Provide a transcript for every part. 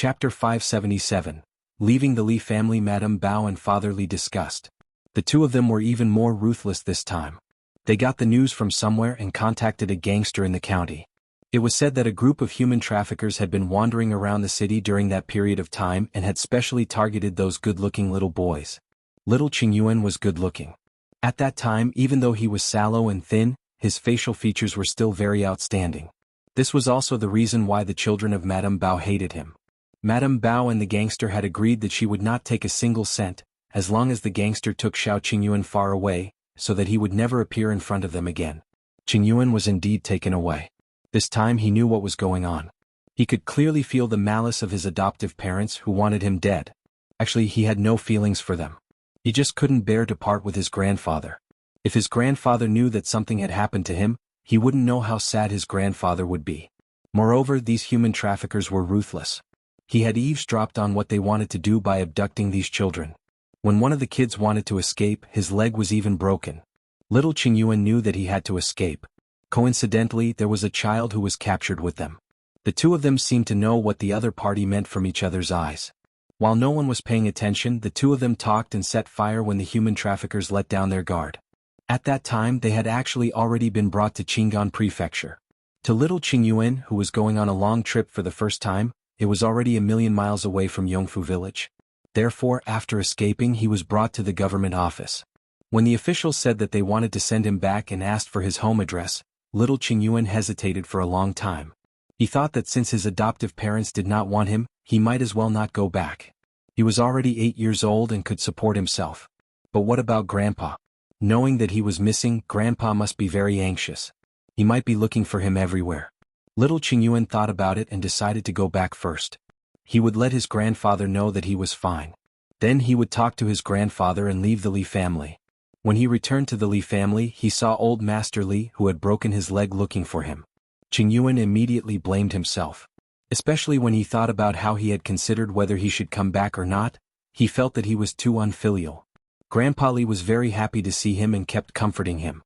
Chapter 577. Leaving the Li family. Madame Bao and Father Li discussed. The two of them were even more ruthless this time. They got the news from somewhere and contacted a gangster in the county. It was said that a group of human traffickers had been wandering around the city during that period of time and had specially targeted those good-looking little boys. Little Qingyuan was good-looking. At that time, even though he was sallow and thin, his facial features were still very outstanding. This was also the reason why the children of Madame Bao hated him. Madame Bao and the gangster had agreed that she would not take a single cent, as long as the gangster took Xiao Qingyuan far away, so that he would never appear in front of them again. Qingyuan was indeed taken away. This time he knew what was going on. He could clearly feel the malice of his adoptive parents who wanted him dead. Actually, he had no feelings for them. He just couldn't bear to part with his grandfather. If his grandfather knew that something had happened to him, he wouldn't know how sad his grandfather would be. Moreover, these human traffickers were ruthless. He had eavesdropped on what they wanted to do by abducting these children. When one of the kids wanted to escape, his leg was even broken. Little Qingyuan knew that he had to escape. Coincidentally, there was a child who was captured with them. The two of them seemed to know what the other party meant from each other's eyes. While no one was paying attention, the two of them talked and set fire when the human traffickers let down their guard. At that time, they had actually already been brought to Qingyang Prefecture. To little Qingyuan, who was going on a long trip for the first time, it was already 1,000,000 miles away from Yongfu village. Therefore, after escaping, he was brought to the government office. When the officials said that they wanted to send him back and asked for his home address, little Qingyuan hesitated for a long time. He thought that since his adoptive parents did not want him, he might as well not go back. He was already 8 years old and could support himself. But what about Grandpa? Knowing that he was missing, Grandpa must be very anxious. He might be looking for him everywhere. Little Qingyuan thought about it and decided to go back first. He would let his grandfather know that he was fine. Then he would talk to his grandfather and leave the Li family. When he returned to the Li family, he saw old Master Li, who had broken his leg, looking for him. Qingyuan immediately blamed himself. Especially when he thought about how he had considered whether he should come back or not, he felt that he was too unfilial. Grandpa Li was very happy to see him and kept comforting him.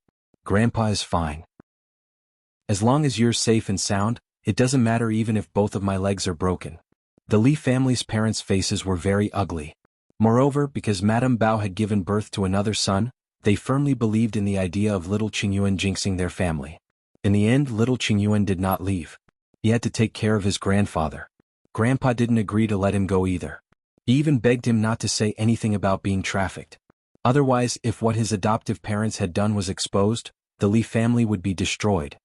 Grandpa is fine. As long as you're safe and sound, it doesn't matter even if both of my legs are broken. The Li family's parents' faces were very ugly. Moreover, because Madame Bao had given birth to another son, they firmly believed in the idea of little Qingyuan jinxing their family. In the end, little Qingyuan did not leave. He had to take care of his grandfather. Grandpa didn't agree to let him go either. He even begged him not to say anything about being trafficked. Otherwise, if what his adoptive parents had done was exposed, the Li family would be destroyed.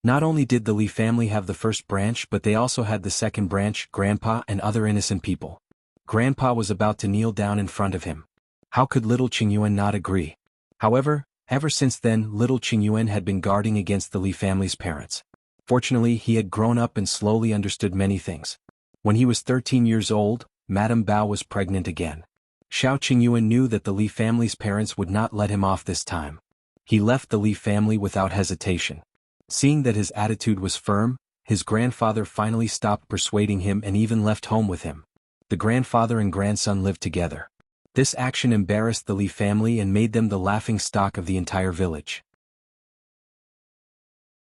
Not only did the Li family have the first branch, but they also had the second branch, Grandpa and other innocent people. Grandpa was about to kneel down in front of him. How could little Qingyuan not agree? However, ever since then, little Qingyuan had been guarding against the Li family's parents. Fortunately, he had grown up and slowly understood many things. When he was 13 years old, Madame Bao was pregnant again. Xiao Qingyuan knew that the Li family's parents would not let him off this time. He left the Li family without hesitation. Seeing that his attitude was firm, his grandfather finally stopped persuading him and even left home with him. The grandfather and grandson lived together. This action embarrassed the Li family and made them the laughing stock of the entire village.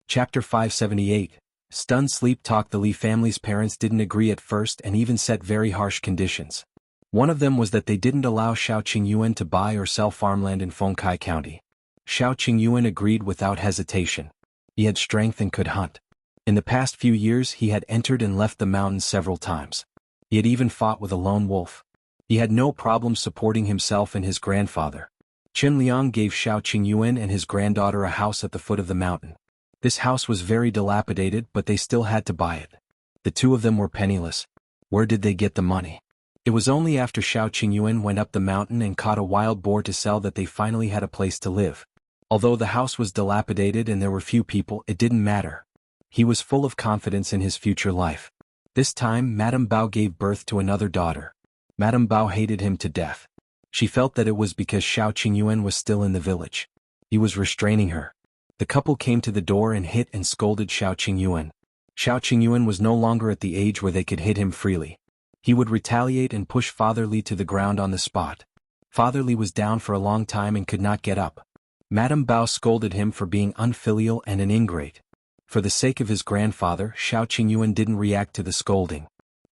Chapter 578. Stunned sleep talk. The Li family's parents didn't agree at first and even set very harsh conditions. One of them was that they didn't allow Xiao Qingyuan to buy or sell farmland in Fengkai County. Xiao Qingyuan agreed without hesitation. He had strength and could hunt. In the past few years he had entered and left the mountains several times. He had even fought with a lone wolf. He had no problem supporting himself and his grandfather. Chen Liang gave Xiao Qingyuan and his granddaughter a house at the foot of the mountain. This house was very dilapidated, but they still had to buy it. The two of them were penniless. Where did they get the money? It was only after Xiao Qingyuan went up the mountain and caught a wild boar to sell that they finally had a place to live. Although the house was dilapidated and there were few people, it didn't matter. He was full of confidence in his future life. This time, Madame Bao gave birth to another daughter. Madame Bao hated him to death. She felt that it was because Xiao Qingyuan was still in the village. He was restraining her. The couple came to the door and hit and scolded Xiao Qingyuan. Xiao Qingyuan was no longer at the age where they could hit him freely. He would retaliate and push Father Li to the ground on the spot. Father Li was down for a long time and could not get up. Madame Bao scolded him for being unfilial and an ingrate. For the sake of his grandfather, Xiao Qingyuan didn't react to the scolding.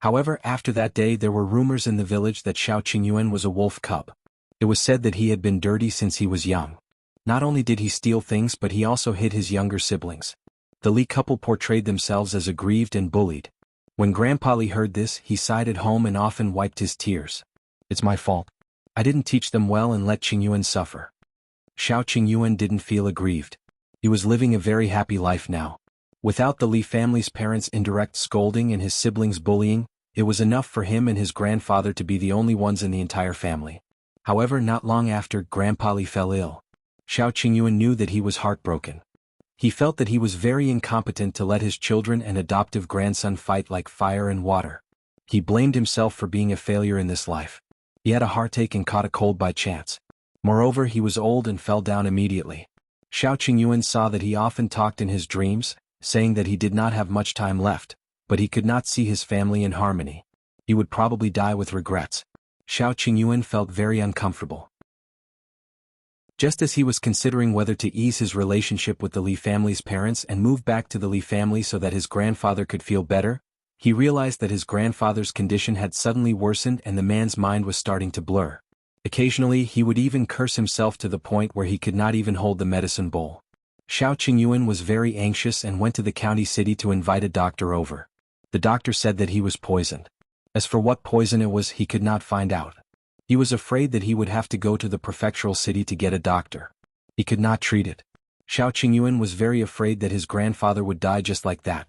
However, after that day there were rumors in the village that Xiao Qingyuan was a wolf cub. It was said that he had been dirty since he was young. Not only did he steal things but he also hid his younger siblings. The Li couple portrayed themselves as aggrieved and bullied. When Grandpa Li heard this, he sighed at home and often wiped his tears. It's my fault. I didn't teach them well and let Qingyuan suffer. Xiao Qingyuan didn't feel aggrieved. He was living a very happy life now. Without the Li family's parents' indirect scolding and his siblings' bullying, it was enough for him and his grandfather to be the only ones in the entire family. However, not long after, Grandpa Li fell ill. Xiao Qingyuan knew that he was heartbroken. He felt that he was very incompetent to let his children and adoptive grandson fight like fire and water. He blamed himself for being a failure in this life. He had a heartache and caught a cold by chance. Moreover, he was old and fell down immediately. Xiao Qingyuan saw that he often talked in his dreams, saying that he did not have much time left, but he could not see his family in harmony. He would probably die with regrets. Xiao Qingyuan felt very uncomfortable. Just as he was considering whether to ease his relationship with the Li family's parents and move back to the Li family so that his grandfather could feel better, he realized that his grandfather's condition had suddenly worsened and the man's mind was starting to blur. Occasionally he would even curse himself to the point where he could not even hold the medicine bowl. Xiao Qingyuan was very anxious and went to the county city to invite a doctor over. The doctor said that he was poisoned. As for what poison it was, he could not find out. He was afraid that he would have to go to the prefectural city to get a doctor. He could not treat it. Xiao Qingyuan was very afraid that his grandfather would die just like that.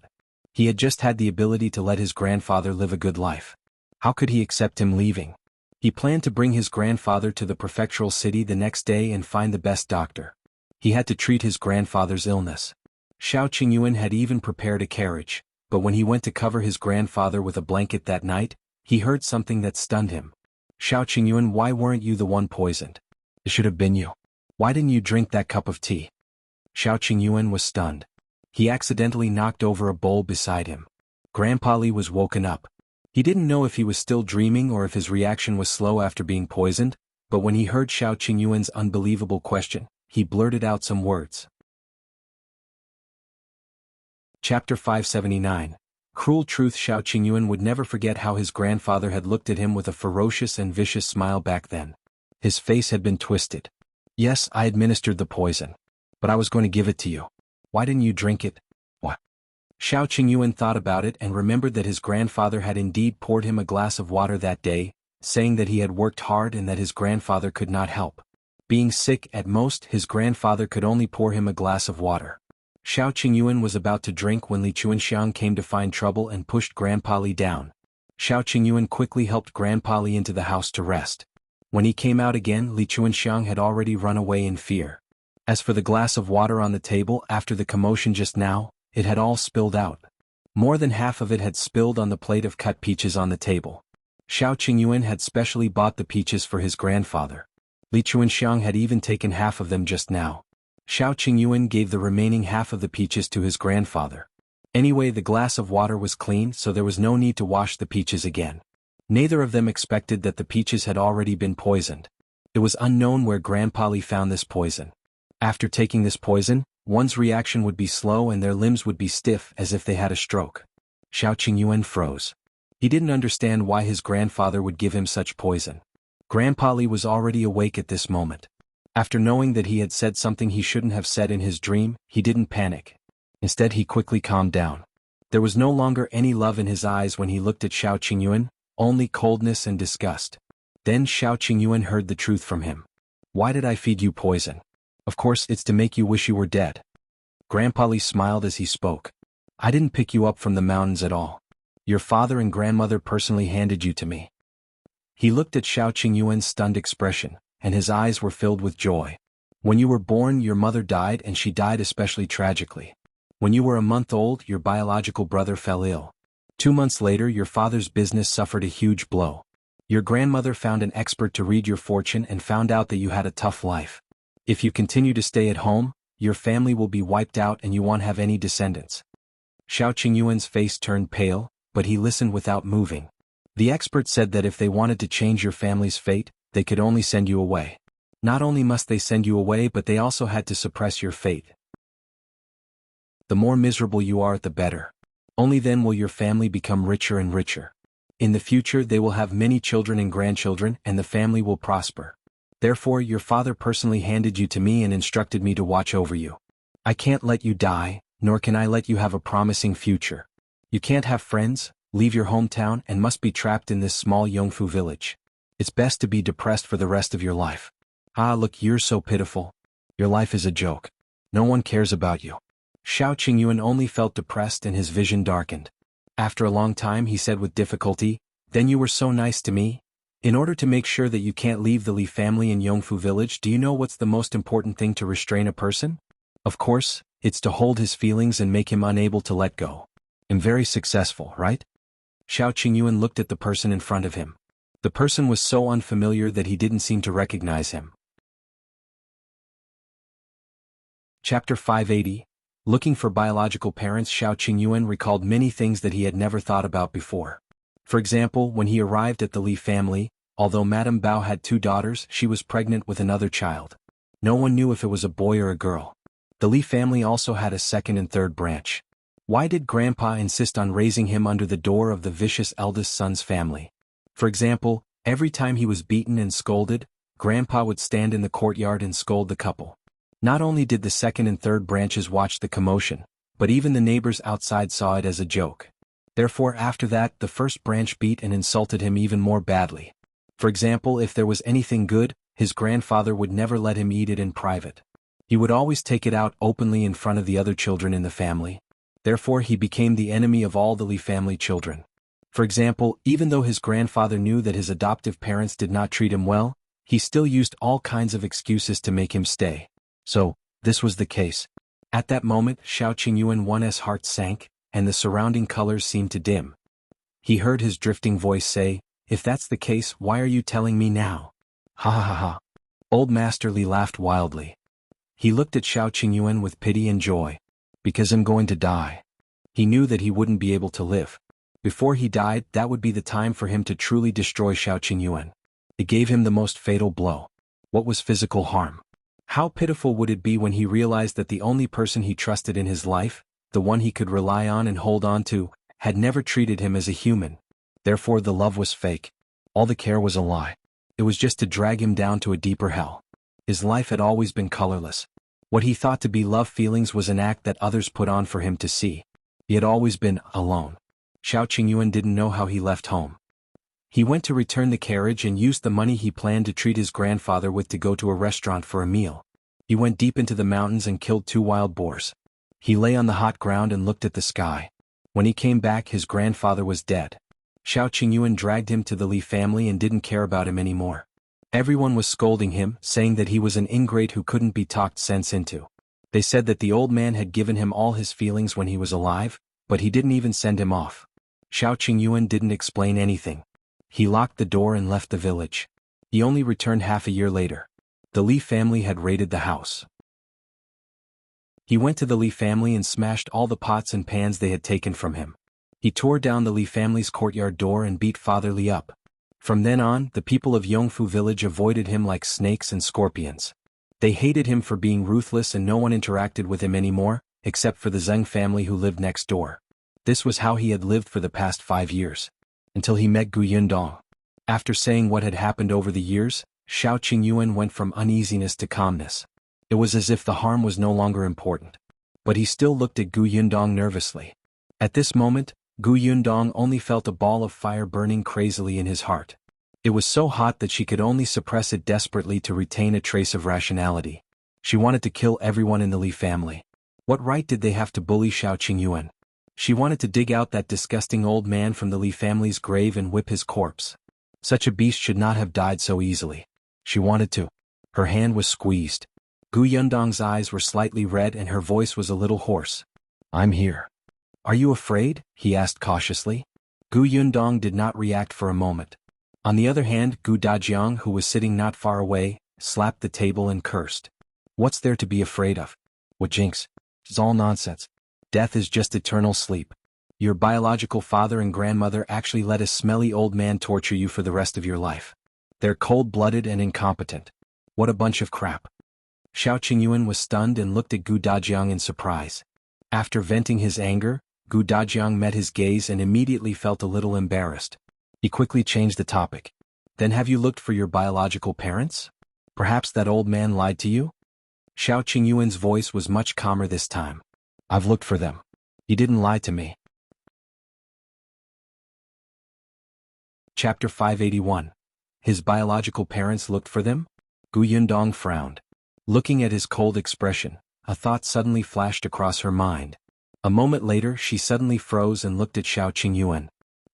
He had just had the ability to let his grandfather live a good life. How could he accept him leaving? He planned to bring his grandfather to the prefectural city the next day and find the best doctor. He had to treat his grandfather's illness. Xiao Qingyuan had even prepared a carriage, but when he went to cover his grandfather with a blanket that night, he heard something that stunned him. Xiao Qingyuan, why weren't you the one poisoned? It should have been you. Why didn't you drink that cup of tea? Xiao Qingyuan was stunned. He accidentally knocked over a bowl beside him. Grandpa Li was woken up. He didn't know if he was still dreaming or if his reaction was slow after being poisoned, but when he heard Xiao Qingyuan's unbelievable question, he blurted out some words. Chapter 579. Cruel truth. Xiao Qingyuan would never forget how his grandfather had looked at him with a ferocious and vicious smile back then. His face had been twisted. Yes, I administered the poison. But I was going to give it to you. Why didn't you drink it? What? Xiao Qingyuan thought about it and remembered that his grandfather had indeed poured him a glass of water that day, saying that he had worked hard and that his grandfather could not help. Being sick at most, his grandfather could only pour him a glass of water. Xiao Qingyuan was about to drink when Li Chuanxiang came to find trouble and pushed Grandpa Li down. Xiao Qingyuan quickly helped Grandpa Li into the house to rest. When he came out again, Li Chuanxiang had already run away in fear. As for the glass of water on the table, after the commotion just now, it had all spilled out. More than half of it had spilled on the plate of cut peaches on the table. Xiao Qingyuan had specially bought the peaches for his grandfather. Li Chuanxiang had even taken half of them just now. Xiao Qingyuan gave the remaining half of the peaches to his grandfather. Anyway, the glass of water was clean, so there was no need to wash the peaches again. Neither of them expected that the peaches had already been poisoned. It was unknown where Grandpa Li found this poison. After taking this poison, one's reaction would be slow and their limbs would be stiff as if they had a stroke. Xiao Qingyuan froze. He didn't understand why his grandfather would give him such poison. Grandpa Li was already awake at this moment. After knowing that he had said something he shouldn't have said in his dream, he didn't panic. Instead, he quickly calmed down. There was no longer any love in his eyes when he looked at Xiao Qingyuan, only coldness and disgust. Then Xiao Qingyuan heard the truth from him. Why did I feed you poison? Of course, it's to make you wish you were dead. Grandpa Li smiled as he spoke. I didn't pick you up from the mountains at all. Your father and grandmother personally handed you to me. He looked at Xiao Qingyuan's stunned expression, and his eyes were filled with joy. When you were born, your mother died, and she died especially tragically. When you were a month old, your biological brother fell ill. 2 months later, your father's business suffered a huge blow. Your grandmother found an expert to read your fortune and found out that you had a tough life. If you continue to stay at home, your family will be wiped out and you won't have any descendants. Xiao Qingyuan's face turned pale, but he listened without moving. The expert said that if they wanted to change your family's fate, they could only send you away. Not only must they send you away, but they also had to suppress your fate. The more miserable you are, the better. Only then will your family become richer and richer. In the future they will have many children and grandchildren and the family will prosper. Therefore your father personally handed you to me and instructed me to watch over you. I can't let you die, nor can I let you have a promising future. You can't have friends, leave your hometown and must be trapped in this small Yongfu village. It's best to be depressed for the rest of your life. Ah, look, you're so pitiful. Your life is a joke. No one cares about you. Xiao Qingyuan only felt depressed and his vision darkened. After a long time he said with difficulty, "Then you were so nice to me? In order to make sure that you can't leave the Li family in Yongfu village, do you know what's the most important thing to restrain a person? Of course, it's to hold his feelings and make him unable to let go. I'm very successful, right?" Xiao Qingyuan looked at the person in front of him. The person was so unfamiliar that he didn't seem to recognize him. Chapter 580. Looking for biological parents. Xiao Qingyuan recalled many things that he had never thought about before. For example, when he arrived at the Li family, although Madame Bao had 2 daughters, she was pregnant with another child. No one knew if it was a boy or a girl. The Li family also had a second and third branch. Why did Grandpa insist on raising him under the door of the vicious eldest son's family? For example, every time he was beaten and scolded, Grandpa would stand in the courtyard and scold the couple. Not only did the second and third branches watch the commotion, but even the neighbors outside saw it as a joke. Therefore after that the first branch beat and insulted him even more badly. For example, if there was anything good, his grandfather would never let him eat it in private. He would always take it out openly in front of the other children in the family. Therefore he became the enemy of all the Li family children. For example, even though his grandfather knew that his adoptive parents did not treat him well, he still used all kinds of excuses to make him stay. So, this was the case. At that moment Xiao Qingyuan's heart sank, and the surrounding colors seemed to dim. He heard his drifting voice say, "If that's the case, why are you telling me now?" Ha ha ha ha. Old Master Li laughed wildly. He looked at Xiao Qingyuan with pity and joy. "Because I'm going to die." He knew that he wouldn't be able to live. Before he died, that would be the time for him to truly destroy Xiao Qingyuan. It gave him the most fatal blow. What was physical harm? How pitiful would it be when he realized that the only person he trusted in his life, the one he could rely on and hold on to, had never treated him as a human. Therefore the love was fake. All the care was a lie. It was just to drag him down to a deeper hell. His life had always been colorless. What he thought to be love feelings was an act that others put on for him to see. He had always been alone. Xiao Qingyuan didn't know how he left home. He went to return the carriage and used the money he planned to treat his grandfather with to go to a restaurant for a meal. He went deep into the mountains and killed 2 wild boars. He lay on the hot ground and looked at the sky. When he came back, his grandfather was dead. Xiao Qingyuan dragged him to the Li family and didn't care about him anymore. Everyone was scolding him, saying that he was an ingrate who couldn't be talked sense into. They said that the old man had given him all his feelings when he was alive, but he didn't even send him off. Xiao Qingyuan didn't explain anything. He locked the door and left the village. He only returned half a year later. The Li family had raided the house. He went to the Li family and smashed all the pots and pans they had taken from him. He tore down the Li family's courtyard door and beat Father Li up. From then on, the people of Yongfu village avoided him like snakes and scorpions. They hated him for being ruthless and no one interacted with him anymore, except for the Zheng family who lived next door. This was how he had lived for the past 5 years. Until he met Yundong. After saying what had happened over the years, Xiao Qingyuan went from uneasiness to calmness. It was as if the harm was no longer important. But he still looked at Yundong nervously. At this moment, Yundong only felt a ball of fire burning crazily in his heart. It was so hot that she could only suppress it desperately to retain a trace of rationality. She wanted to kill everyone in the Li family. What right did they have to bully Xiao Qingyuan? She wanted to dig out that disgusting old man from the Li family's grave and whip his corpse. Such a beast should not have died so easily. She wanted to. Her hand was squeezed. Yundong's eyes were slightly red and her voice was a little hoarse. "I'm here." "Are you afraid?" he asked cautiously. Yundong did not react for a moment. On the other hand, Dajiang, who was sitting not far away, slapped the table and cursed. "What's there to be afraid of? What jinx? It's all nonsense. Death is just eternal sleep. Your biological father and grandmother actually let a smelly old man torture you for the rest of your life. They're cold-blooded and incompetent. What a bunch of crap." Xiao Qingyuan was stunned and looked at Dajiang in surprise. After venting his anger, Dajiang met his gaze and immediately felt a little embarrassed. He quickly changed the topic. Then have you looked for your biological parents? Perhaps that old man lied to you? Xiao Qingyuan's voice was much calmer this time. I've looked for them. He didn't lie to me. Chapter 581. His biological parents looked for them? Gu Yundong frowned. Looking at his cold expression, a thought suddenly flashed across her mind. A moment later she suddenly froze and looked at Xiao Qingyuan.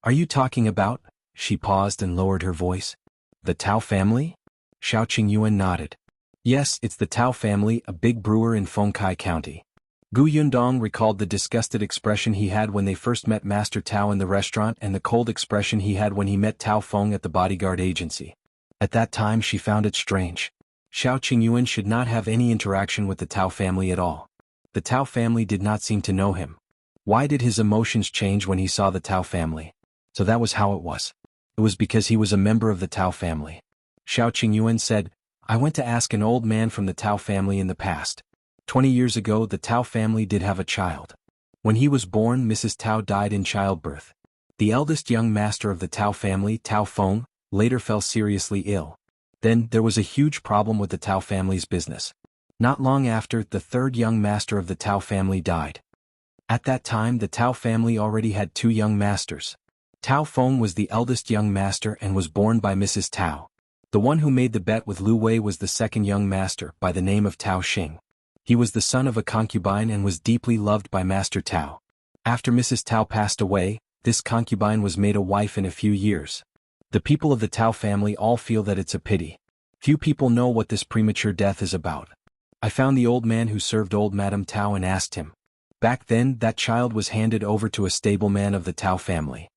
Are you talking about? She paused and lowered her voice. The Tao family? Xiao Qingyuan nodded. Yes, it's the Tao family, a big brewer in Fengkai County. Gu Yundong recalled the disgusted expression he had when they first met Master Tao in the restaurant and the cold expression he had when he met Tao Feng at the bodyguard agency. At that time she found it strange. Xiao Qingyuan should not have any interaction with the Tao family at all. The Tao family did not seem to know him. Why did his emotions change when he saw the Tao family? So that was how it was. It was because he was a member of the Tao family. Xiao Qingyuan said, I went to ask an old man from the Tao family in the past. 20 years ago the Tao family did have a child. When he was born Mrs. Tao died in childbirth. The eldest young master of the Tao family, Tao Feng, later fell seriously ill. Then there was a huge problem with the Tao family's business. Not long after, the third young master of the Tao family died. At that time the Tao family already had 2 young masters. Tao Feng was the eldest young master and was born by Mrs. Tao. The one who made the bet with Lu Wei was the second young master by the name of Tao Xing. He was the son of a concubine and was deeply loved by Master Tao. After Mrs. Tao passed away, this concubine was made a wife in a few years. The people of the Tao family all feel that it's a pity. Few people know what this premature death is about. I found the old man who served old Madame Tao and asked him. Back then, that child was handed over to a stableman of the Tao family.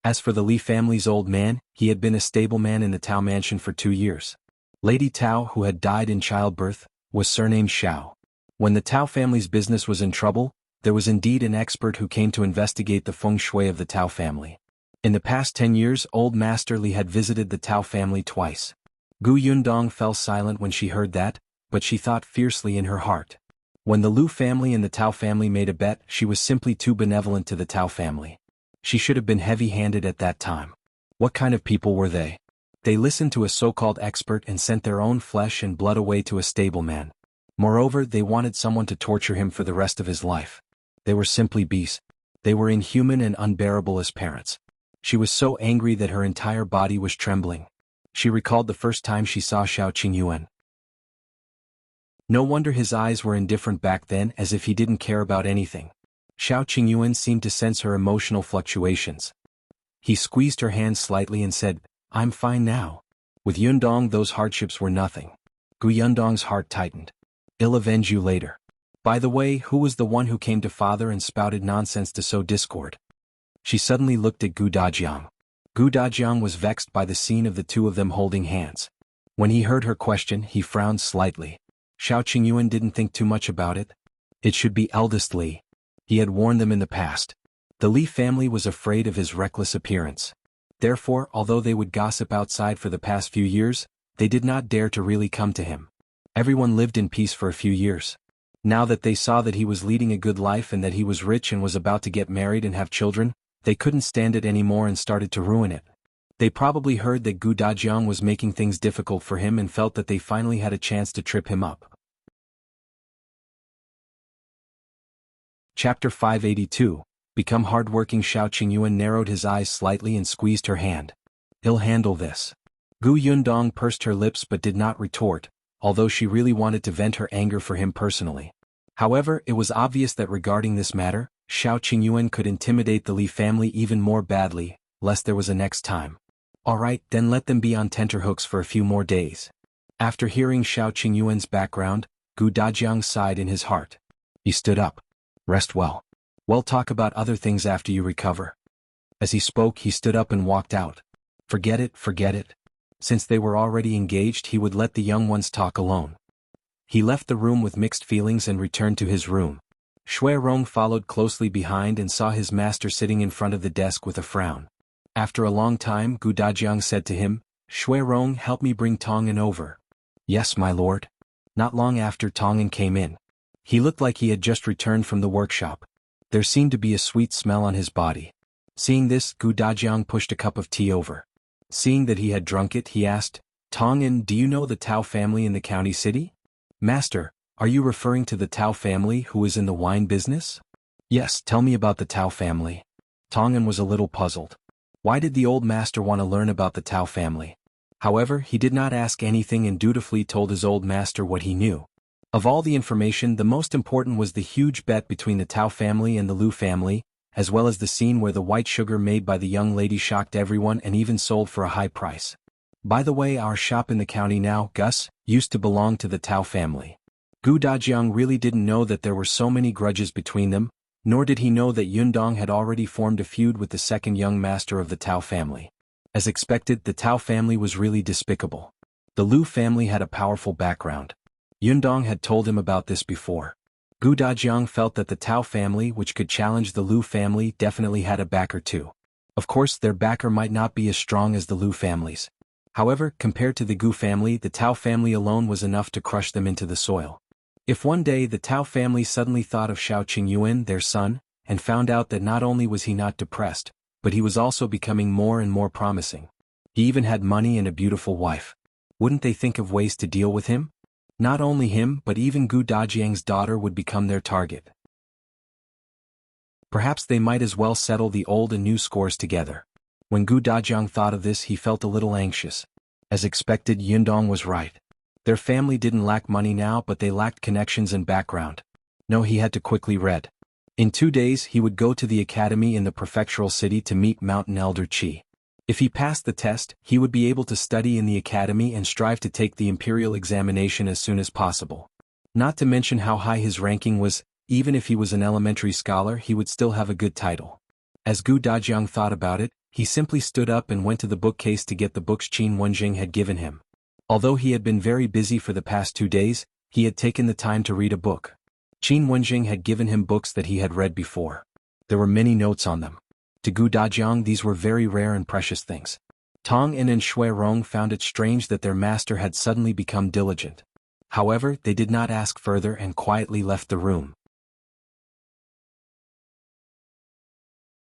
As for the Li family's old man, he had been a stableman in the Tao mansion for 2 years. Lady Tao, who had died in childbirth, was surnamed Xiao. When the Tao family's business was in trouble, there was indeed an expert who came to investigate the feng shui of the Tao family. In the past 10 years, old Master Li had visited the Tao family twice. Gu Yundong fell silent when she heard that, but she thought fiercely in her heart. When the Lu family and the Tao family made a bet, she was simply too benevolent to the Tao family. She should have been heavy-handed at that time. What kind of people were they? They listened to a so-called expert and sent their own flesh and blood away to a stableman. Moreover, they wanted someone to torture him for the rest of his life. They were simply beasts. They were inhuman and unbearable as parents. She was so angry that her entire body was trembling. She recalled the first time she saw Xiao Qingyuan. No wonder his eyes were indifferent back then, as if he didn't care about anything. Xiao Qingyuan seemed to sense her emotional fluctuations. He squeezed her hand slightly and said, I'm fine now. With Yundong those hardships were nothing. Gu Yundong's heart tightened. I'll avenge you later. By the way, who was the one who came to father and spouted nonsense to sow discord? She suddenly looked at Gu Dajiang. Gu Dajiang was vexed by the scene of the 2 of them holding hands. When he heard her question, he frowned slightly. Xiao Qingyuan didn't think too much about it. It should be eldest Li. He had warned them in the past. The Li family was afraid of his reckless appearance. Therefore, although they would gossip outside for the past few years, they did not dare to really come to him. Everyone lived in peace for a few years. Now that they saw that he was leading a good life and that he was rich and was about to get married and have children, they couldn't stand it anymore and started to ruin it. They probably heard that Gu Dajiang was making things difficult for him and felt that they finally had a chance to trip him up. Chapter 582. Become hardworking. Xiao Qingyuan narrowed his eyes slightly and squeezed her hand. He'll handle this. Gu Yundong pursed her lips but did not retort, although she really wanted to vent her anger for him personally. However, it was obvious that regarding this matter, Xiao Qingyuan could intimidate the Li family even more badly, lest there was a next time. Alright, then let them be on tenterhooks for a few more days. After hearing Xiao Qingyuan's background, Gu Dajiang sighed in his heart. He stood up. Rest well. We'll talk about other things after you recover. As he spoke, he stood up and walked out. Forget it, forget it. Since they were already engaged, he would let the young ones talk alone. He left the room with mixed feelings and returned to his room. Shui Rong followed closely behind and saw his master sitting in front of the desk with a frown. After a long time, Gu Dajiang said to him, Shui Rong, help me bring Tongan over. Yes, my lord. Not long after, Tongan came in. He looked like he had just returned from the workshop. There seemed to be a sweet smell on his body. Seeing this, Dajiang pushed a cup of tea over. Seeing that he had drunk it, he asked, Tong'an, do you know the Tao family in the county city? Master, are you referring to the Tao family who is in the wine business? Yes, tell me about the Tao family. Tong'an was a little puzzled. Why did the old master want to learn about the Tao family? However, he did not ask anything and dutifully told his old master what he knew. Of all the information, the most important was the huge bet between the Tao family and the Lu family, as well as the scene where the white sugar made by the young lady shocked everyone and even sold for a high price. By the way, our shop in the county now, Gus, used to belong to the Tao family. Dajiang really didn't know that there were so many grudges between them, nor did he know that Yundong had already formed a feud with the second young master of the Tao family. As expected, the Tao family was really despicable. The Lu family had a powerful background. Yundong had told him about this before. Dajiang felt that the Tao family, which could challenge the Lu family, definitely had a backer too. Of course, their backer might not be as strong as the Lu family's. However, compared to the Gu family, the Tao family alone was enough to crush them into the soil. If one day the Tao family suddenly thought of Xiao Qingyuan, their son, and found out that not only was he not depressed, but he was also becoming more and more promising. He even had money and a beautiful wife. Wouldn't they think of ways to deal with him? Not only him, but even Dajiang's daughter would become their target. Perhaps they might as well settle the old and new scores together. When Dajiang thought of this, he felt a little anxious. As expected, Yundong was right. Their family didn't lack money now, but they lacked connections and background. No, he had to quickly read. In 2 days he would go to the academy in the prefectural city to meet Mountain Elder Qi. If he passed the test, he would be able to study in the academy and strive to take the imperial examination as soon as possible. Not to mention how high his ranking was, even if he was an elementary scholar he would still have a good title. As Dajiang thought about it, he simply stood up and went to the bookcase to get the books Qin Wenjing had given him. Although he had been very busy for the past 2 days, he had taken the time to read a book. Qin Wenjing had given him books that he had read before. There were many notes on them. To Dajiang these were very rare and precious things. Tong'an and Shui Rong found it strange that their master had suddenly become diligent. However, they did not ask further and quietly left the room.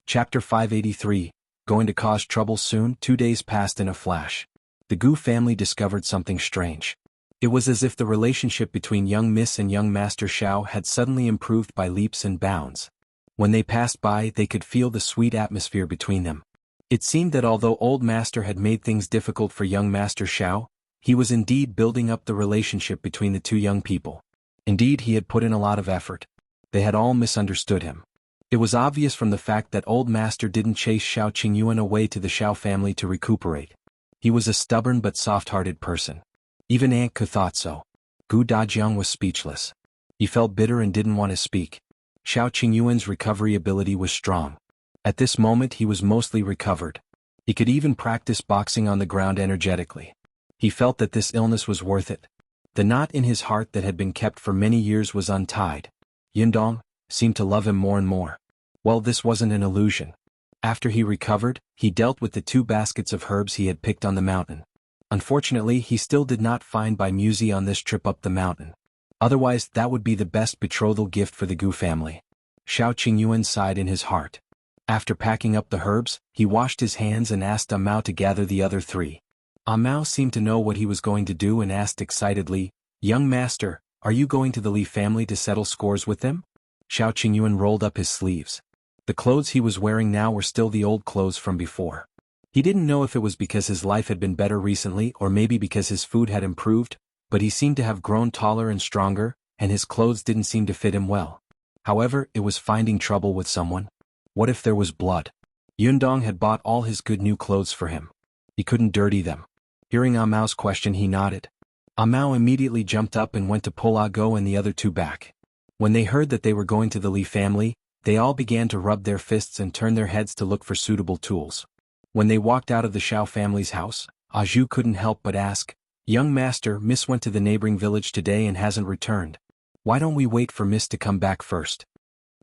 Chapter 583, Going to cause trouble soon. 2 days passed in a flash. The Gu family discovered something strange. It was as if the relationship between young Miss and young Master Xiao had suddenly improved by leaps and bounds. When they passed by, they could feel the sweet atmosphere between them. It seemed that although Old Master had made things difficult for young Master Xiao, he was indeed building up the relationship between the two young people. Indeed, he had put in a lot of effort. They had all misunderstood him. It was obvious from the fact that Old Master didn't chase Xiao Qingyuan away to the Xiao family to recuperate. He was a stubborn but soft-hearted person. Even Aunt Ke thought so. Dajiang was speechless. He felt bitter and didn't want to speak. Xiao Qingyuan's recovery ability was strong. At this moment he was mostly recovered. He could even practice boxing on the ground energetically. He felt that this illness was worth it. The knot in his heart that had been kept for many years was untied. Yundong seemed to love him more and more. Well, this wasn't an illusion. After he recovered, he dealt with the 2 baskets of herbs he had picked on the mountain. Unfortunately, he still did not find Bai Muzi on this trip up the mountain. Otherwise, that would be the best betrothal gift for the Gu family. Xiao Qingyuan sighed in his heart. After packing up the herbs, he washed his hands and asked Mao to gather the other 3. Mao seemed to know what he was going to do and asked excitedly, "Young master, are you going to the Li family to settle scores with them?" Xiao Qingyuan rolled up his sleeves. The clothes he was wearing now were still the old clothes from before. He didn't know if it was because his life had been better recently or maybe because his food had improved, but he seemed to have grown taller and stronger, and his clothes didn't seem to fit him well. However, it was finding trouble with someone. What if there was blood? Yundong had bought all his good new clothes for him. He couldn't dirty them. Hearing Mao's question, he nodded. Mao immediately jumped up and went to pull Go and the other 2 back. When they heard that they were going to the Li family, they all began to rub their fists and turn their heads to look for suitable tools. When they walked out of the Xiao family's house, Zhu couldn't help but ask, "Young master, Miss went to the neighboring village today and hasn't returned. Why don't we wait for Miss to come back first?"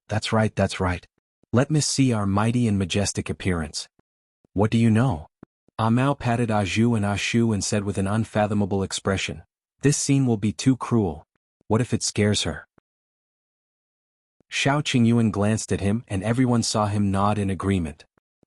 That's right. Let Miss see our mighty and majestic appearance." "What do you know?" Mao patted Zhu and Shu and said with an unfathomable expression, "This scene will be too cruel. What if it scares her?" Xiao Qingyuan glanced at him and everyone saw him nod in agreement.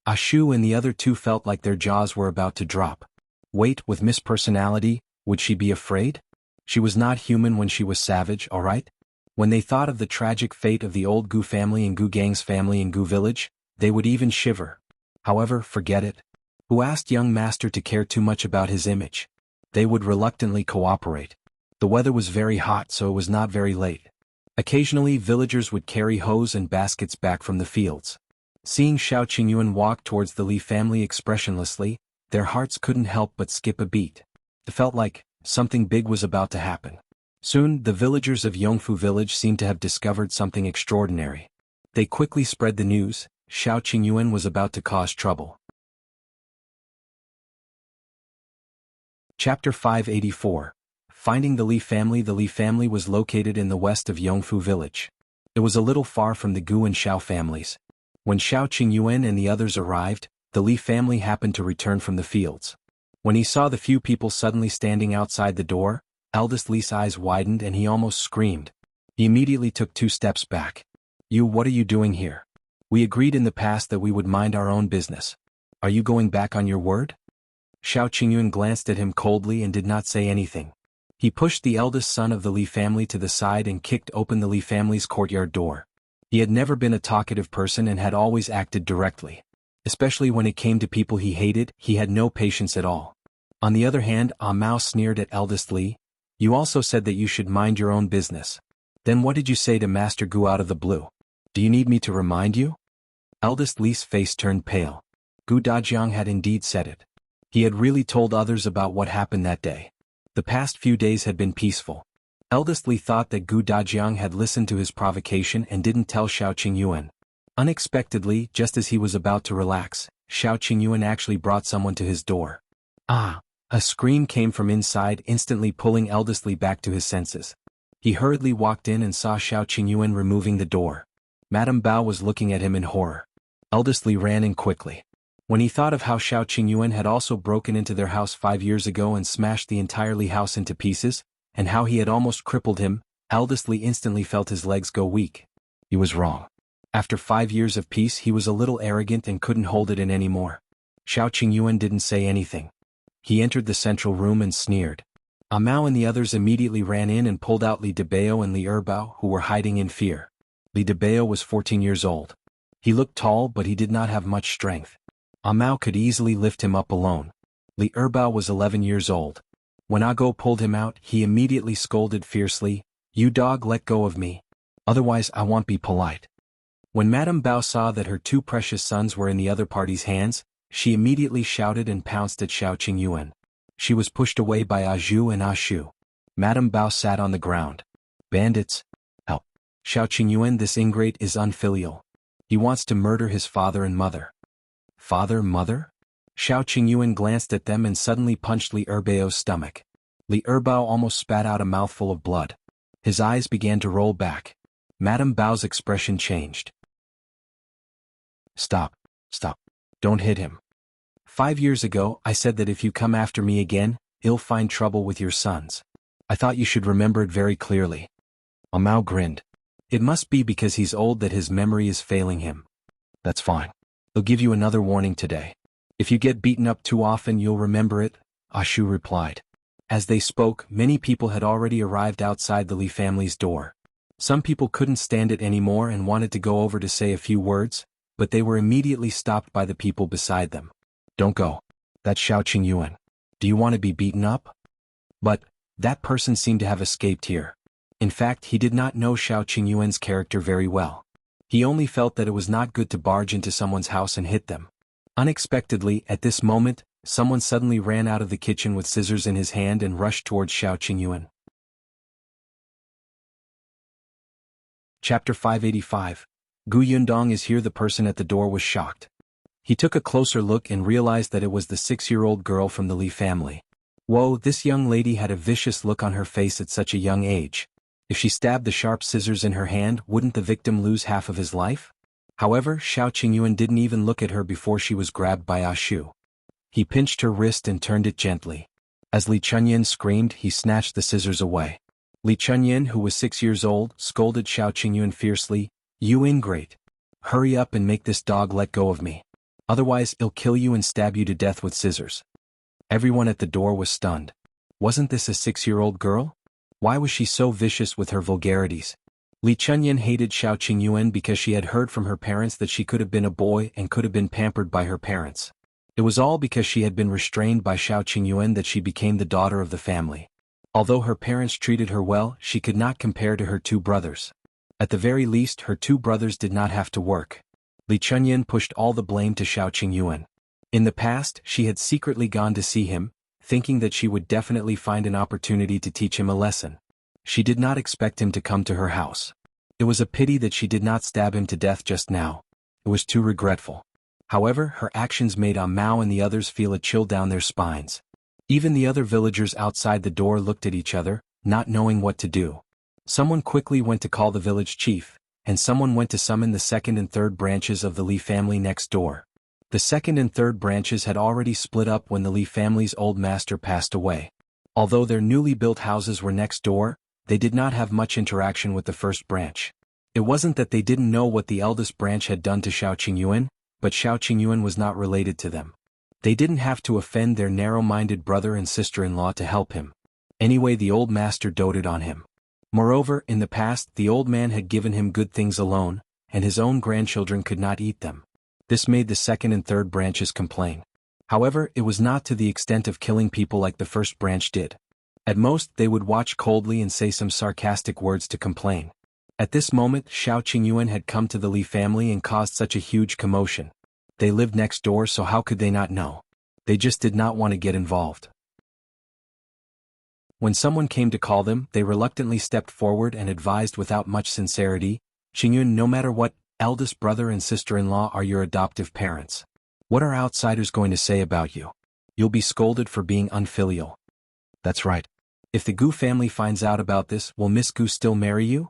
Ashu and the other two felt like their jaws were about to drop. Wait, with Miss Personality, would she be afraid? She was not human when she was savage, alright? When they thought of the tragic fate of the old Gu family and Gu Gang's family in Gu village, they would even shiver. However, forget it. Who asked young master to care too much about his image? They would reluctantly cooperate. The weather was very hot, so it was not very late. Occasionally villagers would carry hoes and baskets back from the fields. Seeing Xiao Qingyuan walk towards the Li family expressionlessly, their hearts couldn't help but skip a beat. It felt like something big was about to happen. Soon, the villagers of Yongfu village seemed to have discovered something extraordinary. They quickly spread the news: Xiao Qingyuan was about to cause trouble. Chapter 584. Finding the Li family. The Li family was located in the west of Yongfu village. It was a little far from the Gu and Xiao families. When Xiao Qingyuan and the others arrived, the Li family happened to return from the fields. When he saw the few people suddenly standing outside the door, eldest Li's eyes widened and he almost screamed. He immediately took 2 steps back. What are you doing here? We agreed in the past that we would mind our own business. Are you going back on your word? Xiao Qingyuan glanced at him coldly and did not say anything. He pushed the eldest son of the Li family to the side and kicked open the Li family's courtyard door. He had never been a talkative person and had always acted directly. Especially when it came to people he hated, he had no patience at all. On the other hand, Mao sneered at eldest Li. You also said that you should mind your own business. Then what did you say to Master Gu out of the blue? Do you need me to remind you? Eldest Li's face turned pale. Gu Dajiang had indeed said it. He had really told others about what happened that day. The past few days had been peaceful. Eldest Li thought that Gu Dajiang had listened to his provocation and didn't tell Xiao Qingyuan. Unexpectedly, just as he was about to relax, Xiao Qingyuan actually brought someone to his door. Ah! A scream came from inside, instantly pulling eldest Li back to his senses. He hurriedly walked in and saw Xiao Qingyuan removing the door. Madame Bao was looking at him in horror. Eldest Li ran in quickly. When he thought of how Xiao Qingyuan had also broken into their house 5 years ago and smashed the entire Li house into pieces, and how he had almost crippled him, eldest Li instantly felt his legs go weak. He was wrong. After 5 years of peace, he was a little arrogant and couldn't hold it in anymore. Xiao Qingyuan didn't say anything. He entered the central room and sneered. Mao and the others immediately ran in and pulled out Li Debao and Li Erbao, who were hiding in fear. Li Debao was 14 years old. He looked tall, but he did not have much strength. Mao could easily lift him up alone. Li Erbao was 11 years old. When Go pulled him out, he immediately scolded fiercely, "You dog, let go of me. Otherwise I won't be polite." When Madame Bao saw that her 2 precious sons were in the other party's hands, she immediately shouted and pounced at Xiao Qingyuan. She was pushed away by Zhu and Ashu. Madame Bao sat on the ground. "Bandits! Help! Xiao Qingyuan, this ingrate is unfilial. He wants to murder his father and mother." Father, mother? Xiao Qingyuan glanced at them and suddenly punched Li Erbao's stomach. Li Erbao almost spat out a mouthful of blood. His eyes began to roll back. Madame Bao's expression changed. Stop. Stop. Don't hit him. 5 years ago, I said that if you come after me again, you'll find trouble with your sons. I thought you should remember it very clearly. Mao grinned. It must be because he's old that his memory is failing him. That's fine. I'll give you another warning today. If you get beaten up too often, you'll remember it, Ashu replied. As they spoke, many people had already arrived outside the Li family's door. Some people couldn't stand it anymore and wanted to go over to say a few words, but they were immediately stopped by the people beside them. Don't go. That's Xiao Qingyuan. Do you want to be beaten up? But that person seemed to have escaped here. In fact, he did not know Xiao Qingyuan's character very well. He only felt that it was not good to barge into someone's house and hit them. Unexpectedly, at this moment, someone suddenly ran out of the kitchen with scissors in his hand and rushed towards Xiao Qingyuan. Chapter 585. Gu Yundong is here. The person at the door was shocked. He took a closer look and realized that it was the 6-year-old girl from the Li family. Whoa, this young lady had a vicious look on her face at such a young age. If she stabbed the sharp scissors in her hand, wouldn't the victim lose half of his life? However, Xiao Qingyuan didn't even look at her before she was grabbed by Ashu. He pinched her wrist and turned it gently. As Li Chunyan screamed, he snatched the scissors away. Li Chunyan, who was 6 years old, scolded Xiao Qingyuan fiercely, "You ingrate! Hurry up and make this dog let go of me." Otherwise, he'll kill you and stab you to death with scissors. Everyone at the door was stunned. Wasn't this a 6-year-old girl? Why was she so vicious with her vulgarities? Li Chunyan hated Xiao Qingyuan because she had heard from her parents that she could have been a boy and could have been pampered by her parents. It was all because she had been restrained by Xiao Qingyuan that she became the daughter of the family. Although her parents treated her well, she could not compare to her 2 brothers. At the very least, her 2 brothers did not have to work. Li Chunyan pushed all the blame to Xiao Qingyuan. In the past, she had secretly gone to see him, thinking that she would definitely find an opportunity to teach him a lesson. She did not expect him to come to her house. It was a pity that she did not stab him to death just now. It was too regretful. However, her actions made Mao and the others feel a chill down their spines. Even the other villagers outside the door looked at each other, not knowing what to do. Someone quickly went to call the village chief, and someone went to summon the 2nd and 3rd branches of the Li family next door. The 2nd and 3rd branches had already split up when the Li family's old master passed away. Although their newly built houses were next door, they did not have much interaction with the 1st branch. It wasn't that they didn't know what the eldest branch had done to Xiao Qingyuan, but Xiao Qingyuan was not related to them. They didn't have to offend their narrow-minded brother and sister-in-law to help him. Anyway, the old master doted on him. Moreover, in the past, the old man had given him good things alone, and his own grandchildren could not eat them. This made the 2nd and 3rd branches complain. However, it was not to the extent of killing people like the 1st branch did. At most, they would watch coldly and say some sarcastic words to complain. At this moment, Xiao Qingyuan had come to the Li family and caused such a huge commotion. They lived next door, so how could they not know? They just did not want to get involved. When someone came to call them, they reluctantly stepped forward and advised without much sincerity, "Qingyuan, no matter what, eldest brother and sister-in-law are your adoptive parents. What are outsiders going to say about you? You'll be scolded for being unfilial." "That's right. If the Gu family finds out about this, will Miss Gu still marry you?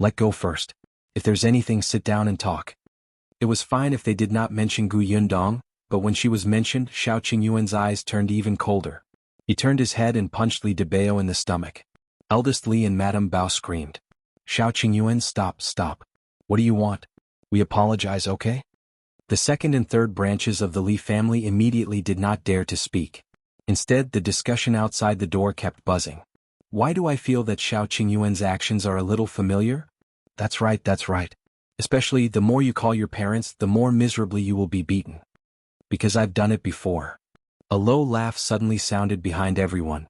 Let go first. If there's anything, sit down and talk." It was fine if they did not mention Gu Yundong, but when she was mentioned, Xiao Qingyuan's eyes turned even colder. He turned his head and punched Li Debao in the stomach. Eldest Li and Madame Bao screamed. "Xiao Qingyuan, stop. What do you want? We apologize, okay?" The 2nd and 3rd branches of the Li family immediately did not dare to speak. Instead, the discussion outside the door kept buzzing. "Why do I feel that Xiao Qingyuan's actions are a little familiar?" That's right. Especially, the more you call your parents, the more miserably you will be beaten. Because I've done it before." A low laugh suddenly sounded behind everyone.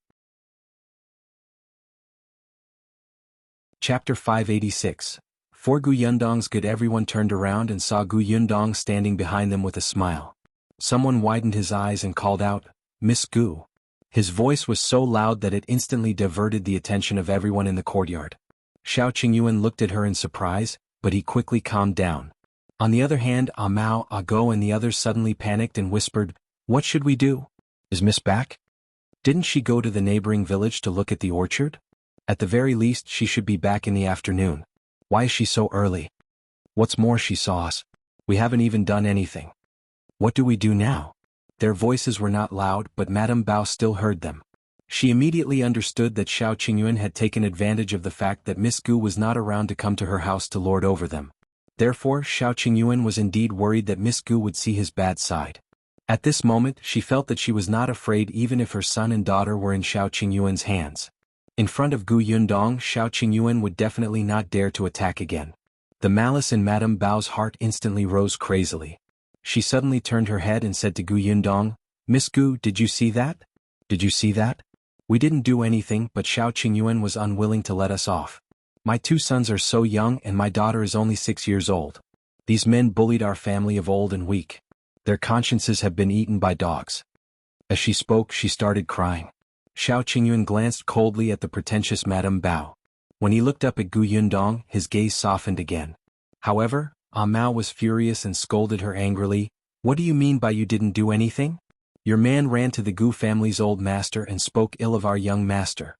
Chapter 586. For Gu Yundong's good, everyone turned around and saw Gu Yundong standing behind them with a smile. Someone widened his eyes and called out, "Miss Gu." His voice was so loud that it instantly diverted the attention of everyone in the courtyard. Xiao Qingyuan looked at her in surprise, but he quickly calmed down. On the other hand, Mao, Go and the others suddenly panicked and whispered, "What should we do? Is Miss back? Didn't she go to the neighboring village to look at the orchard? At the very least, she should be back in the afternoon. Why is she so early? What's more, she saw us. We haven't even done anything. What do we do now?" Their voices were not loud, but Madame Bao still heard them. She immediately understood that Xiao Qingyuan had taken advantage of the fact that Miss Gu was not around to come to her house to lord over them. Therefore, Xiao Qingyuan was indeed worried that Miss Gu would see his bad side. At this moment, she felt that she was not afraid even if her son and daughter were in Xiao Qingyuan's hands. In front of Gu Yundong, Xiao Qingyuan would definitely not dare to attack again. The malice in Madame Bao's heart instantly rose crazily. She suddenly turned her head and said to Gu Yundong, "Miss Gu, did you see that? Did you see that? We didn't do anything, but Xiao Qingyuan was unwilling to let us off. My 2 sons are so young and my daughter is only 6 years old. These men bullied our family of old and weak. Their consciences have been eaten by dogs." As she spoke, she started crying. Xiao Qingyuan glanced coldly at the pretentious Madame Bao. When he looked up at Gu Yundong, his gaze softened again. However, Mao was furious and scolded her angrily. "What do you mean by you didn't do anything? Your man ran to the Gu family's old master and spoke ill of our young master.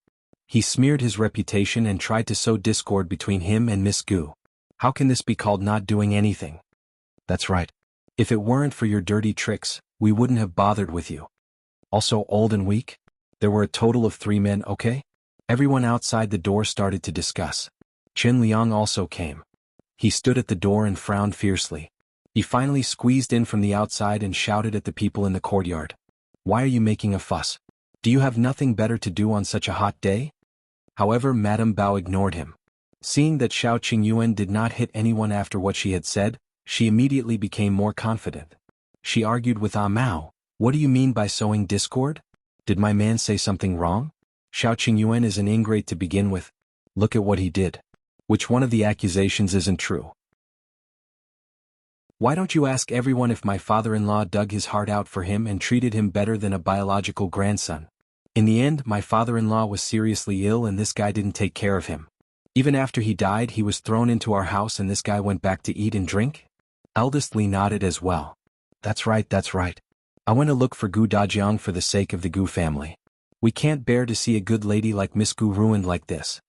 He smeared his reputation and tried to sow discord between him and Miss Gu. How can this be called not doing anything?" "That's right. If it weren't for your dirty tricks, we wouldn't have bothered with you. Also old and weak? There were a total of 3 men, okay?" Everyone outside the door started to discuss. Chen Liang also came. He stood at the door and frowned fiercely. He finally squeezed in from the outside and shouted at the people in the courtyard. "Why are you making a fuss? Do you have nothing better to do on such a hot day?" However, Madame Bao ignored him. Seeing that Xiao Qingyuan did not hit anyone after what she had said, she immediately became more confident. She argued with Ah Mao, "What do you mean by sowing discord? Did my man say something wrong? Xiao Qingyuan is an ingrate to begin with. Look at what he did. Which one of the accusations isn't true? Why don't you ask everyone if my father-in-law dug his heart out for him and treated him better than a biological grandson? In the end, my father-in-law was seriously ill and this guy didn't take care of him. Even after he died, he was thrown into our house and this guy went back to eat and drink?" Eldest Li nodded as well. That's right. I went to look for Gu Dajiang for the sake of the Gu family. We can't bear to see a good lady like Miss Gu ruined like this."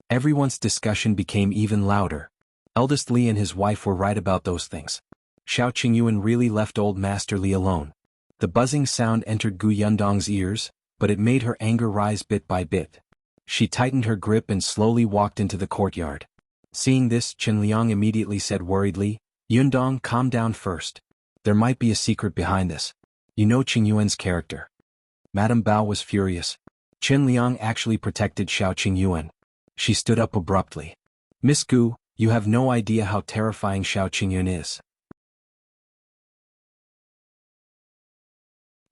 Everyone's discussion became even louder. Eldest Li and his wife were right about those things. Xiao Qingyuan really left old Master Li alone. The buzzing sound entered Gu Yundong's ears, but it made her anger rise bit by bit. She tightened her grip and slowly walked into the courtyard. Seeing this, Chen Liang immediately said worriedly, "Yundong, calm down first. There might be a secret behind this. You know Qingyuan's character." Madame Bao was furious. Chen Liang actually protected Xiao Qingyuan. She stood up abruptly. "Miss Gu, you have no idea how terrifying Xiao Qingyuan is."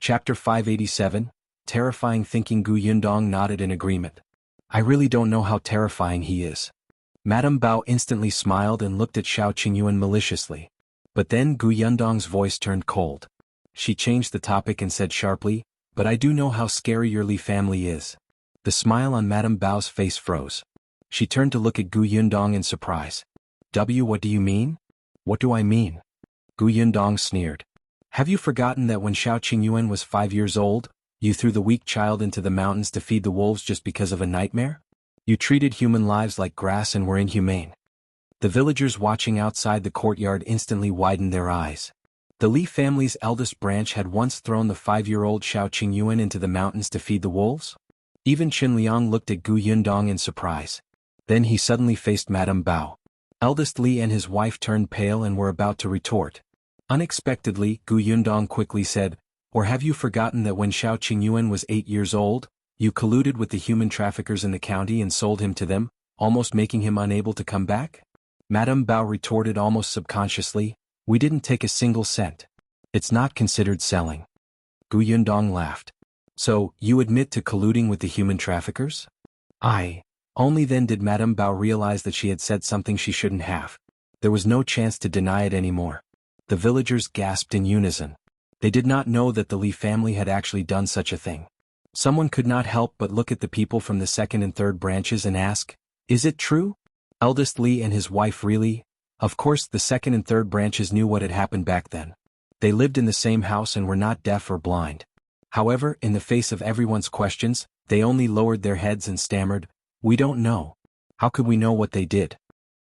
Chapter 587, Terrifying. Thinking. Gu Yundong nodded in agreement. "I really don't know how terrifying he is." Madame Bao instantly smiled and looked at Xiao Qingyuan maliciously. But then Gu Yundong's voice turned cold. She changed the topic and said sharply, "But I do know how scary your Li family is." The smile on Madame Bao's face froze. She turned to look at Gu Yundong in surprise. What do you mean?" "What do I mean?" Gu Yundong sneered. "Have you forgotten that when Xiao Qingyuan was 5 years old, you threw the weak child into the mountains to feed the wolves just because of a nightmare? You treated human lives like grass and were inhumane." The villagers watching outside the courtyard instantly widened their eyes. The Li family's eldest branch had once thrown the 5-year-old Xiao Qingyuan into the mountains to feed the wolves? Even Chen Liang looked at Gu Yundong in surprise. Then he suddenly faced Madame Bao. Eldest Li and his wife turned pale and were about to retort. Unexpectedly, Gu Yundong quickly said, "Or have you forgotten that when Xiao Qingyuan was 8 years old, you colluded with the human traffickers in the county and sold him to them, almost making him unable to come back?" Madame Bao retorted almost subconsciously, "We didn't take a single cent. It's not considered selling." Gu Yundong laughed. "So, you admit to colluding with the human traffickers?" "I." Only then did Madame Bao realize that she had said something she shouldn't have. There was no chance to deny it anymore. The villagers gasped in unison. They did not know that the Li family had actually done such a thing. Someone could not help but look at the people from the second and third branches and ask, "Is it true?" Eldest Li and his wife really? Of course the second and third branches knew what had happened back then. They lived in the same house and were not deaf or blind. However, in the face of everyone's questions, they only lowered their heads and stammered, "We don't know. How could we know what they did?"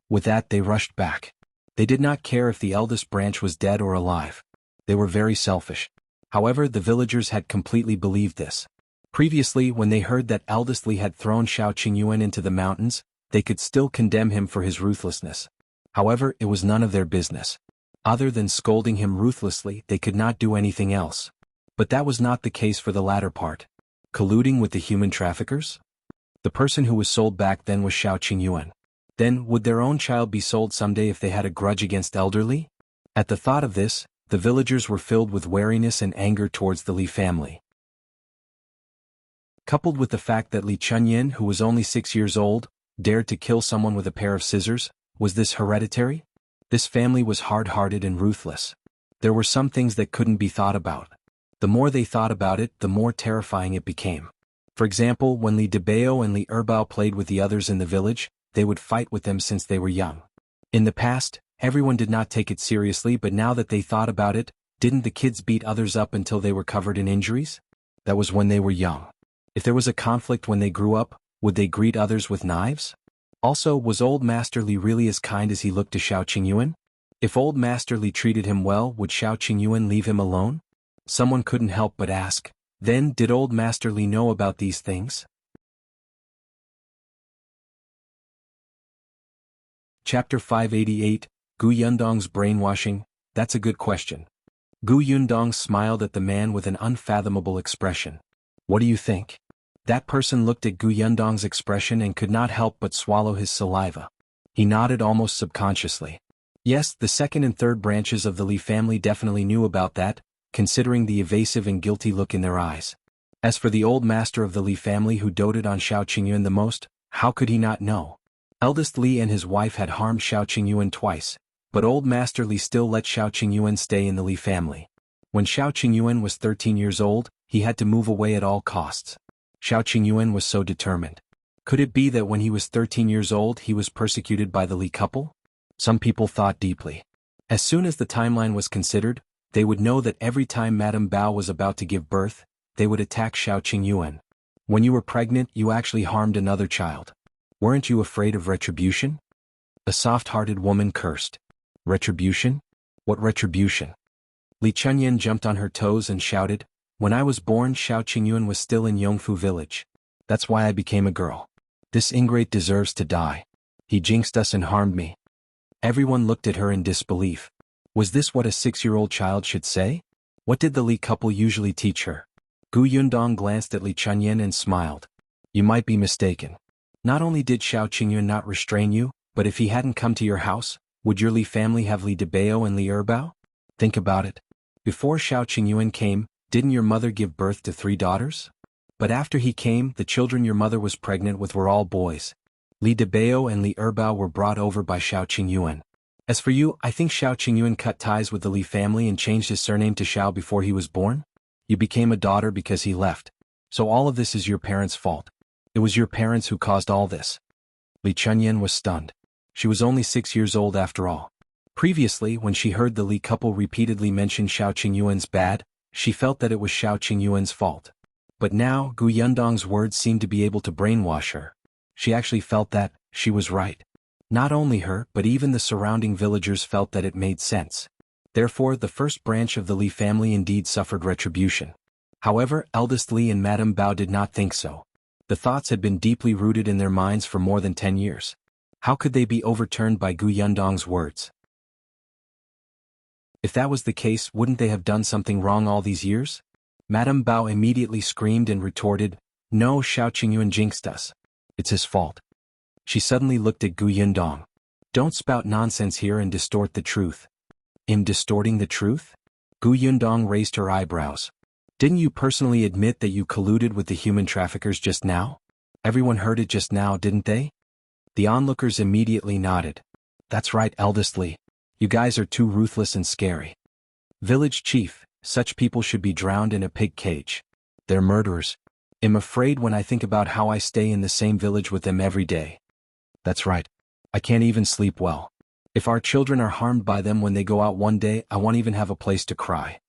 With that they rushed back. They did not care if the eldest branch was dead or alive. They were very selfish. However, the villagers had completely believed this. Previously, when they heard that eldest Li had thrown Xiao Qingyuan into the mountains, they could still condemn him for his ruthlessness. However, it was none of their business. Other than scolding him ruthlessly, they could not do anything else. But that was not the case for the latter part. Colluding with the human traffickers? The person who was sold back then was Xiao Qingyuan. Then, would their own child be sold someday if they had a grudge against elderly? At the thought of this, the villagers were filled with wariness and anger towards the Li family. Coupled with the fact that Li Chunyin, who was only 6 years old, dared to kill someone with a pair of scissors, was this hereditary? This family was hard-hearted and ruthless. There were some things that couldn't be thought about. The more they thought about it, the more terrifying it became. For example, when Li Debao and Li Erbao played with the others in the village, they would fight with them since they were young. In the past, everyone did not take it seriously, but now that they thought about it, didn't the kids beat others up until they were covered in injuries? That was when they were young. If there was a conflict when they grew up, would they greet others with knives? Also, was old Master Li really as kind as he looked to Xiao Qingyuan? If old Master Li treated him well, would Xiao Qingyuan leave him alone? Someone couldn't help but ask, then did old Master Li know about these things? Chapter 588, Gu Yundong's Brainwashing. That's a good question. Gu Yundong smiled at the man with an unfathomable expression. What do you think? That person looked at Gu Yundong's expression and could not help but swallow his saliva. He nodded almost subconsciously. Yes, the second and third branches of the Li family definitely knew about that, considering the evasive and guilty look in their eyes. As for the old master of the Li family who doted on Xiao Qingyuan the most, how could he not know? Eldest Li and his wife had harmed Xiao Qingyuan twice, but old master Li still let Xiao Qingyuan stay in the Li family. When Xiao Qingyuan was 13 years old, he had to move away at all costs. Xiao Qingyuan was so determined. Could it be that when he was 13 years old he was persecuted by the Li couple? Some people thought deeply. As soon as the timeline was considered, they would know that every time Madame Bao was about to give birth, they would attack Xiao Qingyuan. When you were pregnant, you actually harmed another child. Weren't you afraid of retribution? A soft-hearted woman cursed. Retribution? What retribution? Li Chunyan jumped on her toes and shouted, "When I was born, Xiao Qingyuan was still in Yongfu village. That's why I became a girl. This ingrate deserves to die. He jinxed us and harmed me." Everyone looked at her in disbelief. Was this what a 6-year-old child should say? What did the Li couple usually teach her? Gu Yundong glanced at Li Chunyan and smiled. You might be mistaken. Not only did Xiao Qingyuan not restrain you, but if he hadn't come to your house, would your Li family have Li Debao and Li Erbao? Think about it. Before Xiao Qingyuan came, didn't your mother give birth to 3 daughters? But after he came, the children your mother was pregnant with were all boys. Li Debao and Li Erbao were brought over by Xiao Qingyuan. As for you, I think Xiao Qingyuan cut ties with the Li family and changed his surname to Xiao before he was born? You became a daughter because he left. So all of this is your parents' fault. It was your parents who caused all this. Li Chunyan was stunned. She was only 6 years old after all. Previously, when she heard the Li couple repeatedly mention Xiao Qingyuan's bad, she felt that it was Xiao Qingyuan's fault. But now, Gu Yundong's words seemed to be able to brainwash her. She actually felt that she was right. Not only her, but even the surrounding villagers felt that it made sense. Therefore, the first branch of the Li family indeed suffered retribution. However, eldest Li and Madame Bao did not think so. The thoughts had been deeply rooted in their minds for more than 10 years. How could they be overturned by Gu Yundong's words? If that was the case, wouldn't they have done something wrong all these years? Madame Bao immediately screamed and retorted, "No, Xiao Qingyuan jinxed us. It's his fault." She suddenly looked at Gu Yundong. "Don't spout nonsense here and distort the truth." "In distorting the truth?" Gu Yundong raised her eyebrows. "Didn't you personally admit that you colluded with the human traffickers just now? Everyone heard it just now, didn't they?" The onlookers immediately nodded. "That's right, eldest Li. You guys are too ruthless and scary. Village chief, such people should be drowned in a pig cage. They're murderers. I'm afraid when I think about how I stay in the same village with them every day. That's right. I can't even sleep well. If our children are harmed by them when they go out one day, I won't even have a place to cry.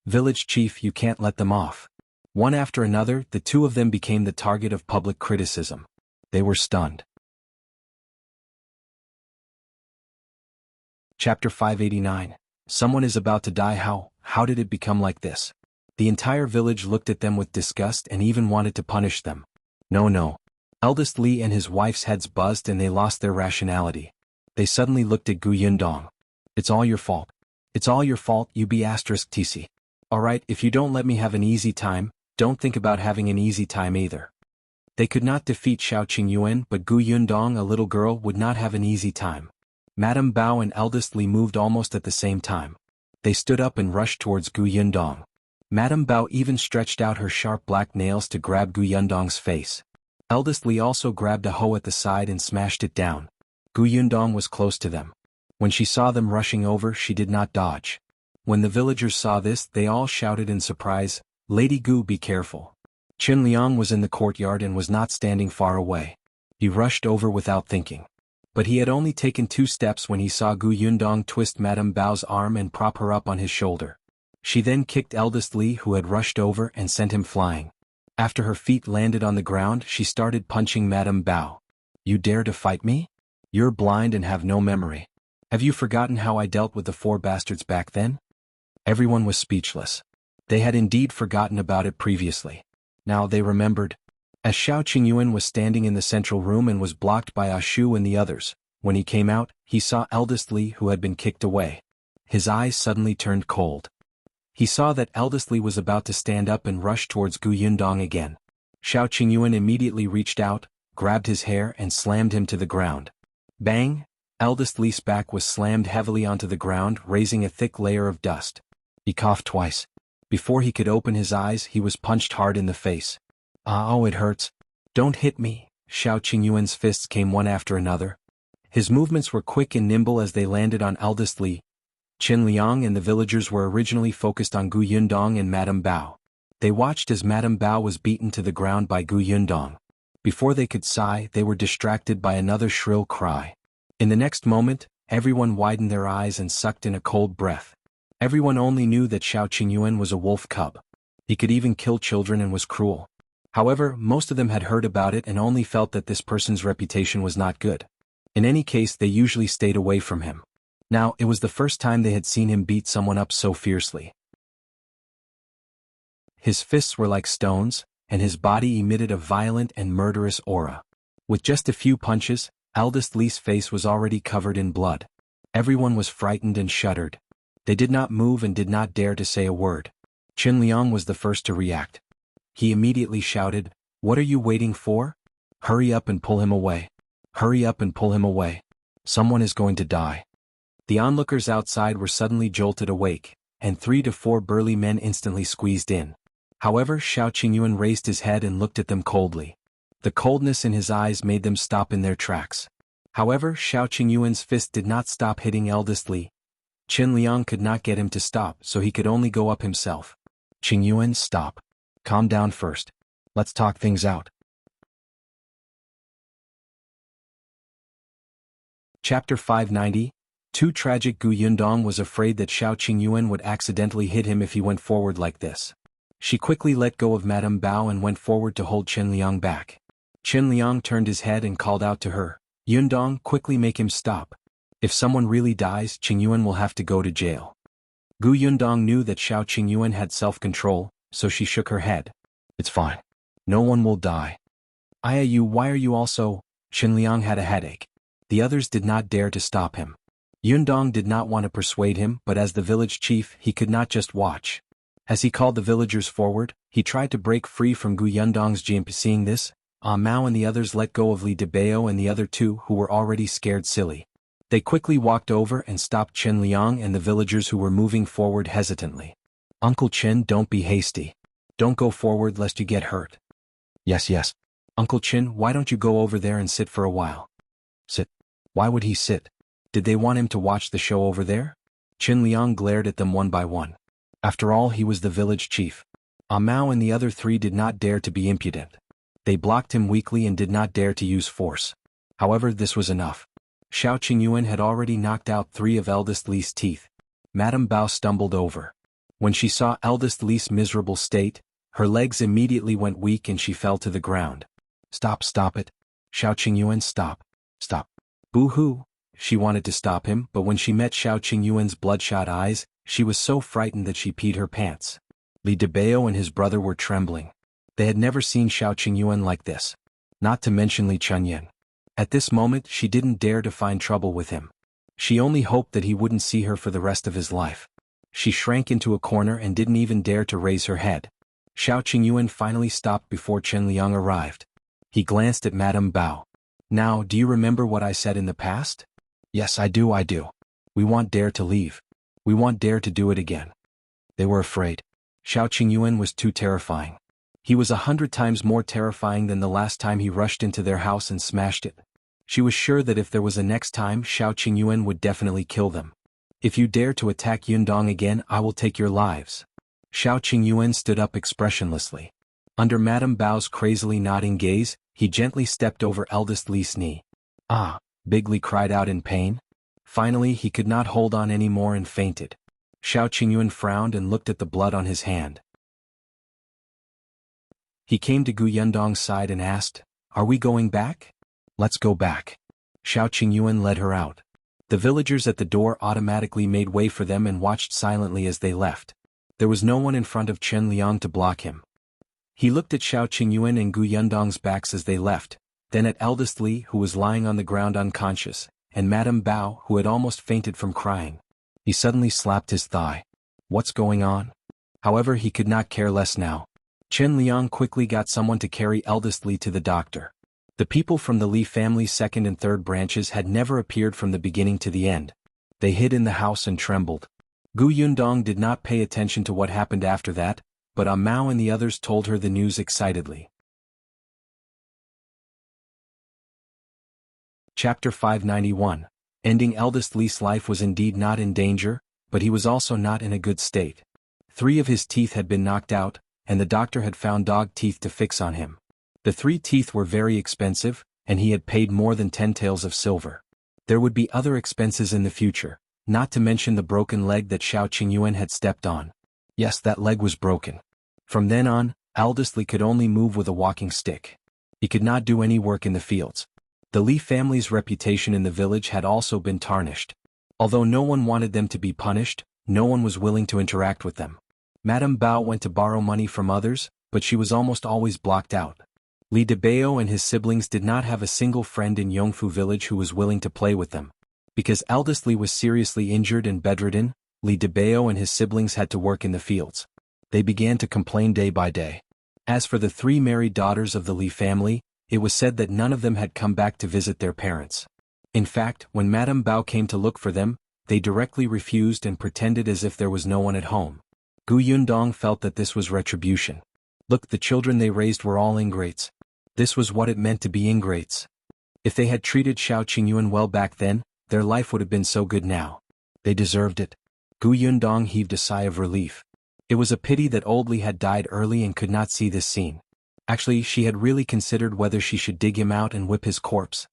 Village chief, you can't let them off." One after another, the two of them became the target of public criticism. They were stunned. Chapter 589. Someone is about to die. How did it become like this? The entire village looked at them with disgust and even wanted to punish them. No. Eldest Li and his wife's heads buzzed and they lost their rationality. They suddenly looked at Gu Yundong. "It's all your fault. It's all your fault, you B*TC. Alright, if you don't let me have an easy time, don't think about having an easy time either." They could not defeat Xiao Qingyuan, but Gu Yundong, a little girl, would not have an easy time. Madame Bao and eldest Li moved almost at the same time. They stood up and rushed towards Gu Yundong. Madame Bao even stretched out her sharp black nails to grab Gu Yundong's face. Eldest Li also grabbed a hoe at the side and smashed it down. Gu Yundong was close to them. When she saw them rushing over, she did not dodge. When the villagers saw this, they all shouted in surprise, "Lady Gu, be careful." Qin Liang was in the courtyard and was not standing far away. He rushed over without thinking. But he had only taken 2 steps when he saw Gu Yundong twist Madame Bao's arm and prop her up on his shoulder. She then kicked eldest Li, who had rushed over, and sent him flying. After her feet landed on the ground, she started punching Madame Bao. "You dare to fight me? You're blind and have no memory. Have you forgotten how I dealt with the 4 bastards back then?" Everyone was speechless. They had indeed forgotten about it previously. Now they remembered. As Xiao Qingyuan was standing in the central room and was blocked by Ashu and the others, when he came out, he saw eldest Li, who had been kicked away. His eyes suddenly turned cold. He saw that eldest Li was about to stand up and rush towards Gu Yundong again. Xiao Qingyuan immediately reached out, grabbed his hair and slammed him to the ground. Bang! Eldest Li's back was slammed heavily onto the ground, raising a thick layer of dust. He coughed twice. Before he could open his eyes, he was punched hard in the face. Oh, it hurts. Don't hit me. Xiao Qingyuan's fists came one after another. His movements were quick and nimble as they landed on eldest Li. Qin Liang and the villagers were originally focused on Gu Yundong and Madame Bao. They watched as Madame Bao was beaten to the ground by Gu Yundong. Before they could sigh, they were distracted by another shrill cry. In the next moment, everyone widened their eyes and sucked in a cold breath. Everyone only knew that Xiao Qingyuan was a wolf cub. He could even kill children and was cruel. However, most of them had heard about it and only felt that this person's reputation was not good. In any case, they usually stayed away from him. Now, it was the first time they had seen him beat someone up so fiercely. His fists were like stones, and his body emitted a violent and murderous aura. With just a few punches, eldest Li's face was already covered in blood. Everyone was frightened and shuddered. They did not move and did not dare to say a word. Qin Liang was the first to react. He immediately shouted, "What are you waiting for? Hurry up and pull him away. Hurry up and pull him away. Someone is going to die." The onlookers outside were suddenly jolted awake, and 3 to 4 burly men instantly squeezed in. However, Xiao Qingyuan raised his head and looked at them coldly. The coldness in his eyes made them stop in their tracks. However, Xiao Qingyuan's fist did not stop hitting eldest Li. Qin Liang could not get him to stop, so he could only go up himself. "Qingyuan, stop. Calm down first. Let's talk things out." Chapter 590. Too tragic. Gu Yundong was afraid that Xiao Qingyuan would accidentally hit him if he went forward like this. She quickly let go of Madame Bao and went forward to hold Qin Liang back. Qin Liang turned his head and called out to her, "Yundong, quickly make him stop. If someone really dies, Qingyuan will have to go to jail." Gu Yundong knew that Xiao Qingyuan had self-control, so she shook her head. "It's fine. No one will die." Why are you also?" Qin Liang had a headache. The others did not dare to stop him. Yundong did not want to persuade him, but as the village chief, he could not just watch. As he called the villagers forward, he tried to break free from Gu Yundong's jimp. Seeing this, Mao and the others let go of Li Debao and the other two who were already scared silly. They quickly walked over and stopped Qin Liang and the villagers who were moving forward hesitantly. "Uncle Qin, don't be hasty. Don't go forward lest you get hurt." Yes. "Uncle Qin, why don't you go over there and sit for a while?" "Sit? Why would he sit? Did they want him to watch the show over there?" Qin Liang glared at them one by one. After all, he was the village chief. Mao and the other 3 did not dare to be impudent. They blocked him weakly and did not dare to use force. However, this was enough. Xiao Qingyuan had already knocked out 3 of eldest Li's teeth. Madame Bao stumbled over. When she saw eldest Li's miserable state, her legs immediately went weak and she fell to the ground. Stop it. Xiao Qingyuan, stop. Boo-hoo. She wanted to stop him, but when she met Xiao Qingyuan's bloodshot eyes, she was so frightened that she peed her pants. Li Debao and his brother were trembling. They had never seen Xiao Qingyuan like this. Not to mention Li Chunyan. At this moment, she didn't dare to find trouble with him. She only hoped that he wouldn't see her for the rest of his life. She shrank into a corner and didn't even dare to raise her head. Xiao Qingyuan finally stopped before Qin Liang arrived. He glanced at Madame Bao. "Now, do you remember what I said in the past?" "Yes, I do. We want Dare to leave. We want Dare to do it again." They were afraid. Xiao Qingyuan was too terrifying. He was 100 times more terrifying than the last time he rushed into their house and smashed it. She was sure that if there was a next time, Xiao Qingyuan would definitely kill them. "If you dare to attack Yundong again, I will take your lives." Xiao Qingyuan stood up expressionlessly. Under Madame Bao's crazily nodding gaze, he gently stepped over eldest Li's knee. "Ah!" Big Li cried out in pain. Finally, he could not hold on anymore and fainted. Xiao Qingyuan frowned and looked at the blood on his hand. He came to Gu Yundong's side and asked, "Are we going back?" "Let's go back." Xiao Qingyuan led her out. The villagers at the door automatically made way for them and watched silently as they left. There was no one in front of Qin Liang to block him. He looked at Xiao Qingyuan and Gu Yundong's backs as they left, then at eldest Li, who was lying on the ground unconscious, and Madame Bao, who had almost fainted from crying. He suddenly slapped his thigh. What's going on? However, he could not care less now. Chen Liang quickly got someone to carry eldest Li to the doctor. The people from the Li family's second and third branches had never appeared from the beginning to the end. They hid in the house and trembled. Gu Yundong did not pay attention to what happened after that, but Mao and the others told her the news excitedly. Chapter 591. Ending eldest Li's life was indeed not in danger, but he was also not in a good state. 3 of his teeth had been knocked out, and the doctor had found dog teeth to fix on him. The 3 teeth were very expensive, and he had paid more than 10 taels of silver. There would be other expenses in the future, not to mention the broken leg that Xiao Qingyuan had stepped on. Yes, that leg was broken. From then on, eldest Li could only move with a walking stick. He could not do any work in the fields. The Li family's reputation in the village had also been tarnished. Although no one wanted them to be punished, no one was willing to interact with them. Madame Bao went to borrow money from others, but she was almost always blocked out. Li Debao and his siblings did not have a single friend in Yongfu village who was willing to play with them. Because eldest Li was seriously injured and bedridden, Li Debao and his siblings had to work in the fields. They began to complain day by day. As for the 3 married daughters of the Li family, it was said that none of them had come back to visit their parents. In fact, when Madame Bao came to look for them, they directly refused and pretended as if there was no one at home. Gu Yundong felt that this was retribution. Look, the children they raised were all ingrates. This was what it meant to be ingrates. If they had treated Xiao Qingyuan well back then, their life would have been so good now. They deserved it. Gu Yundong heaved a sigh of relief. It was a pity that old Li had died early and could not see this scene. Actually, she had really considered whether she should dig him out and whip his corpse.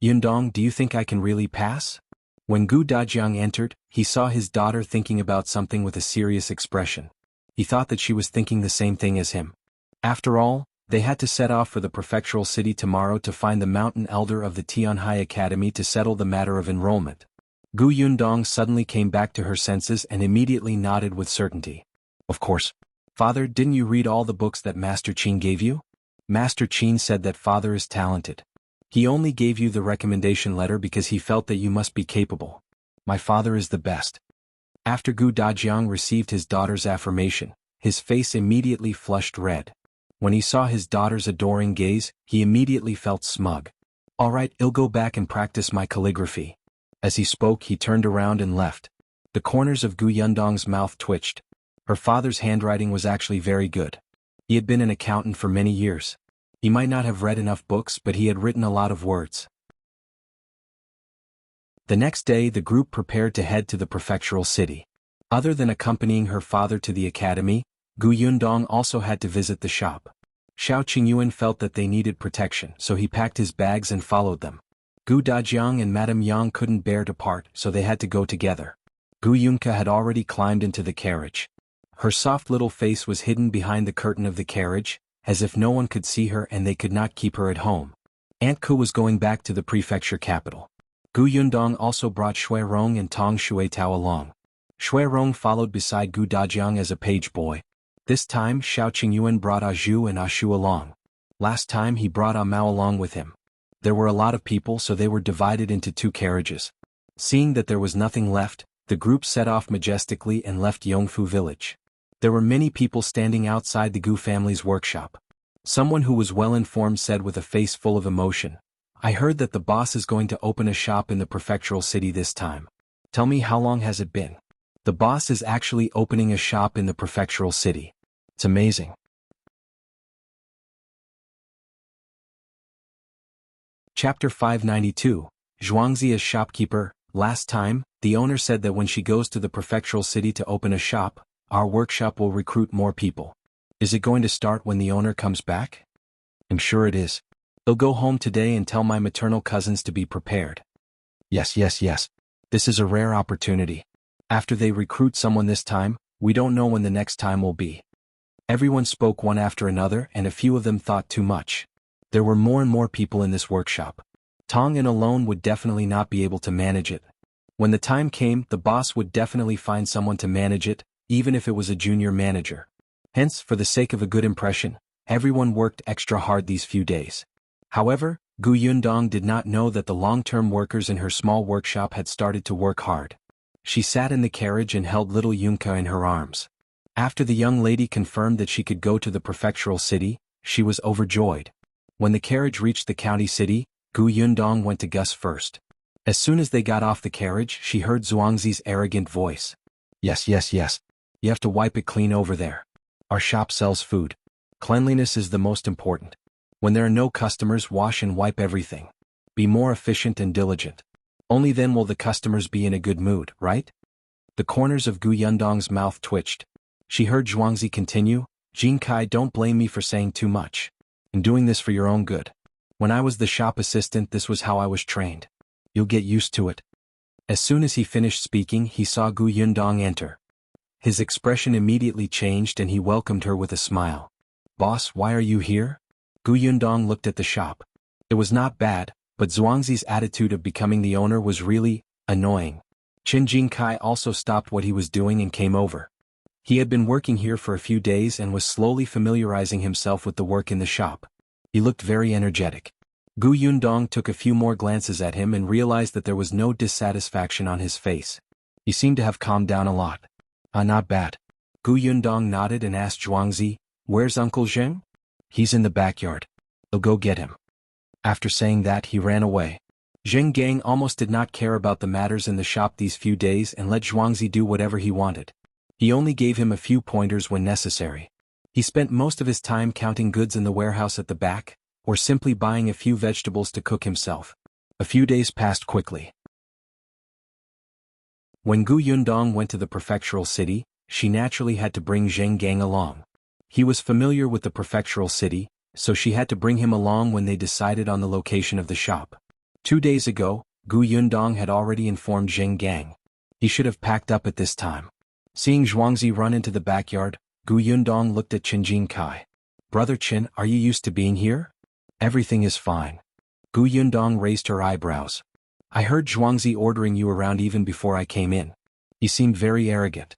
Yundong, do you think I can really pass? When Gu Dajiang entered, he saw his daughter thinking about something with a serious expression. He thought that she was thinking the same thing as him. After all, they had to set off for the Prefectural city tomorrow to find the mountain elder of the Tianhai Academy to settle the matter of enrollment. Gu Yundong suddenly came back to her senses and immediately nodded with certainty. Of course. Father, didn't you read all the books that Master Qin gave you? Master Qin said that father is talented. He only gave you the recommendation letter because he felt that you must be capable. My father is the best. After Gu Dajiang received his daughter's affirmation, his face immediately flushed red. When he saw his daughter's adoring gaze, he immediately felt smug. All right, I'll go back and practice my calligraphy. As he spoke, he turned around and left. The corners of Gu Yundong's mouth twitched. Her father's handwriting was actually very good. He had been an accountant for many years. He might not have read enough books, but he had written a lot of words. The next day, the group prepared to head to the prefectural city. Other than accompanying her father to the academy, Gu Yundong also had to visit the shop. Xiao Qingyuan felt that they needed protection, so he packed his bags and followed them. Gu Dajiang and Madame Yang couldn't bear to part, so they had to go together. Gu Yunka had already climbed into the carriage. Her soft little face was hidden behind the curtain of the carriage, as if no one could see her and they could not keep her at home. Aunt Ku was going back to the prefecture capital. Gu Yundong also brought Shui Rong and Tong Shuitao along. Shui Rong followed beside Gu Dajiang as a page boy. This time Xiao Qingyuan brought Zhu and Shu along. Last time he brought Mao along with him. There were a lot of people, so they were divided into 2 carriages. Seeing that there was nothing left, the group set off majestically and left Yongfu village. There were many people standing outside the Gu family's workshop. Someone who was well informed said with a face full of emotion, I heard that the boss is going to open a shop in the prefectural city this time. Tell me, how long has it been? The boss is actually opening a shop in the prefectural city. It's amazing. Chapter 592. Zhuangzi as shopkeeper. Last time, the owner said that when she goes to the prefectural city to open a shop, our workshop will recruit more people. Is it going to start when the owner comes back? I'm sure it is. I'll go home today and tell my maternal cousins to be prepared. Yes. This is a rare opportunity. After they recruit someone this time, we don't know when the next time will be. Everyone spoke one after another, and a few of them thought too much. There were more and more people in this workshop. Tong and alone would definitely not be able to manage it. When the time came, the boss would definitely find someone to manage it, even if it was a junior manager. Hence, for the sake of a good impression, everyone worked extra hard these few days. However, Gu Yundong did not know that the long-term workers in her small workshop had started to work hard. She sat in the carriage and held little Yunka in her arms. After the young lady confirmed that she could go to the prefectural city, she was overjoyed. When the carriage reached the county city, Gu Yundong went to Gus first. As soon as they got off the carriage, she heard Zhuangzi's arrogant voice. Yes. You have to wipe it clean over there. Our shop sells food. Cleanliness is the most important. When there are no customers, wash and wipe everything. Be more efficient and diligent. Only then will the customers be in a good mood, right? The corners of Gu Yundong's mouth twitched. She heard Zhuangzi continue, Jinkai, don't blame me for saying too much. I'm doing this for your own good. When I was the shop assistant, this was how I was trained. You'll get used to it. As soon as he finished speaking, he saw Gu Yundong enter. His expression immediately changed and he welcomed her with a smile. Boss, why are you here? Gu Yundong looked at the shop. It was not bad, but Zhuangzi's attitude of becoming the owner was really annoying. Qin Jinkai also stopped what he was doing and came over. He had been working here for a few days and was slowly familiarizing himself with the work in the shop. He looked very energetic. Gu Yundong took a few more glances at him and realized that there was no dissatisfaction on his face. He seemed to have calmed down a lot. Not bad. Gu Yundong nodded and asked Zhuangzi, where's Uncle Zheng? He's in the backyard. I'll go get him. After saying that, he ran away. Zheng Gang almost did not care about the matters in the shop these few days and let Zhuangzi do whatever he wanted. He only gave him a few pointers when necessary. He spent most of his time counting goods in the warehouse at the back, or simply buying a few vegetables to cook himself. A few days passed quickly. When Gu Yundong went to the prefectural city, she naturally had to bring Zheng Gang along. He was familiar with the prefectural city, so she had to bring him along when they decided on the location of the shop. 2 days ago, Gu Yundong had already informed Zheng Gang. He should have packed up at this time. Seeing Zhuangzi run into the backyard, Gu Yundong looked at Qin Jinkai. Brother Qin, are you used to being here? Everything is fine. Gu Yundong raised her eyebrows. I heard Zhuangzi ordering you around even before I came in. He seemed very arrogant.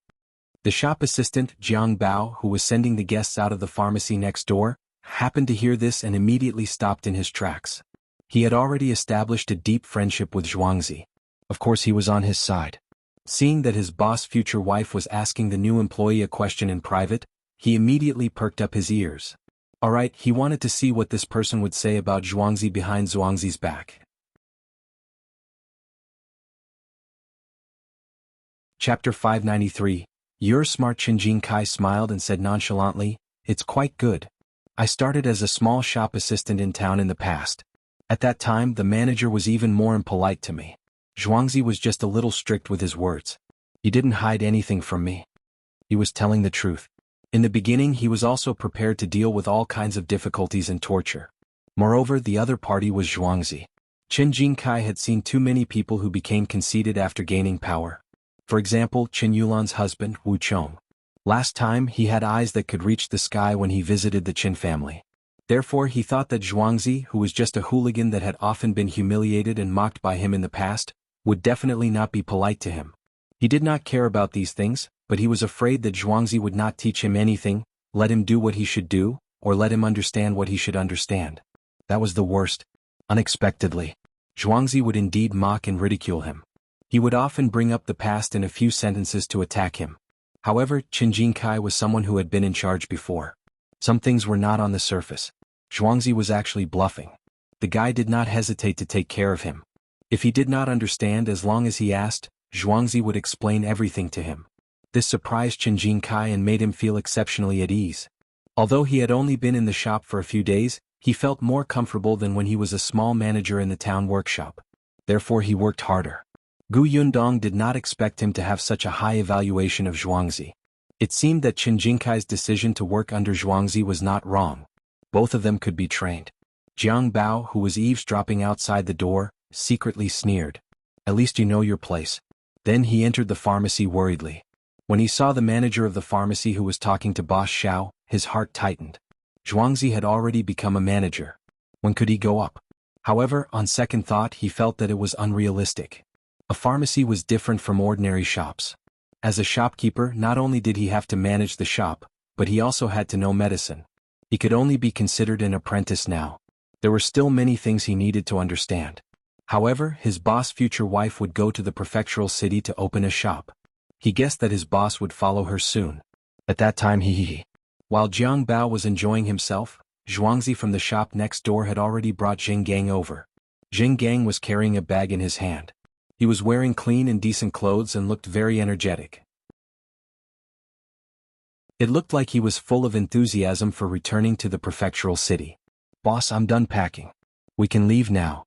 The shop assistant, Jiang Bao, who was sending the guests out of the pharmacy next door, happened to hear this and immediately stopped in his tracks. He had already established a deep friendship with Zhuangzi. Of course he was on his side. Seeing that his boss' future wife was asking the new employee a question in private, he immediately perked up his ears. Alright, he wanted to see what this person would say about Zhuangzi behind Zhuangzi's back. Chapter 593. You're smart. Qin Jinkai smiled and said nonchalantly, it's quite good. I started as a small shop assistant in town in the past. At that time, the manager was even more impolite to me. Zhuangzi was just a little strict with his words. He didn't hide anything from me. He was telling the truth. In the beginning, he was also prepared to deal with all kinds of difficulties and torture. Moreover, the other party was Zhuangzi. Qin Jinkai had seen too many people who became conceited after gaining power. For example, Qin Yulan's husband, Wu Chong. Last time, he had eyes that could reach the sky when he visited the Qin family. Therefore, he thought that Zhuangzi, who was just a hooligan that had often been humiliated and mocked by him in the past, would definitely not be polite to him. He did not care about these things, but he was afraid that Zhuangzi would not teach him anything, let him do what he should do, or let him understand what he should understand. That was the worst. Unexpectedly, Zhuangzi would indeed mock and ridicule him. He would often bring up the past in a few sentences to attack him. However, Qin Jinkai was someone who had been in charge before. Some things were not on the surface. Zhuangzi was actually bluffing. The guy did not hesitate to take care of him. If he did not understand, as long as he asked, Zhuangzi would explain everything to him. This surprised Qin Jinkai and made him feel exceptionally at ease. Although he had only been in the shop for a few days, he felt more comfortable than when he was a small manager in the town workshop. Therefore he worked harder. Gu Yundong did not expect him to have such a high evaluation of Zhuangzi. It seemed that Qin Jinkai's decision to work under Zhuangzi was not wrong. Both of them could be trained. Jiang Bao, who was eavesdropping outside the door, secretly sneered. At least you know your place. Then he entered the pharmacy worriedly. When he saw the manager of the pharmacy who was talking to Boss Xiao, his heart tightened. Zhuangzi had already become a manager. When could he go up? However, on second thought, he felt that it was unrealistic. A pharmacy was different from ordinary shops. As a shopkeeper, not only did he have to manage the shop, but he also had to know medicine. He could only be considered an apprentice now. There were still many things he needed to understand. However, his boss' future wife would go to the prefectural city to open a shop. He guessed that his boss would follow her soon. At that time While Jiang Bao was enjoying himself, Zhuangzi from the shop next door had already brought Jingang over. Jingang was carrying a bag in his hand. He was wearing clean and decent clothes and looked very energetic. It looked like he was full of enthusiasm for returning to the prefectural city. "Boss, I'm done packing. We can leave now."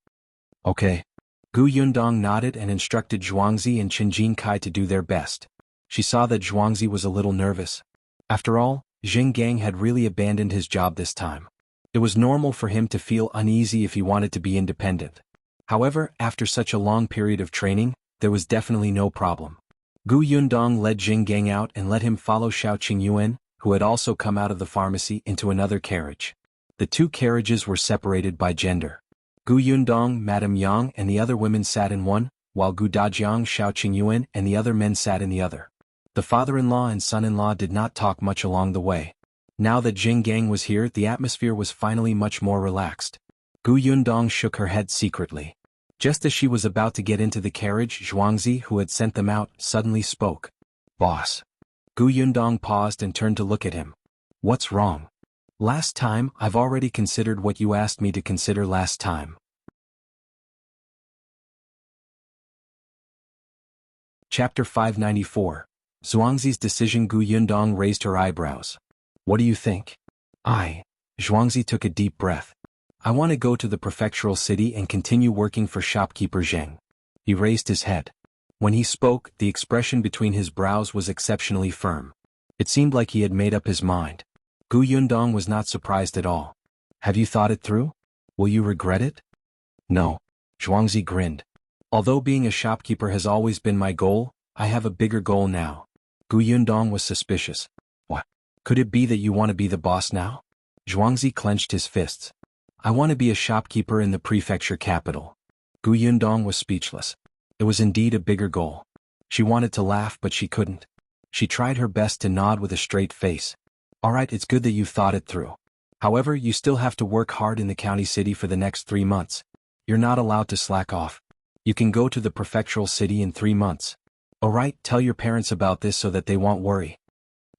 "Okay." Gu Yundong nodded and instructed Zhuangzi and Qinjin Kai to do their best. She saw that Zhuangzi was a little nervous. After all, Jingang had really abandoned his job this time. It was normal for him to feel uneasy if he wanted to be independent. However, after such a long period of training, there was definitely no problem. Gu Yundong led Jingang out and let him follow Xiao Qingyuan, who had also come out of the pharmacy, into another carriage. The two carriages were separated by gender. Gu Yundong, Madame Yang and the other women sat in one, while Gu Dajiang, Xiao Qingyuan and the other men sat in the other. The father-in-law and son-in-law did not talk much along the way. Now that Jingang was here, the atmosphere was finally much more relaxed. Gu Yundong shook her head secretly. Just as she was about to get into the carriage, Zhuangzi, who had sent them out, suddenly spoke. "Boss." Gu Yundong paused and turned to look at him. "What's wrong?" "Last time, I've already considered what you asked me to consider last time." Chapter 594. Zhuangzi's decision. Gu Yundong raised her eyebrows. "What do you think?" Zhuangzi took a deep breath. "I want to go to the prefectural city and continue working for shopkeeper Zheng." He raised his head. When he spoke, the expression between his brows was exceptionally firm. It seemed like he had made up his mind. Gu Yundong was not surprised at all. "Have you thought it through? Will you regret it?" "No." Zhuangzi grinned. "Although being a shopkeeper has always been my goal, I have a bigger goal now." Gu Yundong was suspicious. "What? Could it be that you want to be the boss now?" Zhuangzi clenched his fists. "I want to be a shopkeeper in the prefecture capital." Gu Yundong was speechless. It was indeed a bigger goal. She wanted to laugh but she couldn't. She tried her best to nod with a straight face. "Alright, it's good that you've thought it through. However, you still have to work hard in the county city for the next 3 months. You're not allowed to slack off. You can go to the prefectural city in 3 months. Alright, tell your parents about this so that they won't worry."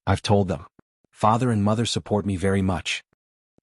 "I've told them. Father and mother support me very much."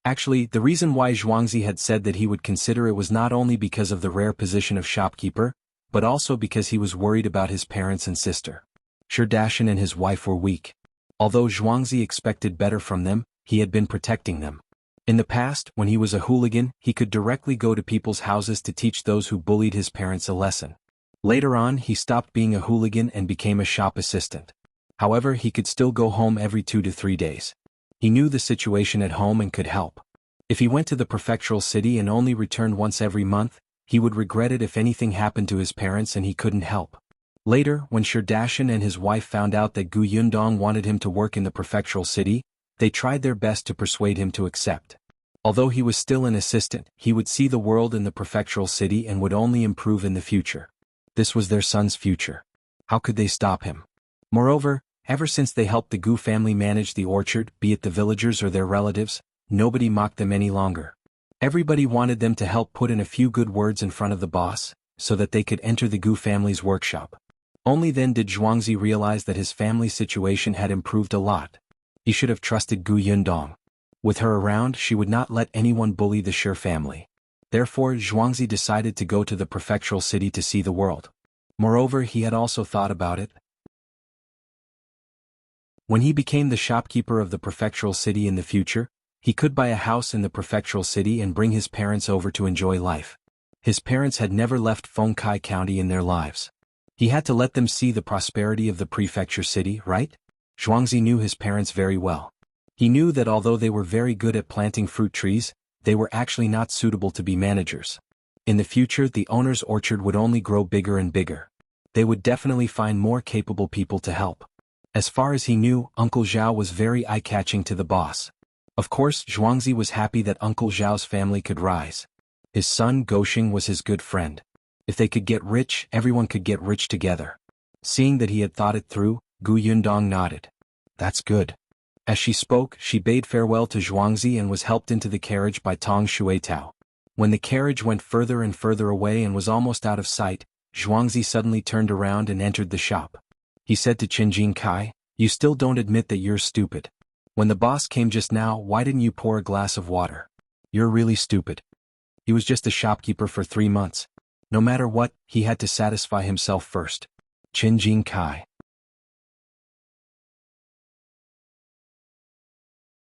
Actually, the reason why Zhuangzi had said that he would consider it was not only because of the rare position of shopkeeper, but also because he was worried about his parents and sister. Dajiang and his wife were weak. Although Zhuangzi expected better from them, he had been protecting them. In the past, when he was a hooligan, he could directly go to people's houses to teach those who bullied his parents a lesson. Later on, he stopped being a hooligan and became a shop assistant. However, he could still go home every 2 to 3 days. He knew the situation at home and could help. If he went to the prefectural city and only returned once every month, he would regret it if anything happened to his parents and he couldn't help. Later, when Dajiang and his wife found out that Gu Yundong wanted him to work in the prefectural city, they tried their best to persuade him to accept. Although he was still an assistant, he would see the world in the prefectural city and would only improve in the future. This was their son's future. How could they stop him? Moreover, ever since they helped the Gu family manage the orchard, be it the villagers or their relatives, nobody mocked them any longer. Everybody wanted them to help put in a few good words in front of the boss, so that they could enter the Gu family's workshop. Only then did Zhuangzi realize that his family's situation had improved a lot. He should have trusted Gu Yundong. With her around, she would not let anyone bully the Shi family. Therefore, Zhuangzi decided to go to the prefectural city to see the world. Moreover, he had also thought about it. When he became the shopkeeper of the prefectural city in the future, he could buy a house in the prefectural city and bring his parents over to enjoy life. His parents had never left Fengkai County in their lives. He had to let them see the prosperity of the prefecture city, right? Zhuangzi knew his parents very well. He knew that although they were very good at planting fruit trees, they were actually not suitable to be managers. In the future, the owner's orchard would only grow bigger and bigger. They would definitely find more capable people to help. As far as he knew, Uncle Zhao was very eye-catching to the boss. Of course, Zhuangzi was happy that Uncle Zhao's family could rise. His son Goshing was his good friend. If they could get rich, everyone could get rich together. Seeing that he had thought it through, Gu Yundong nodded. "That's good." As she spoke, she bade farewell to Zhuangzi and was helped into the carriage by Tong Xuetao. When the carriage went further and further away and was almost out of sight, Zhuangzi suddenly turned around and entered the shop. He said to Jinxiu, "You still don't admit that you're stupid. When the boss came just now, why didn't you pour a glass of water? You're really stupid." He was just a shopkeeper for 3 months. No matter what, he had to satisfy himself first. Jinxiu.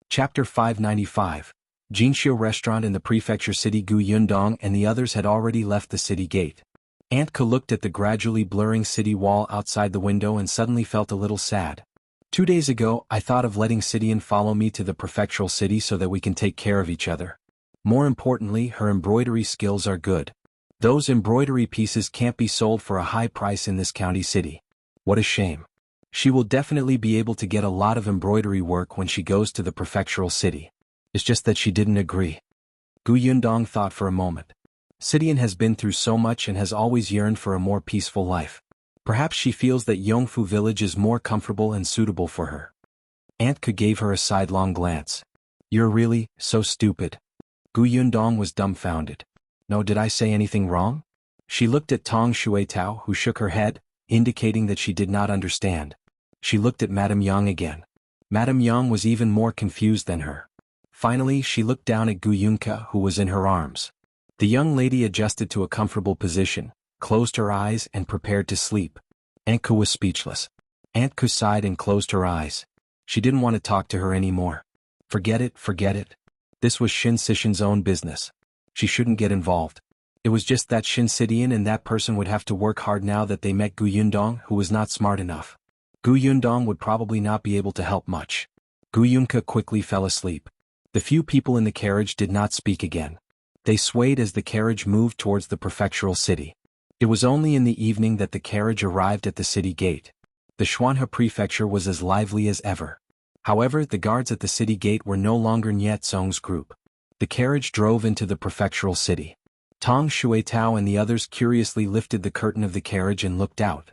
Chapter 595. Jinxiu restaurant in the Prefecture city. Yundong and the others had already left the city gate. Auntie looked at the gradually blurring city wall outside the window and suddenly felt a little sad. 2 days ago, I thought of letting Stallion follow me to the Prefectural city so that we can take care of each other. More importantly, her embroidery skills are good. Those embroidery pieces can't be sold for a high price in this county city. What a shame. She will definitely be able to get a lot of embroidery work when she goes to the Prefectural city. It's just that she didn't agree. Yundong thought for a moment. Stallion has been through so much and has always yearned for a more peaceful life. Perhaps she feels that Yongfu village is more comfortable and suitable for her. Auntie gave her a sidelong glance. "You're really so stupid." Yundong was dumbfounded. "No, did I say anything wrong?" She looked at Tong Shuetao, who shook her head, indicating that she did not understand. She looked at Madame Yang again. Madame Yang was even more confused than her. Finally, she looked down at Yunka, who was in her arms. The young lady adjusted to a comfortable position, closed her eyes and prepared to sleep. Auntie was speechless. Auntie sighed and closed her eyes. She didn't want to talk to her anymore. Forget it, forget it. This was Shin Sishin's own business. She shouldn't get involved. It was just that Shin Sidian and that person would have to work hard now that they met Yundong, who was not smart enough. Yundong would probably not be able to help much. Yunka quickly fell asleep. The few people in the carriage did not speak again. They swayed as the carriage moved towards the prefectural city. It was only in the evening that the carriage arrived at the city gate. The Tianhai prefecture was as lively as ever. However, the guards at the city gate were no longer Nyetsong's group. The carriage drove into the prefectural city. Tong Shuetao and the others curiously lifted the curtain of the carriage and looked out.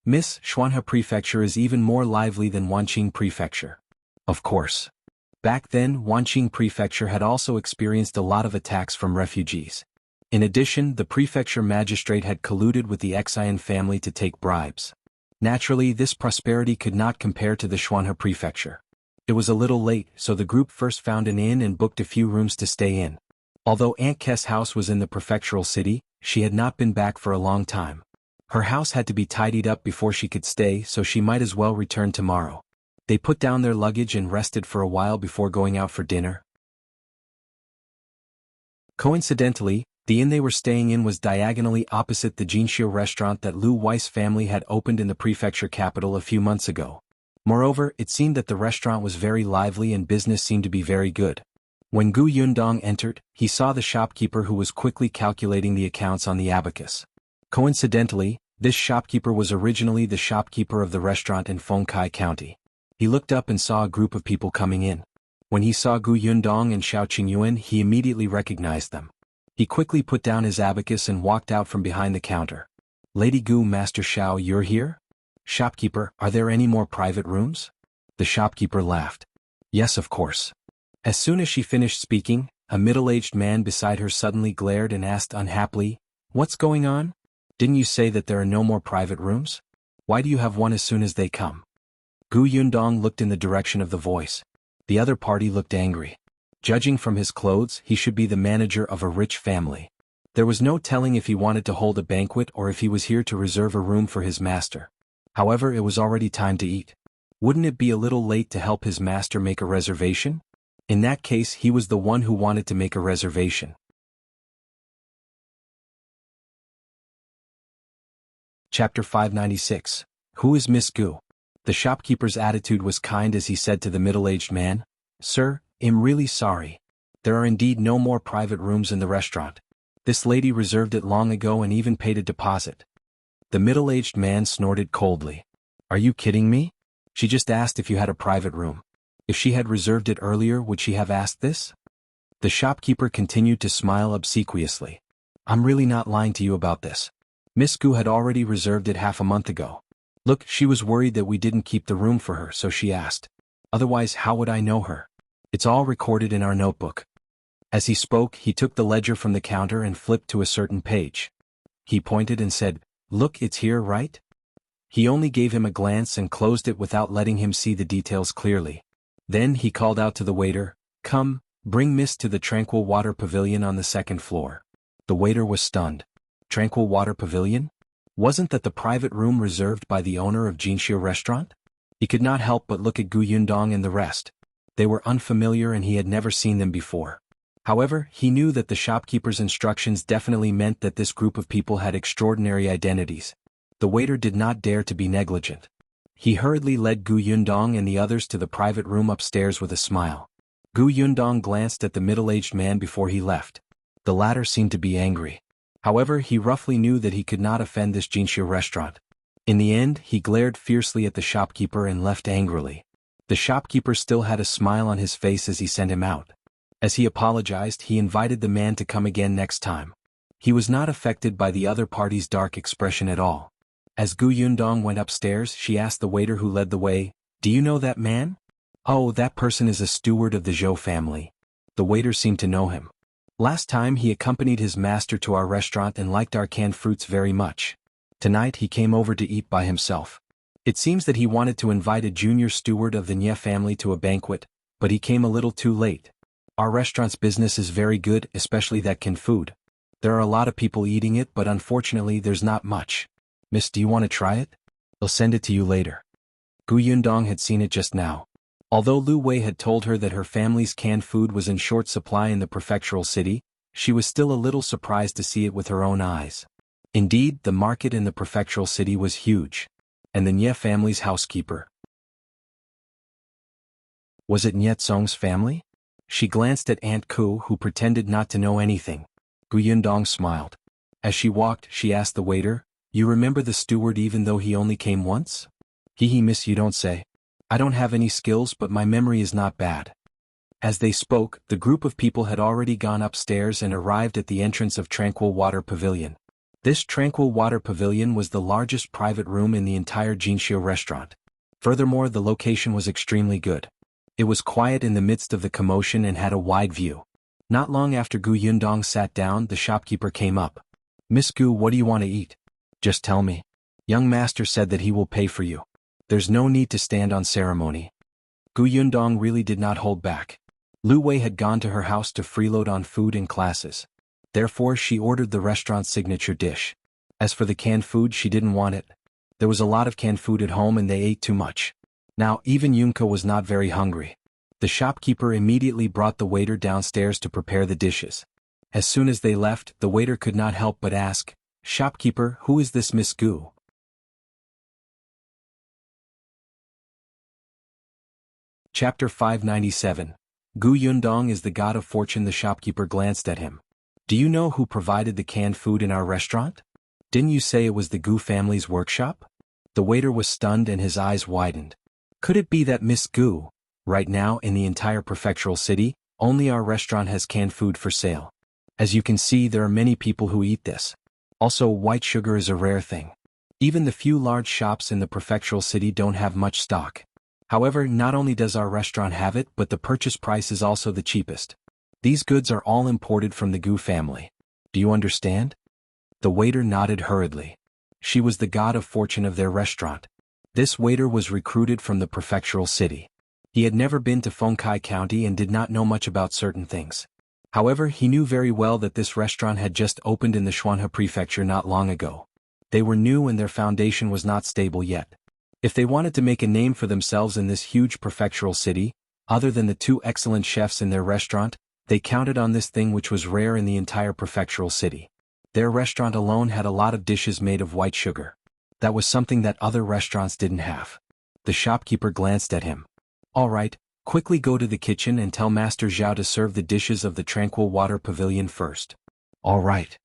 Miss Tianhai prefecture is even more lively than Wanqing prefecture. Of course. Back then, Wanqing Prefecture had also experienced a lot of attacks from refugees. In addition, the prefecture magistrate had colluded with the Xian family to take bribes. Naturally, this prosperity could not compare to the Tianhai Prefecture. It was a little late, so the group first found an inn and booked a few rooms to stay in. Although Auntie's house was in the prefectural city, she had not been back for a long time. Her house had to be tidied up before she could stay, so she might as well return tomorrow. They put down their luggage and rested for a while before going out for dinner. Coincidentally, the inn they were staying in was diagonally opposite the Jinxiu restaurant that Lu Weiss family had opened in the prefecture capital a few months ago. Moreover, it seemed that the restaurant was very lively and business seemed to be very good. When Yundong entered, he saw the shopkeeper who was quickly calculating the accounts on the abacus. Coincidentally, this shopkeeper was originally the shopkeeper of the restaurant in Fengkai County. He looked up and saw a group of people coming in. When he saw Yundong and Xiao Qingyuan, he immediately recognized them. He quickly put down his abacus and walked out from behind the counter. "Lady Gu, Master Xiao, you're here? Shopkeeper, are there any more private rooms?" The shopkeeper laughed. "Yes, of course." As soon as she finished speaking, a middle-aged man beside her suddenly glared and asked unhappily, "What's going on? Didn't you say that there are no more private rooms? Why do you have one as soon as they come?" Yundong looked in the direction of the voice. The other party looked angry. Judging from his clothes, he should be the manager of a rich family. There was no telling if he wanted to hold a banquet or if he was here to reserve a room for his master. However, it was already time to eat. Wouldn't it be a little late to help his master make a reservation? In that case, he was the one who wanted to make a reservation. Chapter 596. Who is Miss Gu? The shopkeeper's attitude was kind as he said to the middle-aged man, "Sir, I'm really sorry. There are indeed no more private rooms in the restaurant. This lady reserved it long ago and even paid a deposit." The middle-aged man snorted coldly. "Are you kidding me? She just asked if you had a private room. If she had reserved it earlier, would she have asked this?" The shopkeeper continued to smile obsequiously. "I'm really not lying to you about this. Miss Gu had already reserved it half a month ago. Look, she was worried that we didn't keep the room for her, so she asked. Otherwise, how would I know her? It's all recorded in our notebook." As he spoke, he took the ledger from the counter and flipped to a certain page. He pointed and said, "Look, it's here, right?" He only gave him a glance and closed it without letting him see the details clearly. Then he called out to the waiter, "Come, bring Miss to the Tranquil Water Pavilion on the second floor." The waiter was stunned. Tranquil Water Pavilion? Wasn't that the private room reserved by the owner of Jinxiu restaurant? He could not help but look at Yundong and the rest. They were unfamiliar and he had never seen them before. However, he knew that the shopkeeper's instructions definitely meant that this group of people had extraordinary identities. The waiter did not dare to be negligent. He hurriedly led Yundong and the others to the private room upstairs with a smile. Yundong glanced at the middle-aged man before he left. The latter seemed to be angry. However, he roughly knew that he could not offend this Jinxiu restaurant. In the end, he glared fiercely at the shopkeeper and left angrily. The shopkeeper still had a smile on his face as he sent him out. As he apologized, he invited the man to come again next time. He was not affected by the other party's dark expression at all. As Yundong went upstairs, she asked the waiter who led the way, "Do you know that man?" "Oh, that person is a steward of the Zhou family." The waiter seemed to know him. "Last time he accompanied his master to our restaurant and liked our canned fruits very much. Tonight he came over to eat by himself. It seems that he wanted to invite a junior steward of the Nye family to a banquet, but he came a little too late. Our restaurant's business is very good, especially that canned food. There are a lot of people eating it, but unfortunately there's not much. Miss, do you want to try it? I'll send it to you later." Yundong had seen it just now. Although Lu Wei had told her that her family's canned food was in short supply in the prefectural city, she was still a little surprised to see it with her own eyes. Indeed, the market in the prefectural city was huge. And the Nye family's housekeeper. Was it Nye Tsong's family? She glanced at Aunt Ku, who pretended not to know anything. Yundong smiled. As she walked, she asked the waiter, "You remember the steward even though he only came once?" He miss, you don't say. I don't have any skills, but my memory is not bad." As they spoke, the group of people had already gone upstairs and arrived at the entrance of Tranquil Water Pavilion. This Tranquil Water Pavilion was the largest private room in the entire Jinxiu restaurant. Furthermore, the location was extremely good. It was quiet in the midst of the commotion and had a wide view. Not long after Yundong sat down, the shopkeeper came up. "Miss Gu, what do you want to eat? Just tell me. Young master said that he will pay for you. There's no need to stand on ceremony." Yundong really did not hold back. Lu Wei had gone to her house to freeload on food and classes. Therefore, she ordered the restaurant's signature dish. As for the canned food, she didn't want it. There was a lot of canned food at home and they ate too much. Now, even Yunka was not very hungry. The shopkeeper immediately brought the waiter downstairs to prepare the dishes. As soon as they left, the waiter could not help but ask, "Shopkeeper, who is this Miss Gu?" Chapter 597. Yundong is the god of fortune. The shopkeeper glanced at him. "Do you know who provided the canned food in our restaurant? Didn't you say it was the Gu family's workshop?" The waiter was stunned and his eyes widened. Could it be that Miss Gu? Right now, in the entire prefectural city, only our restaurant has canned food for sale. As you can see, there are many people who eat this. Also, white sugar is a rare thing. Even the few large shops in the prefectural city don't have much stock. However, not only does our restaurant have it, but the purchase price is also the cheapest. These goods are all imported from the Gu family. Do you understand?" The waiter nodded hurriedly. She was the god of fortune of their restaurant. This waiter was recruited from the prefectural city. He had never been to Fengkai County and did not know much about certain things. However, he knew very well that this restaurant had just opened in the Tianhai Prefecture not long ago. They were new and their foundation was not stable yet. If they wanted to make a name for themselves in this huge prefectural city, other than the two excellent chefs in their restaurant, they counted on this thing which was rare in the entire prefectural city. Their restaurant alone had a lot of dishes made of white sugar. That was something that other restaurants didn't have. The shopkeeper glanced at him. "All right, quickly go to the kitchen and tell Master Zhao to serve the dishes of the Tranquil Water Pavilion first." "All right."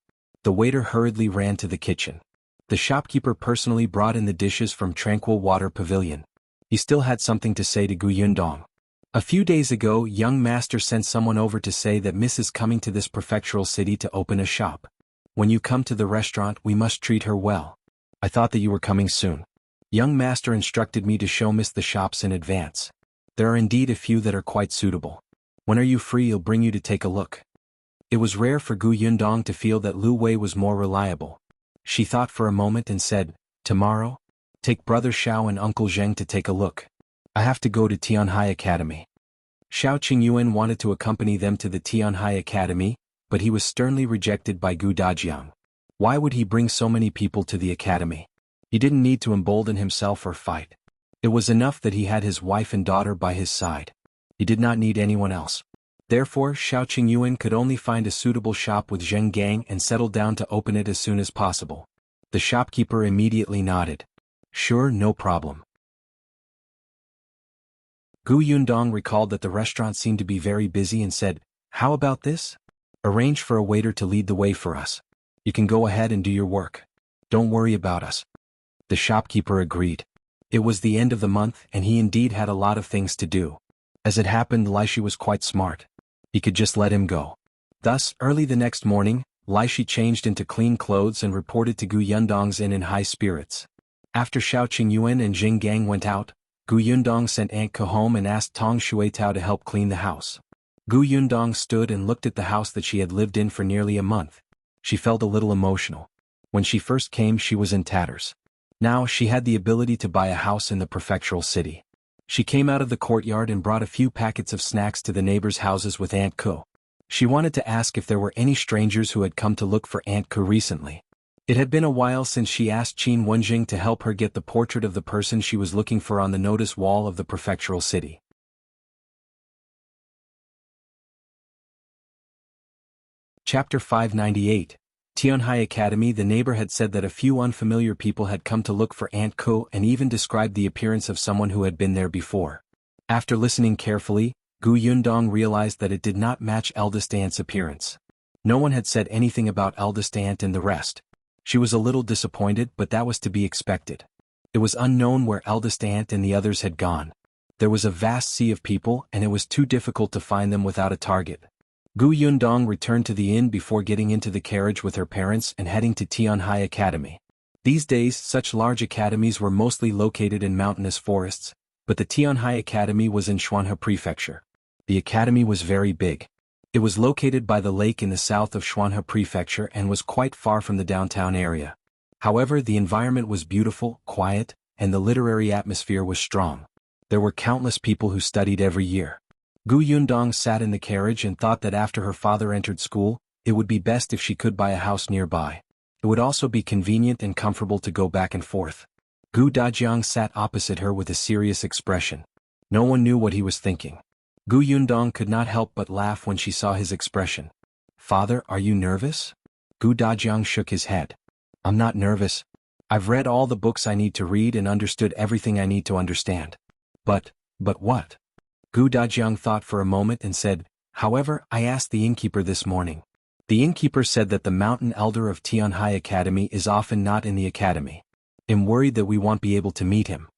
The waiter hurriedly ran to the kitchen. The shopkeeper personally brought in the dishes from Tranquil Water Pavilion. He still had something to say to Yundong. "A few days ago, young master sent someone over to say that Miss is coming to this prefectural city to open a shop. When you come to the restaurant, we must treat her well. I thought that you were coming soon. Young master instructed me to show Miss the shops in advance. There are indeed a few that are quite suitable. When are you free? I'll bring you to take a look." It was rare for Gu Yundong to feel that Lu Wei was more reliable. She thought for a moment and said, "Tomorrow? Take Brother Xiao and Uncle Zheng to take a look. I have to go to Tianhai Academy." Xiao Qingyuan wanted to accompany them to the Tianhai Academy, but he was sternly rejected by Gu Dajiang. Why would he bring so many people to the academy? He didn't need to embolden himself or fight. It was enough that he had his wife and daughter by his side. He did not need anyone else. Therefore, Xiao Qingyuan could only find a suitable shop with Zheng Gang and settle down to open it as soon as possible. The shopkeeper immediately nodded. "Sure, no problem." Gu Yundong recalled that the restaurant seemed to be very busy and said, "How about this? Arrange for a waiter to lead the way for us. You can go ahead and do your work. Don't worry about us." The shopkeeper agreed. It was the end of the month and he indeed had a lot of things to do. As it happened, Laishi was quite smart. He could just let him go. Thus, early the next morning, Laishi changed into clean clothes and reported to Gu Yundong's inn in high spirits. After Xiao Qingyuan and Jing Gang went out, Gu Yundong sent Aunt Ke home and asked Tong Shuitao to help clean the house. Gu Yundong stood and looked at the house that she had lived in for nearly a month. She felt a little emotional. When she first came, she was in tatters. Now she had the ability to buy a house in the prefectural city. She came out of the courtyard and brought a few packets of snacks to the neighbors' houses with Aunt Ke. She wanted to ask if there were any strangers who had come to look for Aunt Ke recently. It had been a while since she asked Qin Wenjing to help her get the portrait of the person she was looking for on the notice wall of the prefectural city. Chapter 598. Tianhai Academy. The neighbor had said that a few unfamiliar people had come to look for Aunt Ke and even described the appearance of someone who had been there before. After listening carefully, Gu Yundong realized that it did not match eldest aunt's appearance. No one had said anything about eldest aunt and the rest. She was a little disappointed, but that was to be expected. It was unknown where eldest aunt and the others had gone. There was a vast sea of people and it was too difficult to find them without a target. Gu Yundong returned to the inn before getting into the carriage with her parents and heading to Tianhai Academy. These days, such large academies were mostly located in mountainous forests, but the Tianhai Academy was in Shuangzi Prefecture. The academy was very big. It was located by the lake in the south of Shuangzi Prefecture and was quite far from the downtown area. However, the environment was beautiful, quiet, and the literary atmosphere was strong. There were countless people who studied every year. Gu Yundong sat in the carriage and thought that after her father entered school, it would be best if she could buy a house nearby. It would also be convenient and comfortable to go back and forth. Gu Dajiang sat opposite her with a serious expression. No one knew what he was thinking. Gu Yundong could not help but laugh when she saw his expression. "Father, are you nervous?" Gu Dajiang shook his head. "I'm not nervous. I've read all the books I need to read and understood everything I need to understand." But what? Gu Dajiang thought for a moment and said, "However, I asked the innkeeper this morning. The innkeeper said that the mountain elder of Tianhai Academy is often not in the academy. I'm worried that we won't be able to meet him."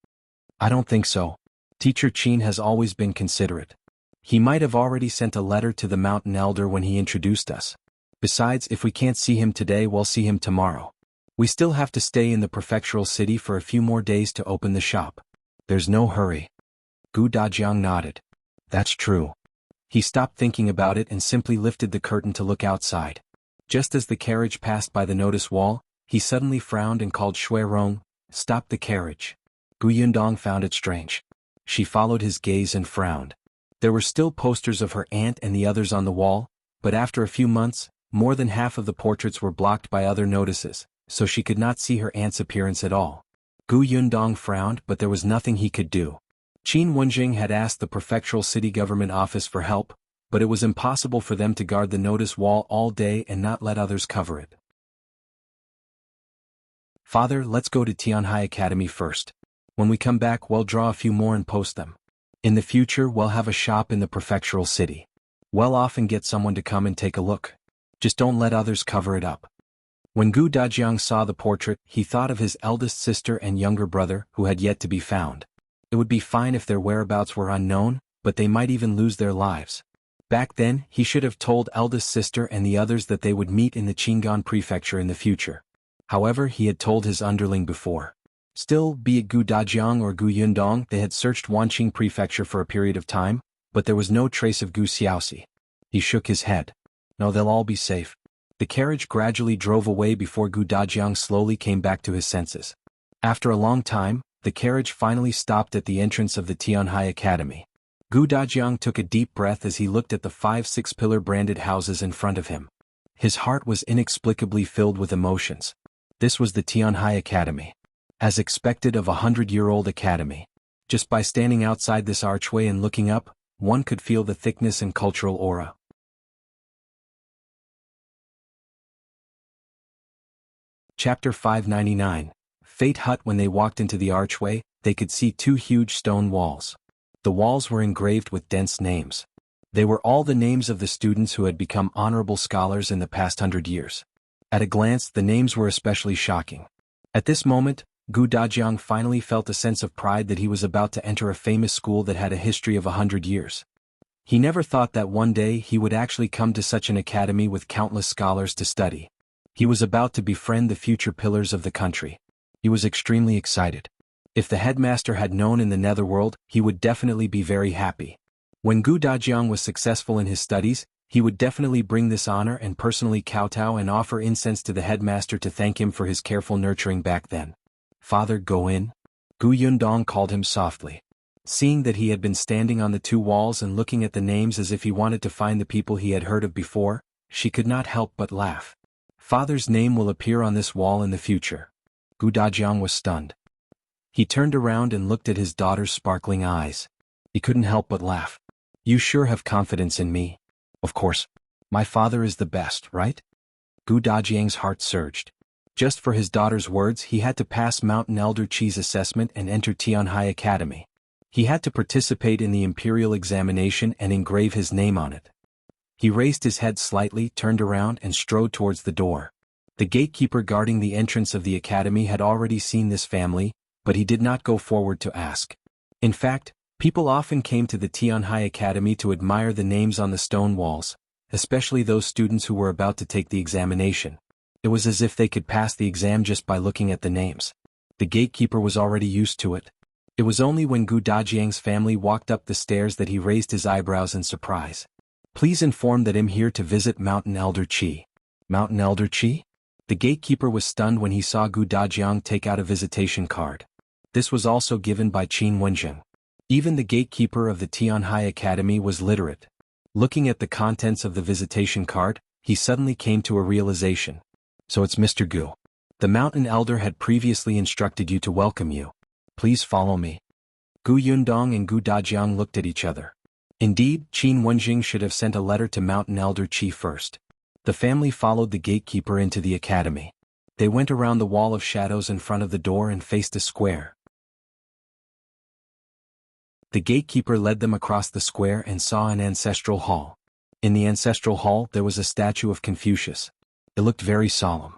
"I don't think so. Teacher Qin has always been considerate. He might have already sent a letter to the mountain elder when he introduced us. Besides, if we can't see him today, we'll see him tomorrow. We still have to stay in the prefectural city for a few more days to open the shop. There's no hurry." Gu Dajiang nodded. "That's true." He stopped thinking about it and simply lifted the curtain to look outside. Just as the carriage passed by the notice wall, he suddenly frowned and called Shui Rong, "Stop the carriage." Gu Yundong found it strange. She followed his gaze and frowned. There were still posters of her aunt and the others on the wall, but after a few months, more than half of the portraits were blocked by other notices, so she could not see her aunt's appearance at all. Gu Yundong frowned, but there was nothing he could do. Qin Wenjing had asked the prefectural city government office for help, but it was impossible for them to guard the notice wall all day and not let others cover it. "Father, let's go to Tianhai Academy first. When we come back, we'll draw a few more and post them. In the future, we'll have a shop in the prefectural city. We'll often get someone to come and take a look. Just don't let others cover it up." When Gu Dajiang saw the portrait, he thought of his eldest sister and younger brother who had yet to be found. It would be fine if their whereabouts were unknown, but they might even lose their lives. Back then, he should have told eldest sister and the others that they would meet in the Qingan Prefecture in the future. However, he had told his underling before. Still, be it Gu Dajiang or Gu Yundong, they had searched Wanqing Prefecture for a period of time, but there was no trace of Gu Xiaoxi. He shook his head. No, they'll all be safe. The carriage gradually drove away before Gu Dajiang slowly came back to his senses. After a long time, the carriage finally stopped at the entrance of the Tianhai Academy. Gu Dajiang took a deep breath as he looked at the 5-6 pillar branded houses in front of him. His heart was inexplicably filled with emotions. This was the Tianhai Academy. As expected of a 100-year-old academy. Just by standing outside this archway and looking up, one could feel the thickness and cultural aura. Chapter 599. Fate Hut. When they walked into the archway, they could see 2 huge stone walls. The walls were engraved with dense names. They were all the names of the students who had become honorable scholars in the past 100 years. At a glance, the names were especially shocking. At this moment, Gu Dajiang finally felt a sense of pride that he was about to enter a famous school that had a history of 100 years. He never thought that one day he would actually come to such an academy with countless scholars to study. He was about to befriend the future pillars of the country. He was extremely excited. If the headmaster had known in the netherworld, he would definitely be very happy. When Gu Dajiang was successful in his studies, he would definitely bring this honor and personally kowtow and offer incense to the headmaster to thank him for his careful nurturing back then. Father, go in. Gu Yundong called him softly. Seeing that he had been standing on the 2 walls and looking at the names as if he wanted to find the people he had heard of before, she could not help but laugh. Father's name will appear on this wall in the future. Gu Dajiang was stunned. He turned around and looked at his daughter's sparkling eyes. He couldn't help but laugh. You sure have confidence in me? Of course. My father is the best, right? Gu Dajiang's heart surged. Just for his daughter's words, he had to pass Mountain Elder Chi's assessment and enter Tianhai Academy. He had to participate in the imperial examination and engrave his name on it. He raised his head slightly, turned around and strode towards the door. The gatekeeper guarding the entrance of the academy had already seen this family, but he did not go forward to ask. In fact, people often came to the Tianhai Academy to admire the names on the stone walls, especially those students who were about to take the examination. It was as if they could pass the exam just by looking at the names. The gatekeeper was already used to it. It was only when Gu Dajiang's family walked up the stairs that he raised his eyebrows in surprise. Please inform that I'm here to visit Mountain Elder Chi. Mountain Elder Chi? The gatekeeper was stunned when he saw Gu Dajiang take out a visitation card. This was also given by Qin Wenjing. Even the gatekeeper of the Tianhai Academy was literate. Looking at the contents of the visitation card, he suddenly came to a realization. So it's Mr. Gu. The Mountain Elder had previously instructed you to welcome you. Please follow me. Gu Yundong and Gu Dajiang looked at each other. Indeed, Qin Wenjing should have sent a letter to Mountain Elder Chi first. The family followed the gatekeeper into the academy. They went around the wall of shadows in front of the door and faced a square. The gatekeeper led them across the square and saw an ancestral hall. In the ancestral hall there was a statue of Confucius. It looked very solemn.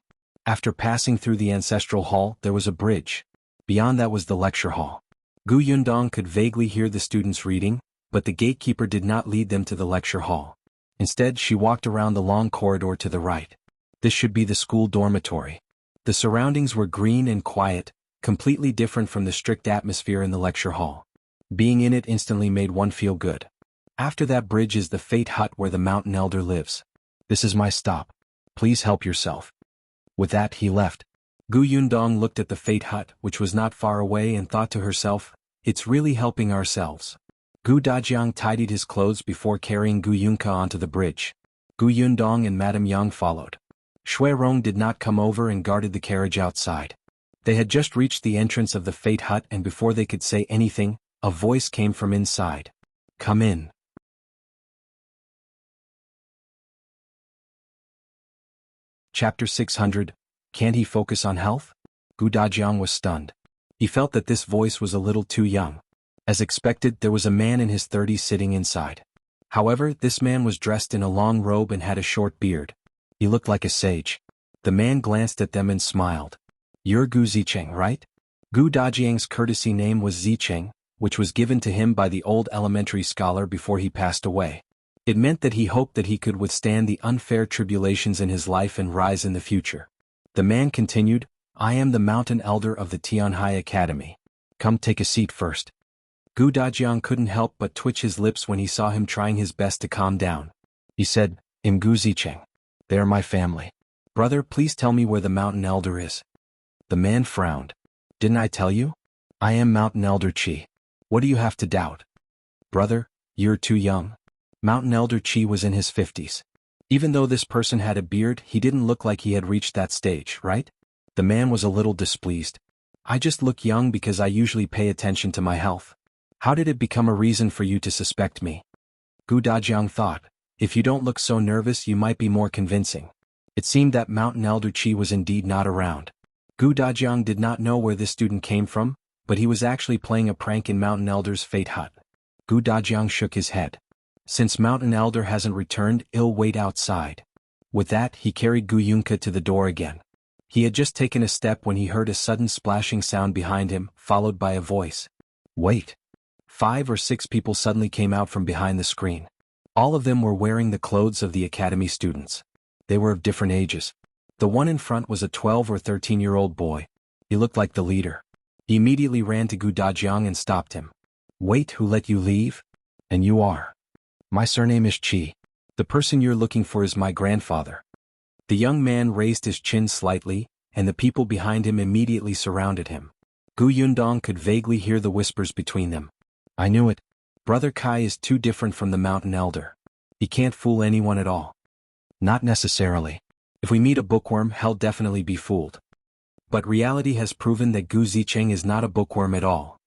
After passing through the ancestral hall there was a bridge. Beyond that was the lecture hall. Gu Yundong could vaguely hear the students reading, but the gatekeeper did not lead them to the lecture hall. Instead, she walked around the long corridor to the right. This should be the school dormitory. The surroundings were green and quiet, completely different from the strict atmosphere in the lecture hall. Being in it instantly made one feel good. After that bridge is the Fate Hut where the Mountain Elder lives. This is my stop. Please help yourself. With that, he left. Gu Yundong looked at the Fate Hut, which was not far away, and thought to herself, it's really helping ourselves. Gu Dajiang tidied his clothes before carrying Gu Yunka onto the bridge. Gu Yundong and Madame Yang followed. Shui Rong did not come over and guarded the carriage outside. They had just reached the entrance of the Fate Hut, and before they could say anything, a voice came from inside. Come in. Chapter 600. Can't he focus on health? Gu Dajiang was stunned. He felt that this voice was a little too young. As expected, there was a man in his 30s sitting inside. However, this man was dressed in a long robe and had a short beard. He looked like a sage. The man glanced at them and smiled. You're Gu Zicheng, right? Gu Dajiang's courtesy name was Zicheng, which was given to him by the old elementary scholar before he passed away. It meant that he hoped that he could withstand the unfair tribulations in his life and rise in the future. The man continued, I am the Mountain Elder of the Tianhai Academy. Come take a seat first. Gu Dajiang couldn't help but twitch his lips when he saw him trying his best to calm down. He said, "I'm Gu Zicheng. They are my family. Brother, please tell me where the mountain elder is." The man frowned. "Didn't I tell you? I am Mountain Elder Qi. What do you have to doubt?" "Brother, you're too young." Mountain Elder Qi was in his 50s. Even though this person had a beard, he didn't look like he had reached that stage, right? The man was a little displeased. "I just look young because I usually pay attention to my health. How did it become a reason for you to suspect me?" Gu Dajiang thought, "If you don't look so nervous, you might be more convincing." It seemed that Mountain Elder Qi was indeed not around. Gu Dajiang did not know where this student came from, but he was actually playing a prank in Mountain Elder's fate hut. Gu Dajiang shook his head. "Since Mountain Elder hasn't returned, I'll wait outside." With that, he carried Gu Yunka to the door again. He had just taken a step when he heard a sudden splashing sound behind him, followed by a voice. "Wait." 5 or 6 people suddenly came out from behind the screen. All of them were wearing the clothes of the academy students. They were of different ages. The one in front was a 12 or 13-year-old boy. He looked like the leader. He immediately ran to Gu Dajiang and stopped him. "Wait, who let you leave? And you are?" "My surname is Qi. The person you're looking for is my grandfather." The young man raised his chin slightly, and the people behind him immediately surrounded him. Gu Yundong could vaguely hear the whispers between them. "I knew it. Brother Kai is too different from the mountain elder. He can't fool anyone at all." "Not necessarily. If we meet a bookworm, he'll definitely be fooled." But reality has proven that Gu Zicheng is not a bookworm at all.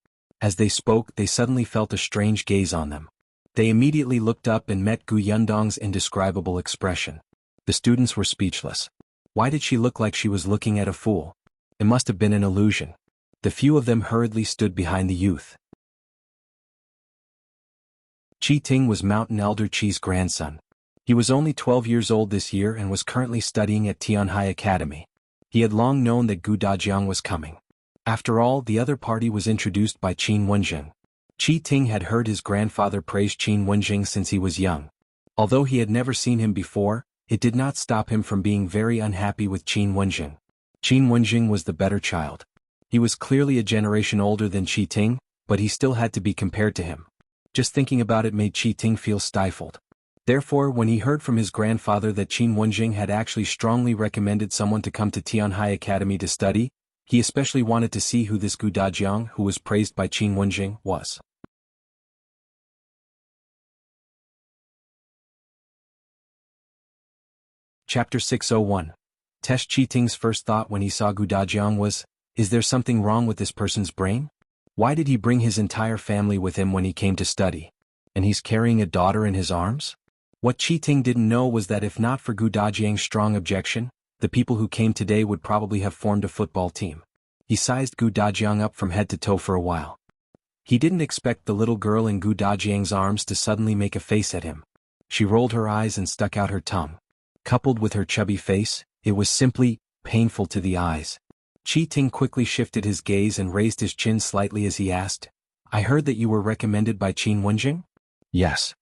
As they spoke, they suddenly felt a strange gaze on them. They immediately looked up and met Gu Yundong's indescribable expression. The students were speechless. Why did she look like she was looking at a fool? It must have been an illusion. The few of them hurriedly stood behind the youth. Qi Ting was Mountain Elder Qi's grandson. He was only 12 years old this year and was currently studying at Tianhai Academy. He had long known that Gu Dajiang was coming. After all, the other party was introduced by Qin Wenjing. Qi Ting had heard his grandfather praise Qin Wenjing since he was young. Although he had never seen him before, it did not stop him from being very unhappy with Qin Wenjing. Qin Wenjing was the better child. He was clearly a generation older than Qi Ting, but he still had to be compared to him. Just thinking about it made Qi Ting feel stifled. Therefore, when he heard from his grandfather that Qin Wenjing had actually strongly recommended someone to come to Tianhai Academy to study, he especially wanted to see who this Gu Dajiang, who was praised by Qin Wenjing, was. Chapter 601. Test Qi Ting's first thought when he saw Gu Dajiang was, is there something wrong with this person's brain? Why did he bring his entire family with him when he came to study? And he's carrying a daughter in his arms? What Qi Ting didn't know was that if not for Gu Dajiang's strong objection, the people who came today would probably have formed a football team. He sized Gu Dajiang up from head to toe for a while. He didn't expect the little girl in Gu Dajiang's arms to suddenly make a face at him. She rolled her eyes and stuck out her tongue. Coupled with her chubby face, it was simply painful to the eyes. Qi Ting quickly shifted his gaze and raised his chin slightly as he asked, "I heard that you were recommended by Qin Wenjing?" "Yes."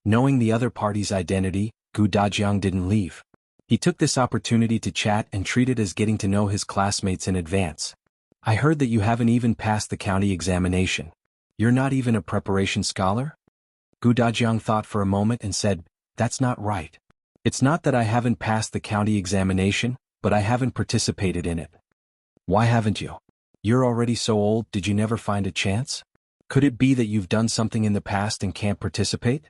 Knowing the other party's identity, Gu Dajiang didn't leave. He took this opportunity to chat and treat it as getting to know his classmates in advance. "I heard that you haven't even passed the county examination. You're not even a preparation scholar?" Gu Dajiang thought for a moment and said, "That's not right. It's not that I haven't passed the county examination, but I haven't participated in it." "Why haven't you? You're already so old, did you never find a chance? Could it be that you've done something in the past and can't participate?"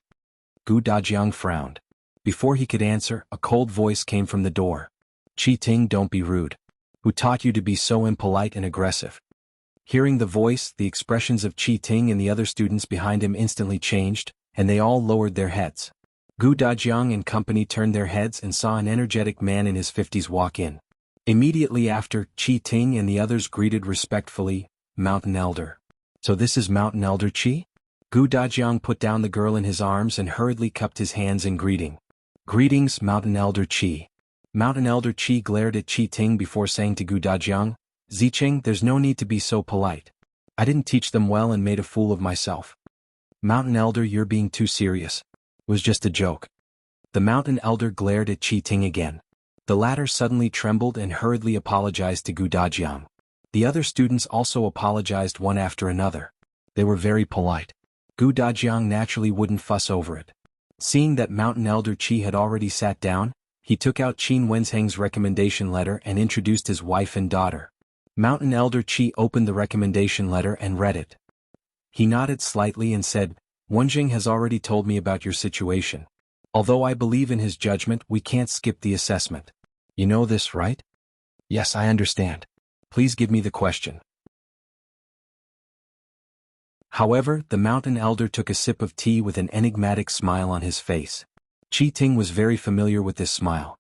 Gu Dajiang frowned. Before he could answer, a cold voice came from the door. "Qi Ting, don't be rude. Who taught you to be so impolite and aggressive?" Hearing the voice, the expressions of Qi Ting and the other students behind him instantly changed, and they all lowered their heads. Gu Dajiang and company turned their heads and saw an energetic man in his 50s walk in. Immediately after, Qi Ting and the others greeted respectfully, "Mountain Elder." "So this is Mountain Elder Qi?" Gu Dajiang put down the girl in his arms and hurriedly cupped his hands in greeting. "Greetings, Mountain Elder Qi." Mountain Elder Qi glared at Qi Ting before saying to Gu Dajiang, "Zicheng, there's no need to be so polite. I didn't teach them well and made a fool of myself." "Mountain Elder, you're being too serious. It was just a joke." The Mountain Elder glared at Qi Ting again. The latter suddenly trembled and hurriedly apologized to Gu Dajiang. The other students also apologized one after another. They were very polite. Gu Dajiang naturally wouldn't fuss over it. Seeing that Mountain Elder Qi had already sat down, he took out Qin Wenzheng's recommendation letter and introduced his wife and daughter. Mountain Elder Qi opened the recommendation letter and read it. He nodded slightly and said, Wenzheng has already told me about your situation. Although I believe in his judgment, we can't skip the assessment. You know this, right? Yes, I understand. Please give me the question. However, the mountain elder took a sip of tea with an enigmatic smile on his face. Qi Ting was very familiar with this smile.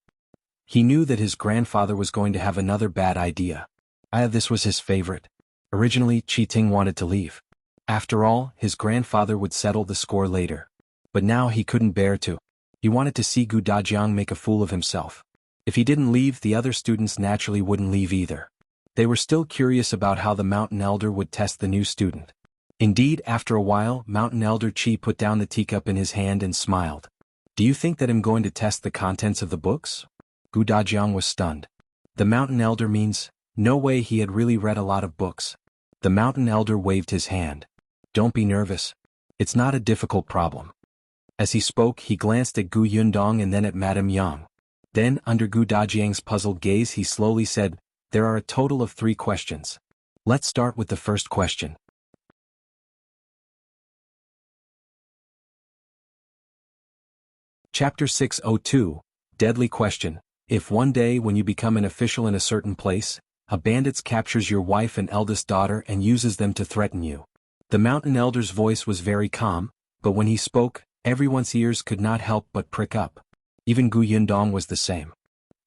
He knew that his grandfather was going to have another bad idea. This was his favorite. Originally, Qi Ting wanted to leave. After all, his grandfather would settle the score later. But now he couldn't bear to. He wanted to see Gu Dajiang make a fool of himself. If he didn't leave, the other students naturally wouldn't leave either. They were still curious about how the mountain elder would test the new student. Indeed, after a while, Mountain Elder Qi put down the teacup in his hand and smiled. Do you think that I'm going to test the contents of the books? Gu Dajiang was stunned. The mountain elder means, no way, he had really read a lot of books. The mountain elder waved his hand. Don't be nervous. It's not a difficult problem. As he spoke, he glanced at Gu Yundong and then at Madame Yang. Then, under Gu Dajiang's puzzled gaze, he slowly said, there are a total of 3 questions. Let's start with the first question. Chapter 602, Deadly Question. If one day when you become an official in a certain place, a bandit captures your wife and eldest daughter and uses them to threaten you. The mountain elder's voice was very calm, but when he spoke, everyone's ears could not help but prick up. Even Gu Yundong was the same.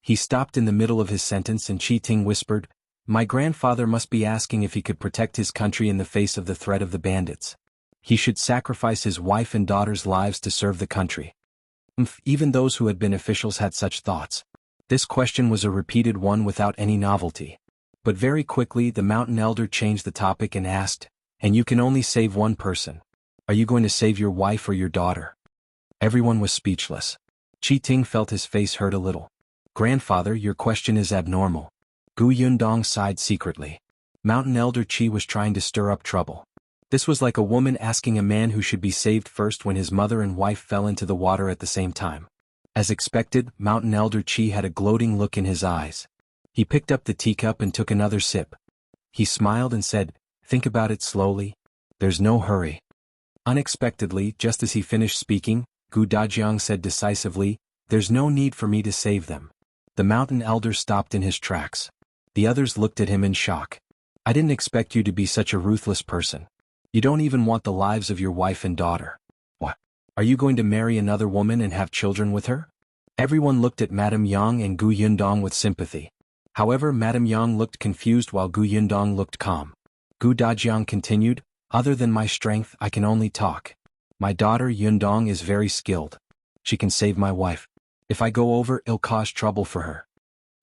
He stopped in the middle of his sentence and Qi Ting whispered, my grandfather must be asking if he could protect his country in the face of the threat of the bandits. He should sacrifice his wife and daughter's lives to serve the country. Even those who had been officials had such thoughts. This question was a repeated one without any novelty. But very quickly the mountain elder changed the topic and asked, and you can only save one person. Are you going to save your wife or your daughter? Everyone was speechless. Qi Ting felt his face hurt a little. Grandfather, your question is abnormal. Gu Yundong sighed secretly. Mountain Elder Qi was trying to stir up trouble. This was like a woman asking a man who should be saved first when his mother and wife fell into the water at the same time. As expected, Mountain Elder Qi had a gloating look in his eyes. He picked up the teacup and took another sip. He smiled and said, think about it slowly. There's no hurry. Unexpectedly, just as he finished speaking, Gu Dajiang said decisively, there's no need for me to save them. The mountain elder stopped in his tracks. The others looked at him in shock. I didn't expect you to be such a ruthless person. You don't even want the lives of your wife and daughter. What? Are you going to marry another woman and have children with her? Everyone looked at Madame Yang and Gu Yundong with sympathy. However, Madame Yang looked confused while Gu Yundong looked calm. Gu Dajiang continued, other than my strength, I can only talk. My daughter Yundong is very skilled. She can save my wife. If I go over, it'll cause trouble for her.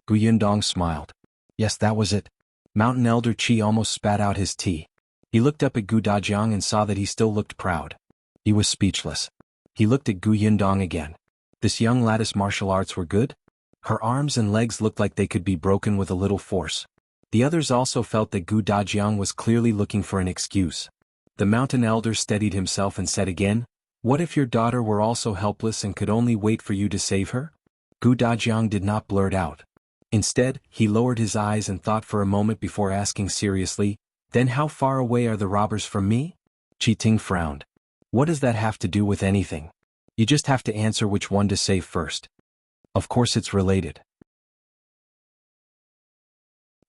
Gu Yundong smiled. Yes, that was it. Mountain Elder Qi almost spat out his tea. He looked up at Gu Dajiang and saw that he still looked proud. He was speechless. He looked at Gu Yundong again. This young lattice martial arts were good? Her arms and legs looked like they could be broken with a little force. The others also felt that Gu Dajiang was clearly looking for an excuse. The mountain elder steadied himself and said again, what if your daughter were also helpless and could only wait for you to save her? Gu Dajiang did not blurt out. Instead, he lowered his eyes and thought for a moment before asking seriously, then how far away are the robbers from me? Qi Ting frowned. What does that have to do with anything? You just have to answer which one to save first. Of course it's related.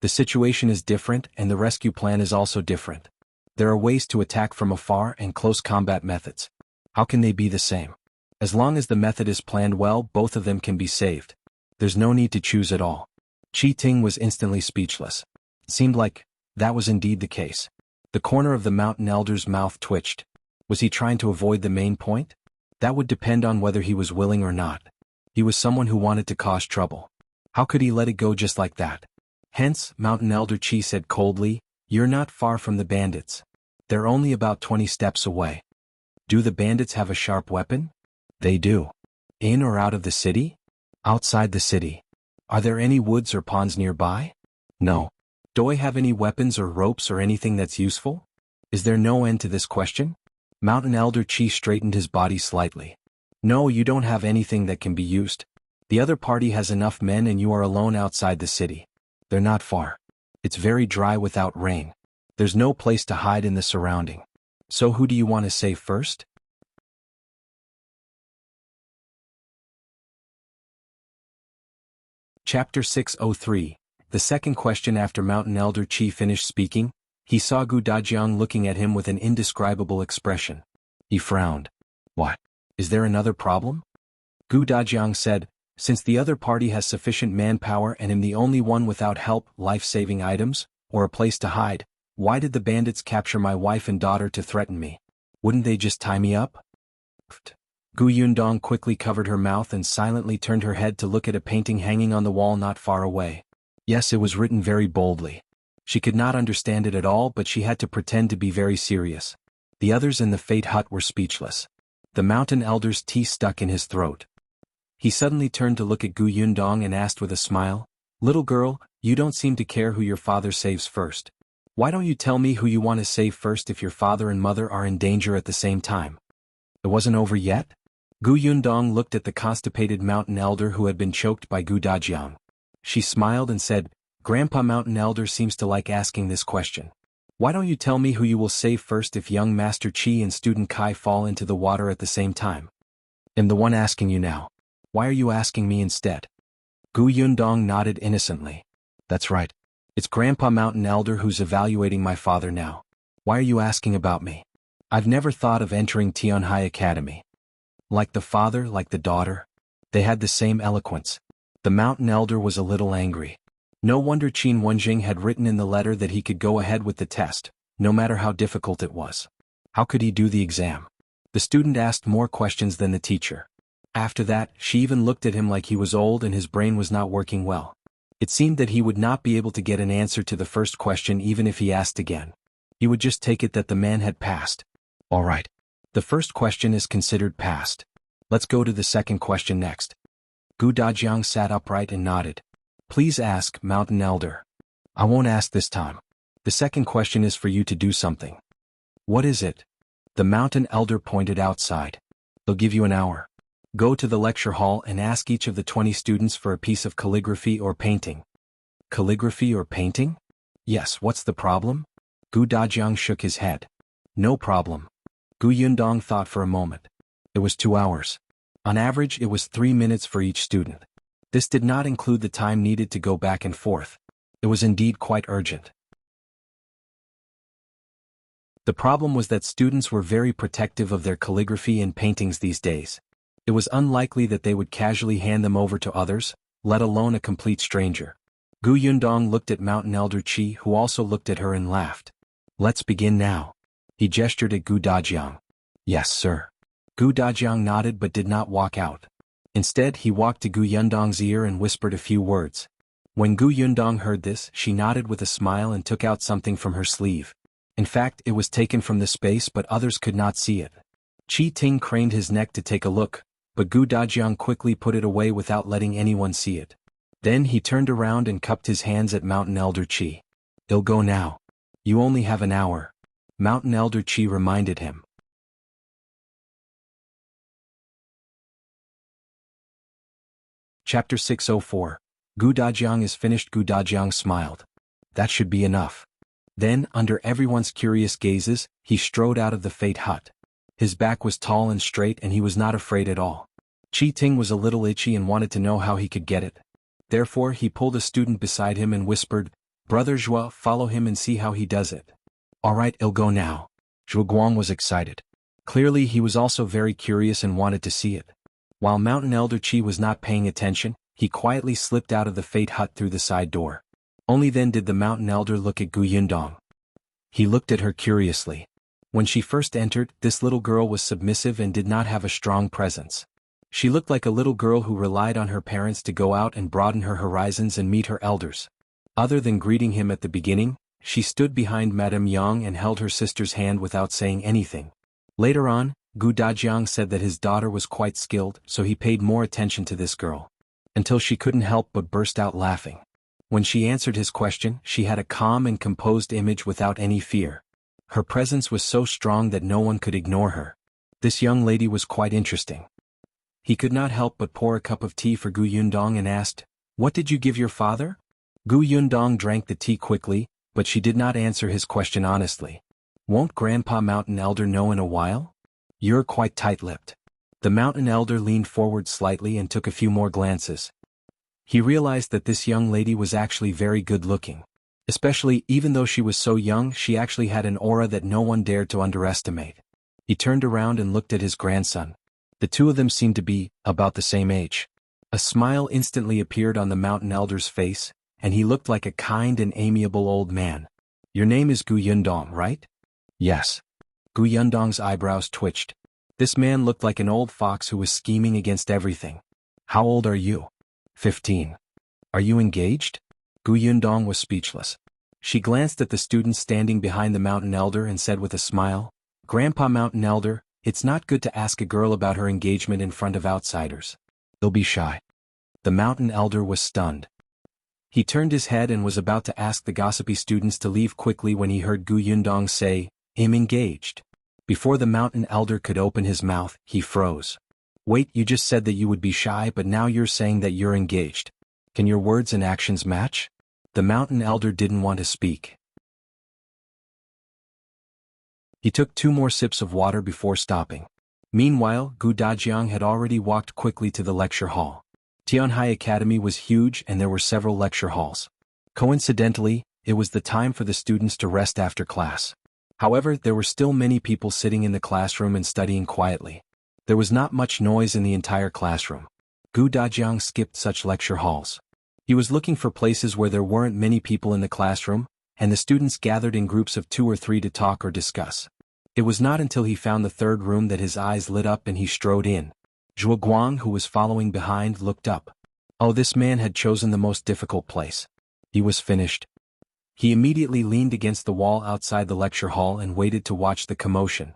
The situation is different and the rescue plan is also different. There are ways to attack from afar and close combat methods. How can they be the same? As long as the method is planned well, both of them can be saved. There's no need to choose at all. Qi Ting was instantly speechless. It seemed like that was indeed the case. The corner of the mountain elder's mouth twitched. Was he trying to avoid the main point? That would depend on whether he was willing or not. He was someone who wanted to cause trouble. How could he let it go just like that? Hence, Mountain Elder Qi said coldly, you're not far from the bandits. They're only about 20 steps away. Do the bandits have a sharp weapon? They do. In or out of the city? Outside the city. Are there any woods or ponds nearby? No. Do I have any weapons or ropes or anything that's useful? Is there no end to this question? Mountain Elder Qi straightened his body slightly. No, you don't have anything that can be used. The other party has enough men and you are alone outside the city. They're not far. It's very dry without rain. There's no place to hide in the surrounding. So who do you want to save first? Chapter 603. The second question. After Mountain Elder Qi finished speaking, he saw Gu Dajiang looking at him with an indescribable expression. He frowned. What? Is there another problem? Gu Dajiang said, since the other party has sufficient manpower and am the only one without help, life-saving items, or a place to hide, why did the bandits capture my wife and daughter to threaten me? Wouldn't they just tie me up? Gu Yundong quickly covered her mouth and silently turned her head to look at a painting hanging on the wall not far away. Yes, it was written very boldly. She could not understand it at all, but she had to pretend to be very serious. The others in the Fate Hut were speechless. The Mountain Elder's tea stuck in his throat. He suddenly turned to look at Gu Yundong and asked with a smile, Little girl, you don't seem to care who your father saves first. Why don't you tell me who you want to save first if your father and mother are in danger at the same time? It wasn't over yet? Gu Yundong looked at the constipated Mountain Elder who had been choked by Gu Dajiang. She smiled and said, Grandpa Mountain Elder seems to like asking this question. Why don't you tell me who you will save first if young Master Qi and student Kai fall into the water at the same time? I'm the one asking you now. Why are you asking me instead? Gu Yundong nodded innocently. That's right. It's Grandpa Mountain Elder who's evaluating my father now. Why are you asking about me? I've never thought of entering Tianhai Academy. Like the father, like the daughter. They had the same eloquence. The Mountain Elder was a little angry. No wonder Qin Wenjing had written in the letter that he could go ahead with the test, no matter how difficult it was. How could he do the exam? The student asked more questions than the teacher. After that, she even looked at him like he was old and his brain was not working well. It seemed that he would not be able to get an answer to the first question even if he asked again. He would just take it that the man had passed. All right. The first question is considered passed. Let's go to the second question next. Gu Dajiang sat upright and nodded. Please ask, Mountain Elder. I won't ask this time. The second question is for you to do something. What is it? The Mountain Elder pointed outside. They'll give you an hour. Go to the lecture hall and ask each of the 20 students for a piece of calligraphy or painting. Calligraphy or painting? Yes, what's the problem? Gu Dajiang shook his head. No problem. Gu Yundong thought for a moment. It was 2 hours. On average, it was 3 minutes for each student. This did not include the time needed to go back and forth. It was indeed quite urgent. The problem was that students were very protective of their calligraphy and paintings these days. It was unlikely that they would casually hand them over to others, let alone a complete stranger. Gu Yundong looked at Mountain Elder Qi, who also looked at her and laughed. Let's begin now. He gestured at Gu Dajiang. Yes, sir. Gu Dajiang nodded but did not walk out. Instead, he walked to Gu Yundong's ear and whispered a few words. When Gu Yundong heard this, she nodded with a smile and took out something from her sleeve. In fact, it was taken from the space but others could not see it. Qi Ting craned his neck to take a look, but Gu Dajiang quickly put it away without letting anyone see it. Then he turned around and cupped his hands at Mountain Elder Qi. It'll go now. You only have an hour. Mountain Elder Qi reminded him. Chapter 604. Gu Dajiang is finished. Gu Dajiang smiled. That should be enough. Then, under everyone's curious gazes, he strode out of the Fate Hut. His back was tall and straight and he was not afraid at all. Qi Ting was a little itchy and wanted to know how he could get it. Therefore he pulled a student beside him and whispered, Brother Zhua, follow him and see how he does it. All right, I'll go now. Zhuo Guang was excited. Clearly he was also very curious and wanted to see it. While Mountain Elder Qi was not paying attention, he quietly slipped out of the Fate Hut through the side door. Only then did the Mountain Elder look at Gu Yundong. He looked at her curiously. When she first entered, this little girl was submissive and did not have a strong presence. She looked like a little girl who relied on her parents to go out and broaden her horizons and meet her elders. Other than greeting him at the beginning, she stood behind Madame Yang and held her sister's hand without saying anything. Later on, Gu Dajiang said that his daughter was quite skilled, so he paid more attention to this girl. Until she couldn't help but burst out laughing. When she answered his question, she had a calm and composed image without any fear. Her presence was so strong that no one could ignore her. This young lady was quite interesting. He could not help but pour a cup of tea for Gu Yundong and asked, "What did you give your father?" Gu Yundong drank the tea quickly, but she did not answer his question honestly. "Won't Grandpa Mountain Elder know in a while? You're quite tight-lipped." The Mountain Elder leaned forward slightly and took a few more glances. He realized that this young lady was actually very good-looking. Especially, even though she was so young, she actually had an aura that no one dared to underestimate. He turned around and looked at his grandson. The two of them seemed to be about the same age. A smile instantly appeared on the Mountain Elder's face, and he looked like a kind and amiable old man. "Your name is Gu Yundong, right?" "Yes." Gu Yundong's eyebrows twitched. This man looked like an old fox who was scheming against everything. "How old are you?" 15. "Are you engaged?" Gu Yundong was speechless. She glanced at the student standing behind the Mountain Elder and said with a smile, "Grandpa Mountain Elder, it's not good to ask a girl about her engagement in front of outsiders. They'll be shy." The Mountain Elder was stunned. He turned his head and was about to ask the gossipy students to leave quickly when he heard Gu Yundong say, "I'm engaged." Before the Mountain Elder could open his mouth, he froze. "Wait, you just said that you would be shy, but now you're saying that you're engaged. Can your words and actions match?" The Mountain Elder didn't want to speak. He took 2 more sips of water before stopping. Meanwhile, Gu Dajiang had already walked quickly to the lecture hall. Tianhai Academy was huge and there were several lecture halls. Coincidentally, it was the time for the students to rest after class. However, there were still many people sitting in the classroom and studying quietly. There was not much noise in the entire classroom. Gu Dajiang skipped such lecture halls. He was looking for places where there weren't many people in the classroom, and the students gathered in groups of 2 or 3 to talk or discuss. It was not until he found the third room that his eyes lit up and he strode in. Zhuangzi, who was following behind, looked up. Oh, this man had chosen the most difficult place. He was finished. He immediately leaned against the wall outside the lecture hall and waited to watch the commotion.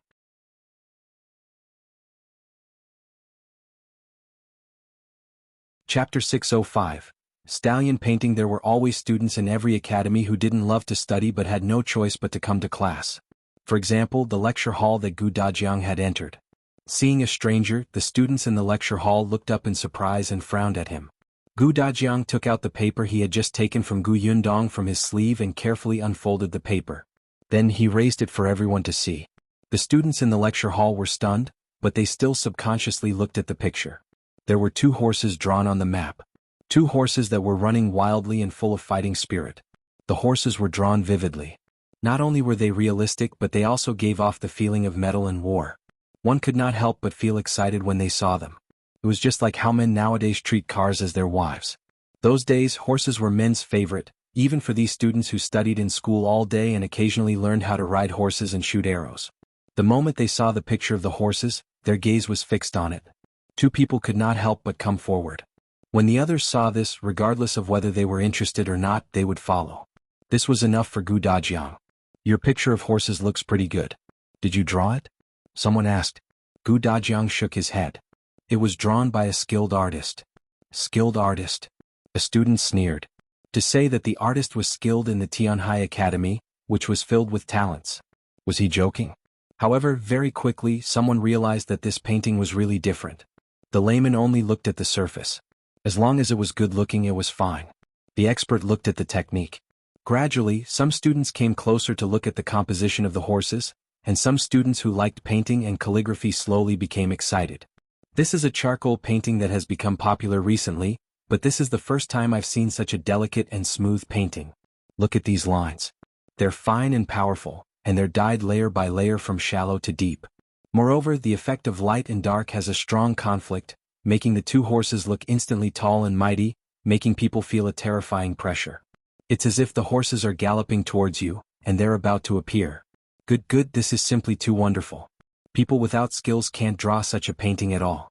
Chapter 605. Stallion Painting. There were always students in every academy who didn't love to study but had no choice but to come to class. For example, the lecture hall that Gu Dajiang had entered. Seeing a stranger, the students in the lecture hall looked up in surprise and frowned at him. Gu Dajiang took out the paper he had just taken from Gu Yundong from his sleeve and carefully unfolded the paper. Then he raised it for everyone to see. The students in the lecture hall were stunned, but they still subconsciously looked at the picture. There were 2 horses drawn on the map. 2 horses that were running wildly and full of fighting spirit. The horses were drawn vividly. Not only were they realistic, but they also gave off the feeling of metal and war. One could not help but feel excited when they saw them. It was just like how men nowadays treat cars as their wives. Those days, horses were men's favorite, even for these students who studied in school all day and occasionally learned how to ride horses and shoot arrows. The moment they saw the picture of the horses, their gaze was fixed on it. 2 people could not help but come forward. When the others saw this, regardless of whether they were interested or not, they would follow. This was enough for Gu Dajiang. "Your picture of horses looks pretty good. Did you draw it?" someone asked. Gu Dajiang shook his head. "It was drawn by a skilled artist." "Skilled artist?" A student sneered. To say that the artist was skilled in the Tianhai Academy, which was filled with talents. Was he joking? However, very quickly someone realized that this painting was really different. The layman only looked at the surface. As long as it was good-looking, it was fine. The expert looked at the technique. Gradually, some students came closer to look at the composition of the horses, and some students who liked painting and calligraphy slowly became excited. This is a charcoal painting that has become popular recently, but this is the first time I've seen such a delicate and smooth painting. Look at these lines. They're fine and powerful, and they're dyed layer by layer from shallow to deep. Moreover, the effect of light and dark has a strong conflict, making the 2 horses look instantly tall and mighty, making people feel a terrifying pressure. It's as if the horses are galloping towards you, and they're about to appear. Good, this is simply too wonderful. People without skills can't draw such a painting at all.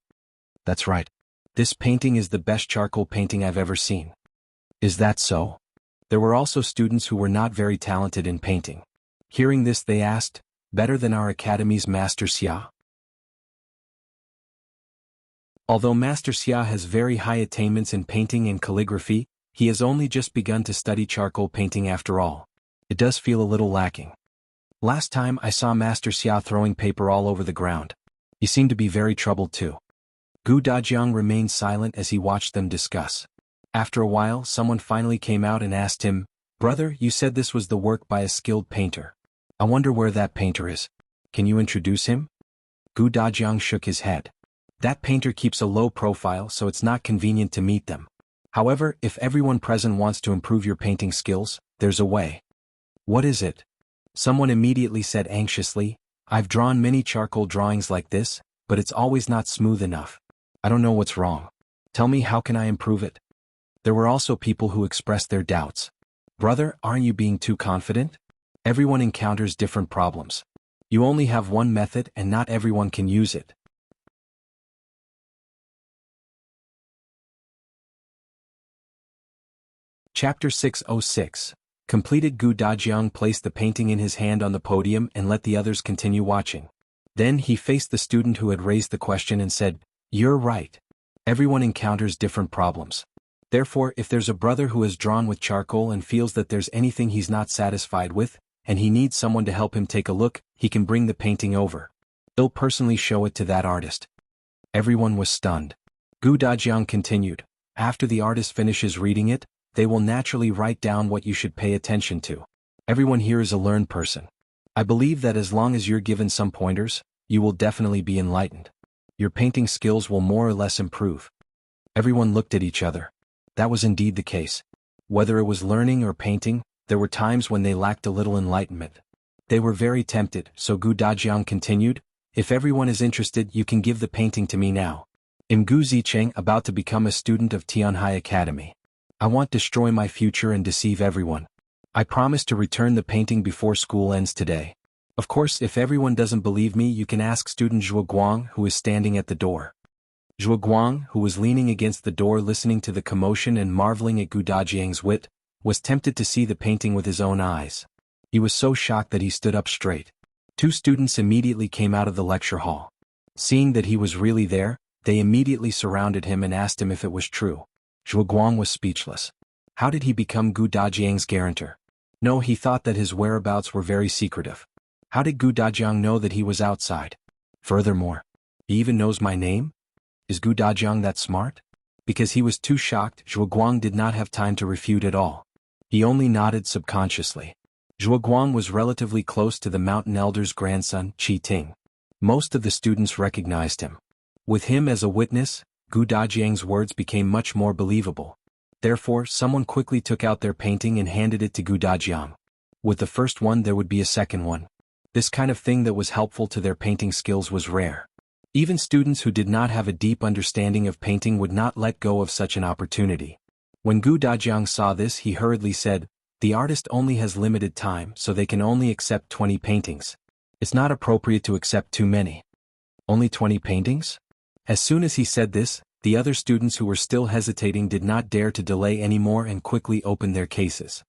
That's right. This painting is the best charcoal painting I've ever seen. Is that so? There were also students who were not very talented in painting. Hearing this, they asked, "Better than our academy's Master Xia?" Although Master Xia has very high attainments in painting and calligraphy, he has only just begun to study charcoal painting after all. It does feel a little lacking. Last time I saw Master Xia throwing paper all over the ground. He seemed to be very troubled too. Gu Dajiang remained silent as he watched them discuss. After a while, someone finally came out and asked him, "Brother, you said this was the work by a skilled painter. I wonder where that painter is. Can you introduce him?" Gu Dajiang shook his head. "That painter keeps a low profile, so it's not convenient to meet them. However, if everyone present wants to improve your painting skills, there's a way." "What is it?" Someone immediately said anxiously, "I've drawn many charcoal drawings like this, but it's always not smooth enough. I don't know what's wrong. Tell me, how can I improve it?" There were also people who expressed their doubts. "Brother, aren't you being too confident? Everyone encounters different problems. You only have one method and not everyone can use it." Chapter 606. Completed. Gu Dajiang placed the painting in his hand on the podium and let the others continue watching. Then he faced the student who had raised the question and said, "You're right. Everyone encounters different problems. Therefore, if there's a brother who has drawn with charcoal and feels that there's anything he's not satisfied with, and he needs someone to help him take a look, he can bring the painting over. He'll personally show it to that artist." Everyone was stunned. Gu Dajiang continued, "After the artist finishes reading it, they will naturally write down what you should pay attention to. Everyone here is a learned person. I believe that as long as you're given some pointers, you will definitely be enlightened. Your painting skills will more or less improve." Everyone looked at each other. That was indeed the case. Whether it was learning or painting, there were times when they lacked a little enlightenment. They were very tempted, so Gu Dajiang continued, "If everyone is interested, you can give the painting to me now. I'm Gu Zicheng, about to become a student of Tianhai Academy. I won't destroy my future and deceive everyone. I promise to return the painting before school ends today. Of course, if everyone doesn't believe me, you can ask student Zhuangzi, who is standing at the door." Zhuangzi, who was leaning against the door listening to the commotion and marveling at Gu Dajiang's wit, was tempted to see the painting with his own eyes. He was so shocked that he stood up straight. Two students immediately came out of the lecture hall. Seeing that he was really there, they immediately surrounded him and asked him if it was true. Zhuangzi was speechless. How did he become Gu Dajiang's guarantor? No, he thought that his whereabouts were very secretive. How did Gu Dajiang know that he was outside? Furthermore, he even knows my name? Is Gu Dajiang that smart? Because he was too shocked, Zhuangzi did not have time to refute at all. He only nodded subconsciously. Zhuangzi was relatively close to the mountain elder's grandson, Qi Ting. Most of the students recognized him. With him as a witness, Gu Dajiang's words became much more believable. Therefore, someone quickly took out their painting and handed it to Gu Dajiang. With the first one there would be a second one. This kind of thing that was helpful to their painting skills was rare. Even students who did not have a deep understanding of painting would not let go of such an opportunity. When Gu Dajiang saw this, he hurriedly said, "The artist only has limited time, so they can only accept 20 paintings. It's not appropriate to accept too many." "Only 20 paintings?" As soon as he said this, the other students who were still hesitating did not dare to delay anymore and quickly opened their cases.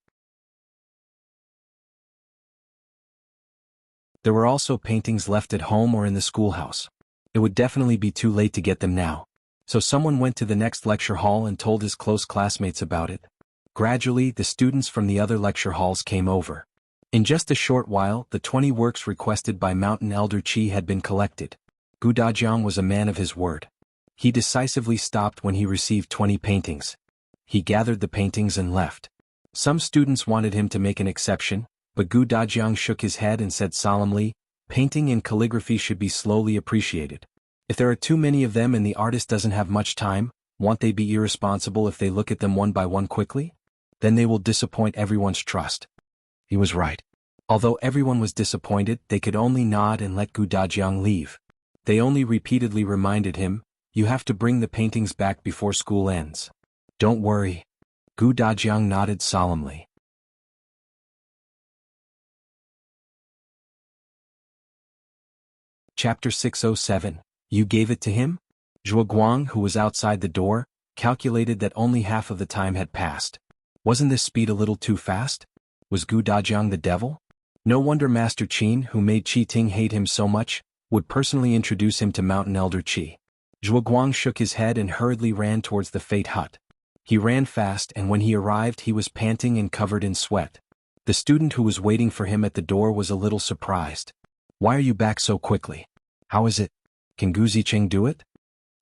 There were also paintings left at home or in the schoolhouse. It would definitely be too late to get them now. So someone went to the next lecture hall and told his close classmates about it. Gradually, the students from the other lecture halls came over. In just a short while, the 20 works requested by Mountain Elder Qi had been collected. Gu Dajiang was a man of his word. He decisively stopped when he received 20 paintings. He gathered the paintings and left. Some students wanted him to make an exception, but Gu Dajiang shook his head and said solemnly, "Painting and calligraphy should be slowly appreciated. If there are too many of them and the artist doesn't have much time, won't they be irresponsible if they look at them one by one quickly? Then they will disappoint everyone's trust." He was right. Although everyone was disappointed, they could only nod and let Gu Dajiang leave. They only repeatedly reminded him, "You have to bring the paintings back before school ends." "Don't worry." Gu Dajiang nodded solemnly. Chapter 607. You gave it to him? Zhuangzi, who was outside the door, calculated that only half of the time had passed. Wasn't this speed a little too fast? Was Gu Dajiang the devil? No wonder Master Qin, who made Qi Ting hate him so much, would personally introduce him to Mountain Elder Qi. Zhuangzi shook his head and hurriedly ran towards the Fate Hut. He ran fast, and when he arrived he was panting and covered in sweat. The student who was waiting for him at the door was a little surprised. "Why are you back so quickly? How is it? Can Gu Zicheng do it?"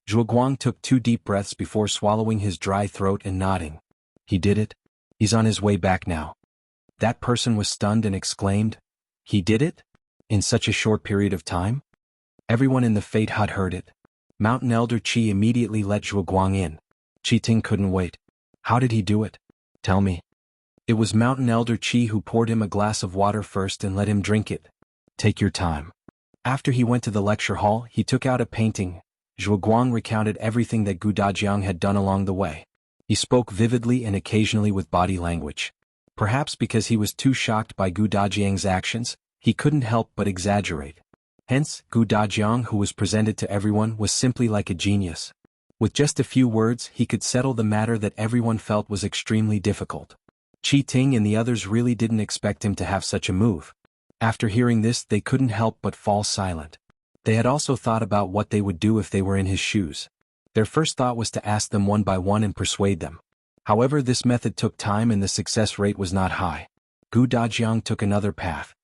Zhuangzi took 2 deep breaths before swallowing his dry throat and nodding. He did it? He's on his way back now. That person was stunned and exclaimed, "He did it? In such a short period of time?" Everyone in the Fate Hut heard it. Mountain Elder Qi immediately let Zhuangzi in. Qi Ting couldn't wait. How did he do it? Tell me. It was Mountain Elder Qi who poured him a glass of water first and let him drink it. Take your time. After he went to the lecture hall, he took out a painting. Zhuangzi recounted everything that Dajiang had done along the way. He spoke vividly and occasionally with body language. Perhaps because he was too shocked by Dajiang's actions, he couldn't help but exaggerate. Hence, Dajiang, who was presented to everyone, was simply like a genius. With just a few words, he could settle the matter that everyone felt was extremely difficult. Qi Ting and the others really didn't expect him to have such a move. After hearing this, they couldn't help but fall silent. They had also thought about what they would do if they were in his shoes. Their first thought was to ask them one by one and persuade them. However, this method took time and the success rate was not high. Dajiang took another path.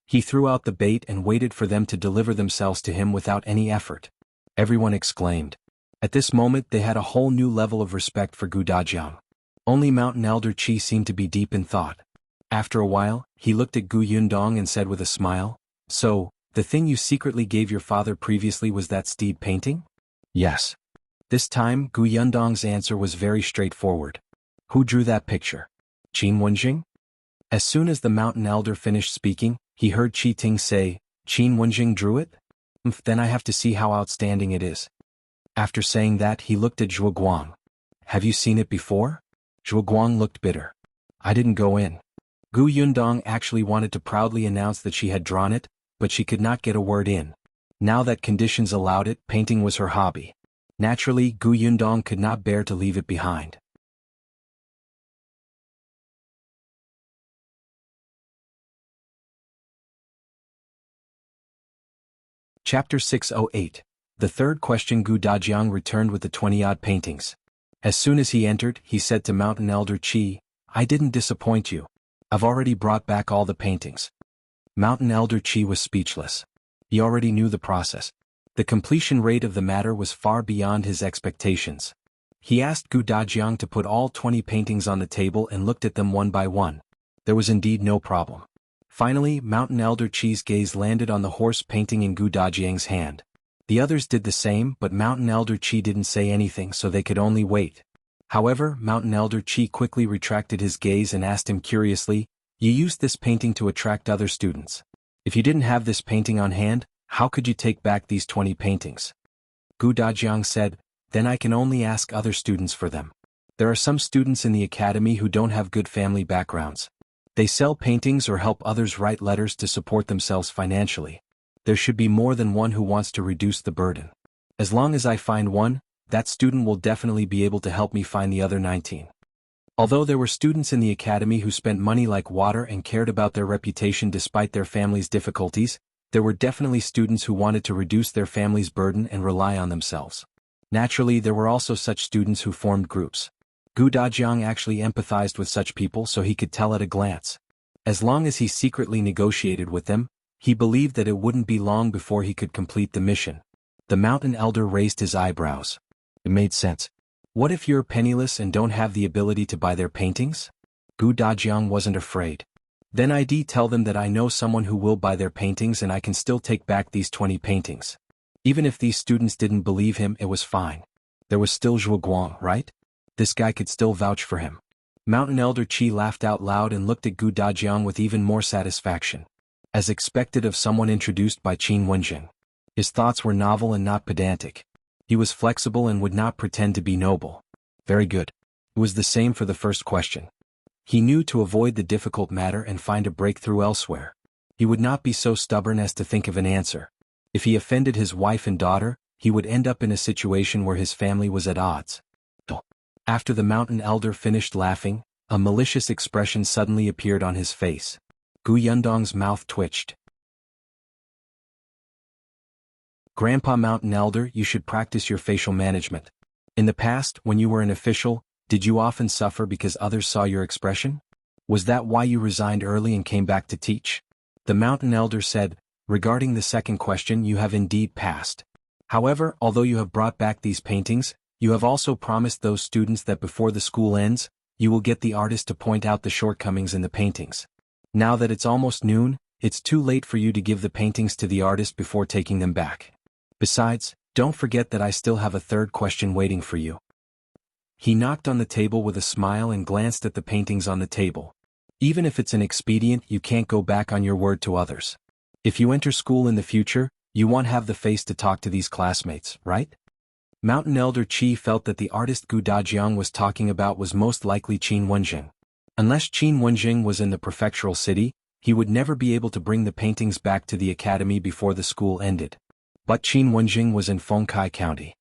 He threw out the bait and waited for them to deliver themselves to him without any effort. Everyone exclaimed. At this moment they had a whole new level of respect for Dajiang. Only Mountain Elder Qi seemed to be deep in thought. After a while, he looked at Yundong and said with a smile, "So, the thing you secretly gave your father previously was that steed painting?" "Yes." This time, Yundong's answer was very straightforward. "Who drew that picture? Qin Wenjing?" As soon as the Mountain Elder finished speaking, he heard Qi Ting say, "Qin Wenjing drew it? Then I have to see how outstanding it is." After saying that, he looked at Zhuangzi. "Have you seen it before?" Zhuangzi looked bitter. "I didn't go in." Yundong actually wanted to proudly announce that she had drawn it, but she could not get a word in. Now that conditions allowed it, painting was her hobby. Naturally, Yundong could not bear to leave it behind. Chapter 608. The third question. Dajiang returned with the 20-odd paintings. As soon as he entered, he said to Mountain Elder Qi, "I didn't disappoint you. I've already brought back all the paintings." Mountain Elder Qi was speechless. He already knew the process. The completion rate of the matter was far beyond his expectations. He asked Dajiang to put all 20 paintings on the table and looked at them one by one. There was indeed no problem. Finally, Mountain Elder Qi's gaze landed on the horse painting in Dajiang's hand. The others did the same, but Mountain Elder Qi didn't say anything, so they could only wait. However, Mountain Elder Qi quickly retracted his gaze and asked him curiously, "You used this painting to attract other students. If you didn't have this painting on hand, how could you take back these 20 paintings?" Dajiang said, "Then I can only ask other students for them. There are some students in the academy who don't have good family backgrounds. They sell paintings or help others write letters to support themselves financially. There should be more than one who wants to reduce the burden. As long as I find one, that student will definitely be able to help me find the other 19. Although there were students in the academy who spent money like water and cared about their reputation despite their family's difficulties, there were definitely students who wanted to reduce their family's burden and rely on themselves. Naturally, there were also such students who formed groups. Dajiang actually empathized with such people, so he could tell at a glance. As long as he secretly negotiated with them, he believed that it wouldn't be long before he could complete the mission. The Mountain Elder raised his eyebrows. It made sense. What if you're penniless and don't have the ability to buy their paintings? Dajiang wasn't afraid. Then I'd tell them that I know someone who will buy their paintings and I can still take back these 20 paintings. Even if these students didn't believe him, it was fine. There was still Zhuangzi, right? This guy could still vouch for him. Mountain Elder Qi laughed out loud and looked at Dajiang with even more satisfaction. As expected of someone introduced by Qin Wenjing. His thoughts were novel and not pedantic. He was flexible and would not pretend to be noble. Very good. It was the same for the first question. He knew to avoid the difficult matter and find a breakthrough elsewhere. He would not be so stubborn as to think of an answer. If he offended his wife and daughter, he would end up in a situation where his family was at odds. After the Mountain Elder finished laughing, a malicious expression suddenly appeared on his face. Yundong's mouth twitched. "Grandpa Mountain Elder, you should practice your facial management. In the past, when you were an official, did you often suffer because others saw your expression? Was that why you resigned early and came back to teach?" The Mountain Elder said, "Regarding the second question, you have indeed passed. However, although you have brought back these paintings, you have also promised those students that before the school ends, you will get the artist to point out the shortcomings in the paintings. Now that it's almost noon, it's too late for you to give the paintings to the artist before taking them back. Besides, don't forget that I still have a third question waiting for you. He knocked on the table with a smile and glanced at the paintings on the table. Even if it's an expedient, you can't go back on your word to others. If you enter school in the future, you won't have the face to talk to these classmates, right? Mountain Elder Qi felt that the artist Gu Dajiang was talking about was most likely Qin Wenjing. Unless Qin Wenjing was in the prefectural city, he would never be able to bring the paintings back to the academy before the school ended. But Qin Wenjing was in Fengkai County.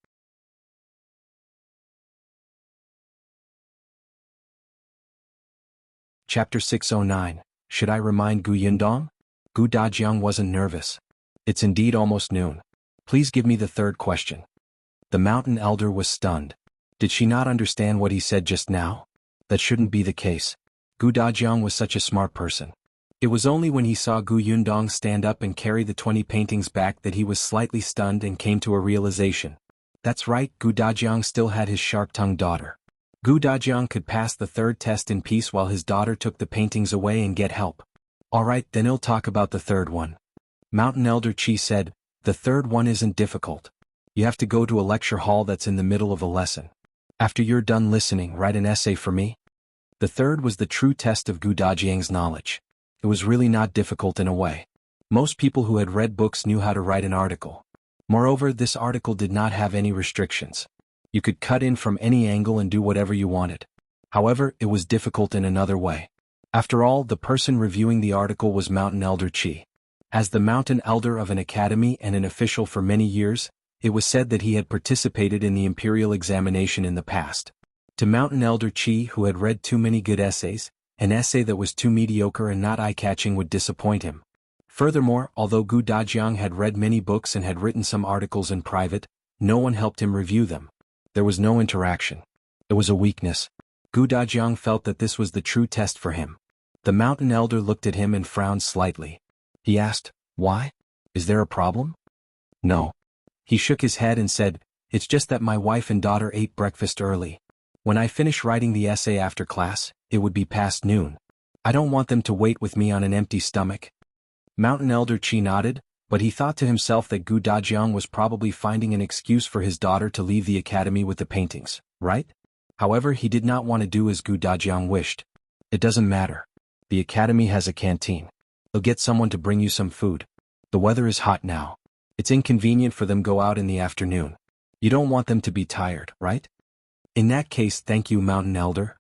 Chapter 609. Should I remind Gu Yundong? Gu Dajiang wasn't nervous. It's indeed almost noon. Please give me the third question. The mountain elder was stunned. Did she not understand what he said just now? That shouldn't be the case. Gu Dajiang was such a smart person. It was only when he saw Gu Yundong stand up and carry the 20 paintings back that he was slightly stunned and came to a realization. That's right, Gu Dajiang still had his sharp-tongued daughter. Gu Dajiang could pass the third test in peace while his daughter took the paintings away and get help. Alright, then he'll talk about the third one. Mountain Elder Qi said, the third one isn't difficult. You have to go to a lecture hall that's in the middle of a lesson. After you're done listening, write an essay for me. The third was the true test of Gu Dajiang's knowledge. It was really not difficult in a way. Most people who had read books knew how to write an article. Moreover, this article did not have any restrictions. You could cut in from any angle and do whatever you wanted. However, it was difficult in another way. After all, the person reviewing the article was Mountain Elder Qi. As the Mountain Elder of an academy and an official for many years, it was said that he had participated in the imperial examination in the past. To Mountain Elder Qi, who had read too many good essays, an essay that was too mediocre and not eye-catching would disappoint him. Furthermore, although Gu Dajiang had read many books and had written some articles in private, no one helped him review them. There was no interaction. It was a weakness. Gu Dajiang felt that this was the true test for him. The Mountain Elder looked at him and frowned slightly. He asked, "Why? Is there a problem?" "No." He shook his head and said, "It's just that my wife and daughter ate breakfast early. When I finish writing the essay after class, it would be past noon. I don't want them to wait with me on an empty stomach." Mountain Elder Qi nodded, but he thought to himself that Gu Dajiang was probably finding an excuse for his daughter to leave the academy with the paintings, right? However, he did not want to do as Gu Dajiang wished. "It doesn't matter. The academy has a canteen. They'll get someone to bring you some food. The weather is hot now. It's inconvenient for them to go out in the afternoon. You don't want them to be tired, right?" "In that case, thank you, Mountain Elder."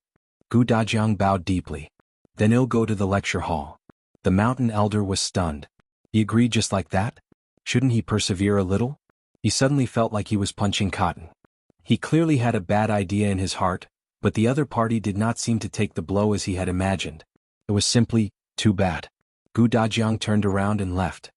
Gu Dajiang bowed deeply. "Then he'll go to the lecture hall." The Mountain Elder was stunned. He agreed just like that? Shouldn't he persevere a little? He suddenly felt like he was punching cotton. He clearly had a bad idea in his heart, but the other party did not seem to take the blow as he had imagined. It was simply, too bad. Gu Dajiang turned around and left.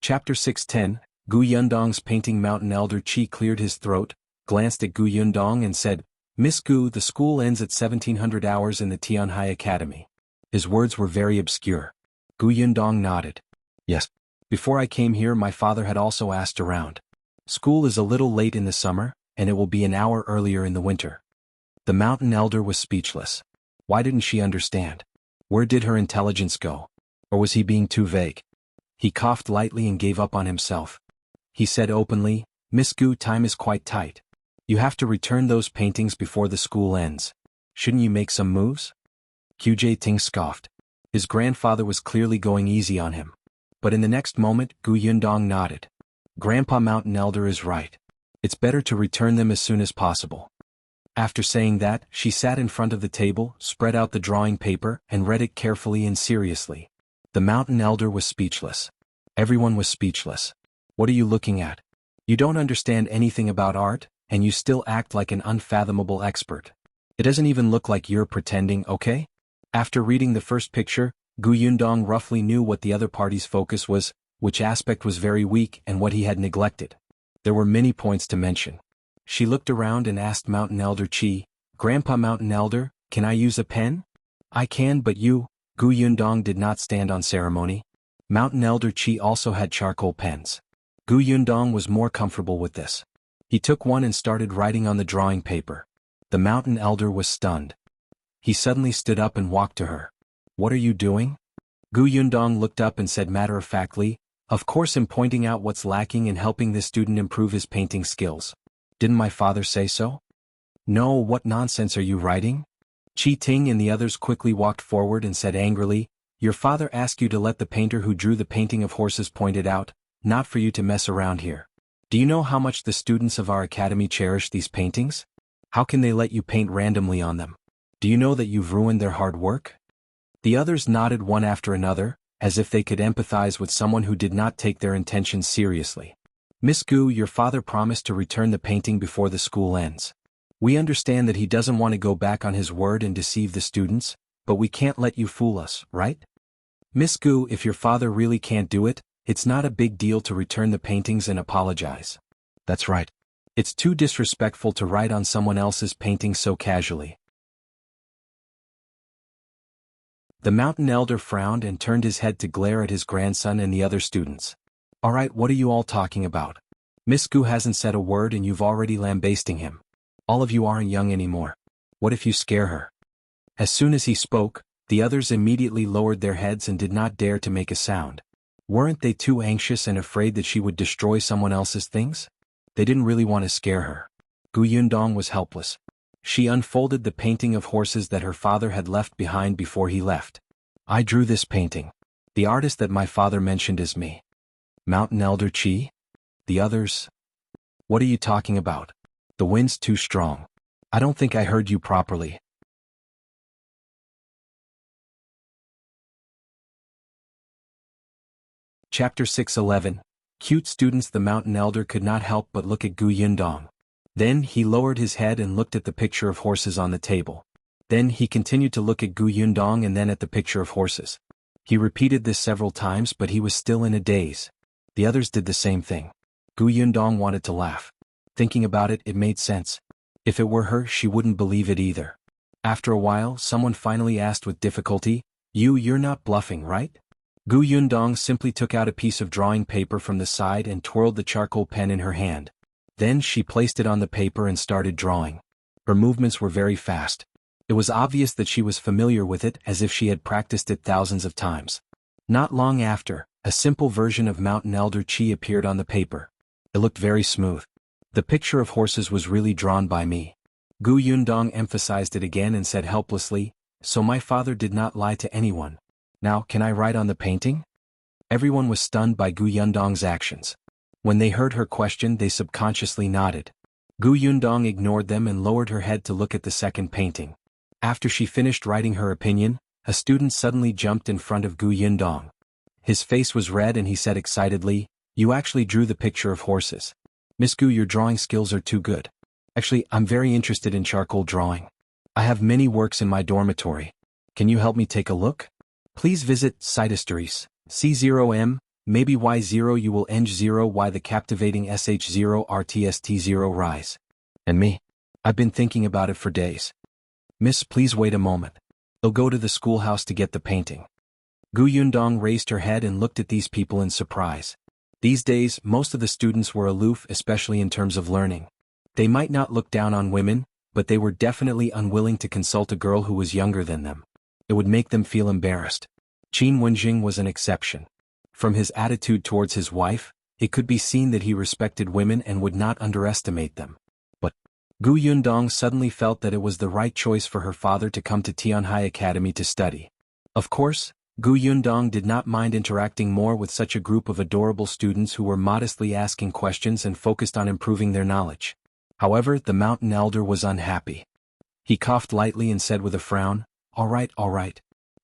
Chapter 610. Gu Yundong's painting. Mountain Elder Qi cleared his throat, glanced at Gu Yundong and said, "Miss Gu, the school ends at 1700 hours in the Tianhai Academy." His words were very obscure. Gu Yundong nodded. "Yes. Before I came here, my father had also asked around. School is a little late in the summer, and it will be an hour earlier in the winter." The Mountain Elder was speechless. Why didn't she understand? Where did her intelligence go? Or was he being too vague? He coughed lightly and gave up on himself. He said openly, "Miss Gu, time is quite tight. You have to return those paintings before the school ends. Shouldn't you make some moves?" QJ Ting scoffed. His grandfather was clearly going easy on him. But in the next moment, Gu Yundong nodded. "Grandpa Mountain Elder is right. It's better to return them as soon as possible." After saying that, she sat in front of the table, spread out the drawing paper, and read it carefully and seriously. The Mountain Elder was speechless. Everyone was speechless. "What are you looking at? You don't understand anything about art, and you still act like an unfathomable expert. It doesn't even look like you're pretending, okay?" After reading the first picture, Gu Yundong roughly knew what the other party's focus was, which aspect was very weak and what he had neglected. There were many points to mention. She looked around and asked Mountain Elder Qi, Grandpa Mountain Elder, can I use a pen? I can, but you, Gu Yundong did not stand on ceremony. Mountain Elder Qi also had charcoal pens. Gu Yundong was more comfortable with this. He took one and started writing on the drawing paper. The Mountain Elder was stunned. He suddenly stood up and walked to her. What are you doing? Gu Yundong looked up and said matter-of-factly, of course I'm pointing out what's lacking and helping this student improve his painting skills. Didn't my father say so? No, what nonsense are you writing? Qi Ting and the others quickly walked forward and said angrily, your father asked you to let the painter who drew the painting of horses point it out, not for you to mess around here. Do you know how much the students of our academy cherish these paintings? How can they let you paint randomly on them? Do you know that you've ruined their hard work? The others nodded one after another, as if they could empathize with someone who did not take their intentions seriously. Miss Gu, your father promised to return the painting before the school ends. We understand that he doesn't want to go back on his word and deceive the students, but we can't let you fool us, right? Miss Gu, if your father really can't do it, it's not a big deal to return the paintings and apologize. That's right. It's too disrespectful to write on someone else's painting so casually. The Mountain Elder frowned and turned his head to glare at his grandson and the other students. Alright, what are you all talking about? Miss Gu hasn't said a word and you've already lambasting him. All of you aren't young anymore. What if you scare her? As soon as he spoke, the others immediately lowered their heads and did not dare to make a sound. Weren't they too anxious and afraid that she would destroy someone else's things? They didn't really want to scare her. Gu Yundong was helpless. She unfolded the painting of horses that her father had left behind before he left. I drew this painting. The artist that my father mentioned is me. Mountain Elder Qi? The others? What are you talking about? The wind's too strong. I don't think I heard you properly. Chapter 611. Cute students. The Mountain Elder could not help but look at Gu Yundong. Then he lowered his head and looked at the picture of horses on the table. Then he continued to look at Gu Yundong and then at the picture of horses. He repeated this several times, but he was still in a daze. The others did the same thing. Gu Yundong wanted to laugh. Thinking about it, it made sense. If it were her, she wouldn't believe it either. After a while, someone finally asked with difficulty, You're not bluffing, right? Gu Yundong simply took out a piece of drawing paper from the side and twirled the charcoal pen in her hand. Then she placed it on the paper and started drawing. Her movements were very fast. It was obvious that she was familiar with it, as if she had practiced it thousands of times. Not long after, a simple version of Mountain Elder Qi appeared on the paper. It looked very smooth. The picture of horses was really drawn by me. Gu Yundong emphasized it again and said helplessly, so my father did not lie to anyone. Now, can I write on the painting? Everyone was stunned by Gu Yundong's actions. When they heard her question, they subconsciously nodded. Gu Yundong ignored them and lowered her head to look at the second painting. After she finished writing her opinion, a student suddenly jumped in front of Gu Yundong. His face was red and he said excitedly, You actually drew the picture of horses. Miss Gu, your drawing skills are too good. Actually, I'm very interested in charcoal drawing. I have many works in my dormitory. Can you help me take a look? Please visit Site Histories, C0M, maybe Y0 you will Eng0 Y the captivating SH0 RTST0 rise. And me? I've been thinking about it for days. Miss, please wait a moment. I'll go to the schoolhouse to get the painting. Gu Yundong raised her head and looked at these people in surprise. These days, most of the students were aloof, especially in terms of learning. They might not look down on women, but they were definitely unwilling to consult a girl who was younger than them. It would make them feel embarrassed. Qin Wenjing was an exception. From his attitude towards his wife, it could be seen that he respected women and would not underestimate them. But Gu Yundong suddenly felt that it was the right choice for her father to come to Tianhai Academy to study. Of course, Gu Yundong did not mind interacting more with such a group of adorable students who were modestly asking questions and focused on improving their knowledge. However, the Mountain Elder was unhappy. He coughed lightly and said with a frown, All right.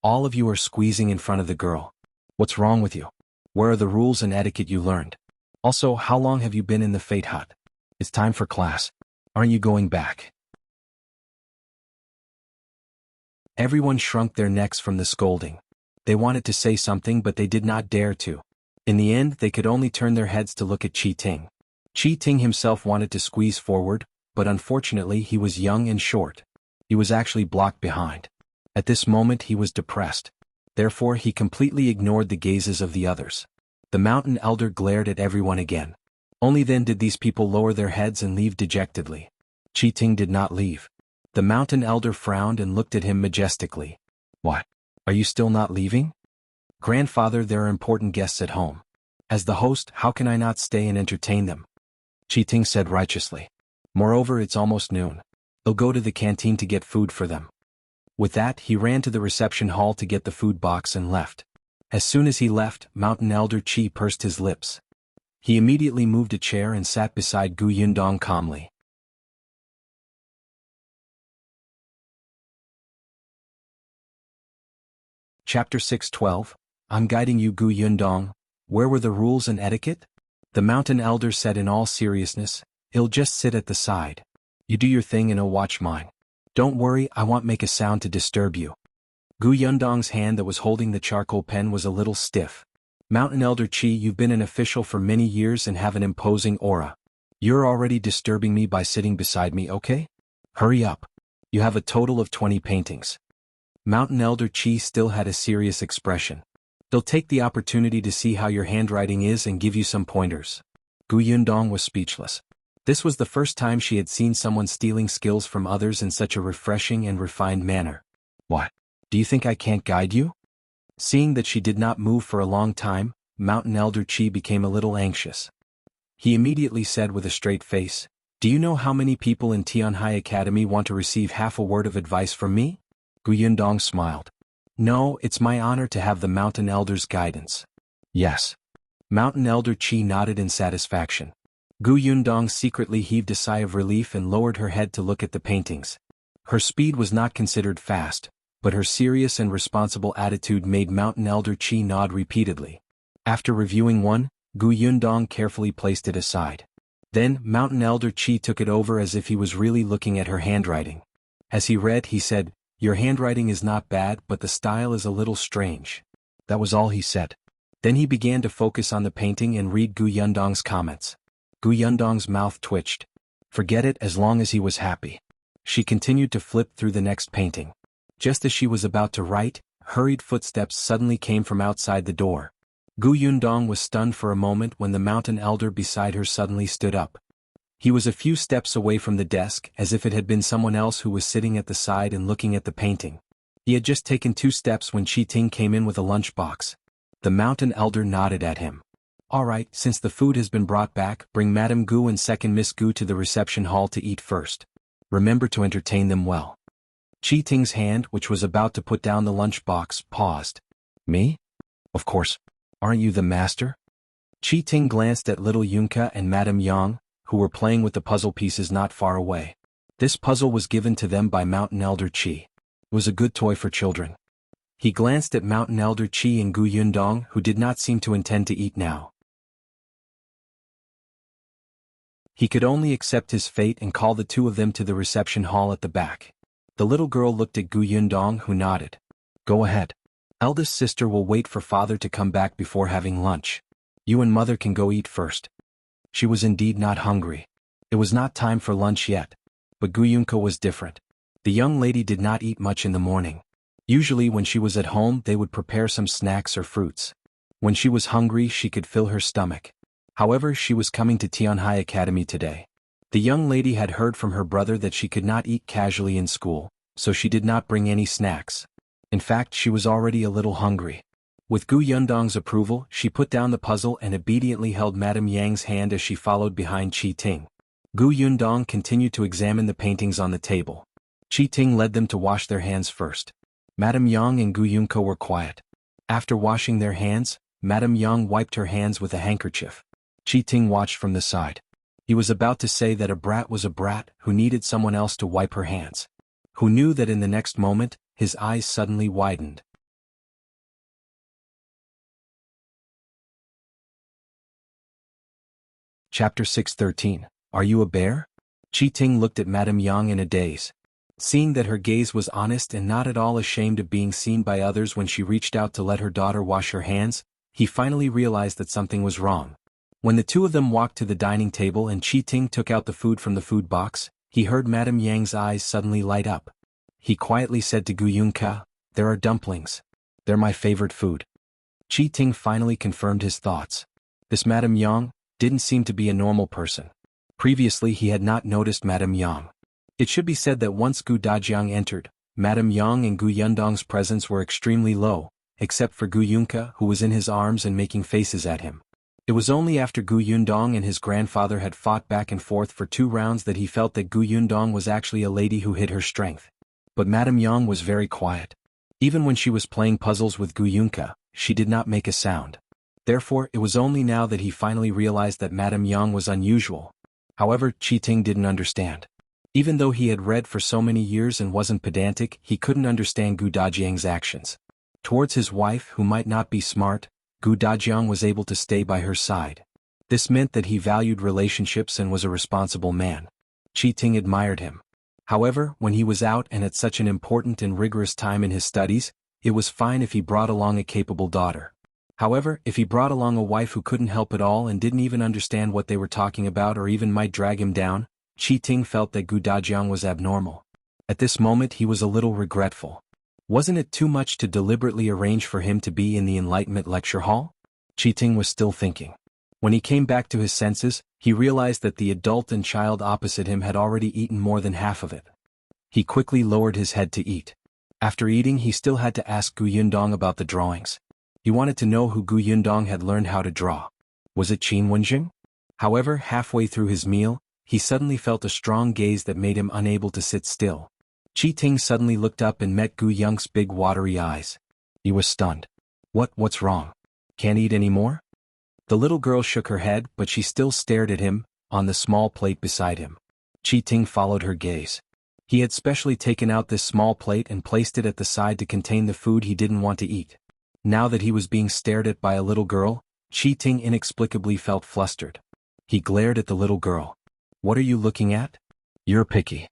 All of you are squeezing in front of the girl. What's wrong with you? Where are the rules and etiquette you learned? Also, how long have you been in the Fate Hut? It's time for class. Aren't you going back? Everyone shrunk their necks from the scolding. They wanted to say something, but they did not dare to. In the end, they could only turn their heads to look at Qi Ting. Qi Ting himself wanted to squeeze forward, but unfortunately he was young and short. He was actually blocked behind. At this moment he was depressed. Therefore he completely ignored the gazes of the others. The mountain elder glared at everyone again. Only then did these people lower their heads and leave dejectedly. Ting did not leave. The mountain elder frowned and looked at him majestically. What? Are you still not leaving? Grandfather, there are important guests at home. As the host, how can I not stay and entertain them? Ting said righteously. Moreover, it's almost noon. I'll go to the canteen to get food for them. With that, he ran to the reception hall to get the food box and left. As soon as he left, Mountain Elder Qi pursed his lips. He immediately moved a chair and sat beside Gu Yundong calmly. Chapter 6:12. I'm guiding you, Gu Yundong. Where were the rules and etiquette? The mountain elder said in all seriousness, I'll just sit at the side. You do your thing and I'll watch mine. Don't worry, I won't make a sound to disturb you. Gu Yundong's hand that was holding the charcoal pen was a little stiff. Mountain Elder Qi, you've been an official for many years and have an imposing aura. You're already disturbing me by sitting beside me, okay? Hurry up. You have a total of 20 paintings. Mountain Elder Qi still had a serious expression. They'll take the opportunity to see how your handwriting is and give you some pointers. Gu Yundong was speechless. This was the first time she had seen someone stealing skills from others in such a refreshing and refined manner. What? Do you think I can't guide you? Seeing that she did not move for a long time, Mountain Elder Qi became a little anxious. He immediately said with a straight face, Do you know how many people in Tianhai Academy want to receive half a word of advice from me? Gu Yundong smiled. No, it's my honor to have the Mountain Elder's guidance. Yes. Mountain Elder Qi nodded in satisfaction. Gu Yundong secretly heaved a sigh of relief and lowered her head to look at the paintings. Her speed was not considered fast, but her serious and responsible attitude made Mountain Elder Qi nod repeatedly. After reviewing one, Gu Yundong carefully placed it aside. Then, Mountain Elder Qi took it over as if he was really looking at her handwriting. As he read, he said, Your handwriting is not bad, but the style is a little strange. That was all he said. Then he began to focus on the painting and read Gu Yundong's comments. Gu Yundong's mouth twitched. Forget it, as long as he was happy. She continued to flip through the next painting. Just as she was about to write, hurried footsteps suddenly came from outside the door. Gu Yundong was stunned for a moment when the mountain elder beside her suddenly stood up. He was a few steps away from the desk, as if it had been someone else who was sitting at the side and looking at the painting. He had just taken 2 steps when Ting came in with a lunchbox. The mountain elder nodded at him. All right, since the food has been brought back, bring Madame Gu and second Miss Gu to the reception hall to eat first. Remember to entertain them well. Ting's hand, which was about to put down the lunchbox, paused. Me? Of course. Aren't you the master? Ting glanced at little Yunka and Madame Yang, who were playing with the puzzle pieces not far away. This puzzle was given to them by Mountain Elder Qi. It was a good toy for children. He glanced at Mountain Elder Qi and Gu Yundong, who did not seem to intend to eat now. He could only accept his fate and call the 2 of them to the reception hall at the back. The little girl looked at Gu Yundong, who nodded. Go ahead. Eldest sister will wait for father to come back before having lunch. You and mother can go eat first. She was indeed not hungry. It was not time for lunch yet. But Gu Yunka was different. The young lady did not eat much in the morning. Usually when she was at home they would prepare some snacks or fruits. When she was hungry she could fill her stomach. However, she was coming to Tianhai Academy today. The young lady had heard from her brother that she could not eat casually in school, so she did not bring any snacks. In fact, she was already a little hungry. With Gu Yundong's approval, she put down the puzzle and obediently held Madame Yang's hand as she followed behind Ting. Gu Yundong continued to examine the paintings on the table. Ting led them to wash their hands first. Madame Yang and Gu Yunka were quiet. After washing their hands, Madame Yang wiped her hands with a handkerchief. Ting watched from the side. He was about to say that a brat was a brat who needed someone else to wipe her hands. Who knew that in the next moment, his eyes suddenly widened. Chapter 6:13. Are you a bear? Ting looked at Madame Yang in a daze. Seeing that her gaze was honest and not at all ashamed of being seen by others when she reached out to let her daughter wash her hands, he finally realized that something was wrong. When the 2 of them walked to the dining table and Ting took out the food from the food box, he heard Madame Yang's eyes suddenly light up. he quietly said to Gu Yunka, "There are dumplings. They're my favorite food." Qi Ting finally confirmed his thoughts. This Madame Yang didn't seem to be a normal person. Previously he had not noticed Madame Yang. It should be said that once Gu Dajiang entered, Madame Yang and Gu Yundong's presence were extremely low, except for Gu Yunka, who was in his arms and making faces at him. It was only after Gu Yundong and his grandfather had fought back and forth for 2 rounds that he felt that Gu Yundong was actually a lady who hid her strength. But Madame Yang was very quiet. Even when she was playing puzzles with Gu Yunka, she did not make a sound. Therefore, it was only now that he finally realized that Madame Yang was unusual. However, Qi Ting didn't understand. Even though he had read for so many years and wasn't pedantic, he couldn't understand Gu Dajiang's actions. Towards his wife, who might not be smart, Gu Dajiang was able to stay by her side. This meant that he valued relationships and was a responsible man. Qi Ting admired him. However, when he was out and at such an important and rigorous time in his studies, it was fine if he brought along a capable daughter. However, if he brought along a wife who couldn't help at all and didn't even understand what they were talking about or even might drag him down, Qi Ting felt that Gu Dajiang was abnormal. At this moment he was a little regretful. Wasn't it too much to deliberately arrange for him to be in the Enlightenment lecture hall? Qi Ting was still thinking. When he came back to his senses, he realized that the adult and child opposite him had already eaten more than half of it. He quickly lowered his head to eat. After eating, he still had to ask Gu Yundong about the drawings. He wanted to know who Gu Yundong had learned how to draw. Was it Qin Wenjing? However, halfway through his meal, he suddenly felt a strong gaze that made him unable to sit still. Qi Ting suddenly looked up and met Gu Yung's big watery eyes. He was stunned. What's wrong? Can't eat any more? The little girl shook her head, but she still stared at him, on the small plate beside him. Qi Ting followed her gaze. He had specially taken out this small plate and placed it at the side to contain the food he didn't want to eat. Now that he was being stared at by a little girl, Qi Ting inexplicably felt flustered. He glared at the little girl. "What are you looking at? You're picky."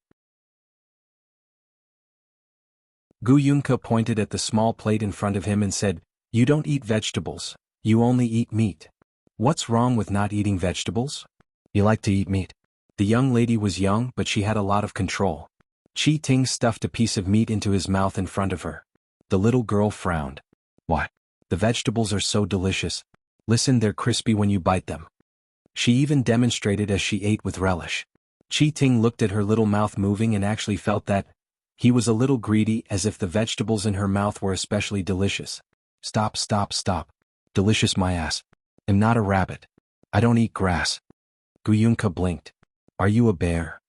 Gu Yunka pointed at the small plate in front of him and said, "You don't eat vegetables, you only eat meat. What's wrong with not eating vegetables? You like to eat meat." The young lady was young, but she had a lot of control. Qi Ting stuffed a piece of meat into his mouth in front of her. The little girl frowned. "Why? The vegetables are so delicious. Listen, they're crispy when you bite them." She even demonstrated as she ate with relish. Qi Ting looked at her little mouth moving and actually felt that he was a little greedy, as if the vegetables in her mouth were especially delicious. Stop. Delicious my ass. I'm not a rabbit. I don't eat grass." Gu Yunka blinked. "Are you a bear?"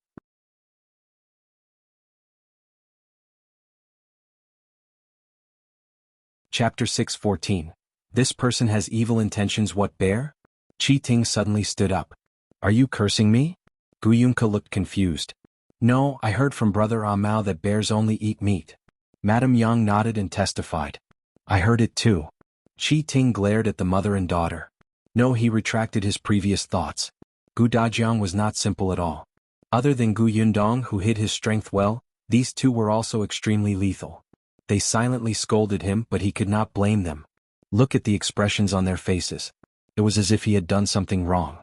Chapter 6:14. This person has evil intentions. What bear? Qi Ting suddenly stood up. "Are you cursing me?" Gu Yunka looked confused. "No, I heard from Brother Amao that bears only eat meat." Madame Yang nodded and testified. "I heard it too." Qi Ting glared at the mother and daughter. No, he retracted his previous thoughts. Gu Dajiang was not simple at all. Other than Gu Yundong, who hid his strength well, these two were also extremely lethal. They silently scolded him, but he could not blame them. Look at the expressions on their faces. It was as if he had done something wrong.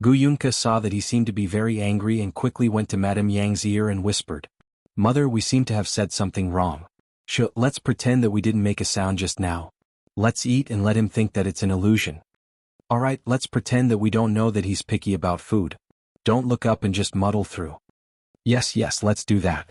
Gu Yunka saw that he seemed to be very angry and quickly went to Madame Yang's ear and whispered, "Mother, we seem to have said something wrong. Let's pretend that we didn't make a sound just now. Let's eat and let him think that it's an illusion. Alright, let's pretend that we don't know that he's picky about food. Don't look up and just muddle through." Yes, let's do that."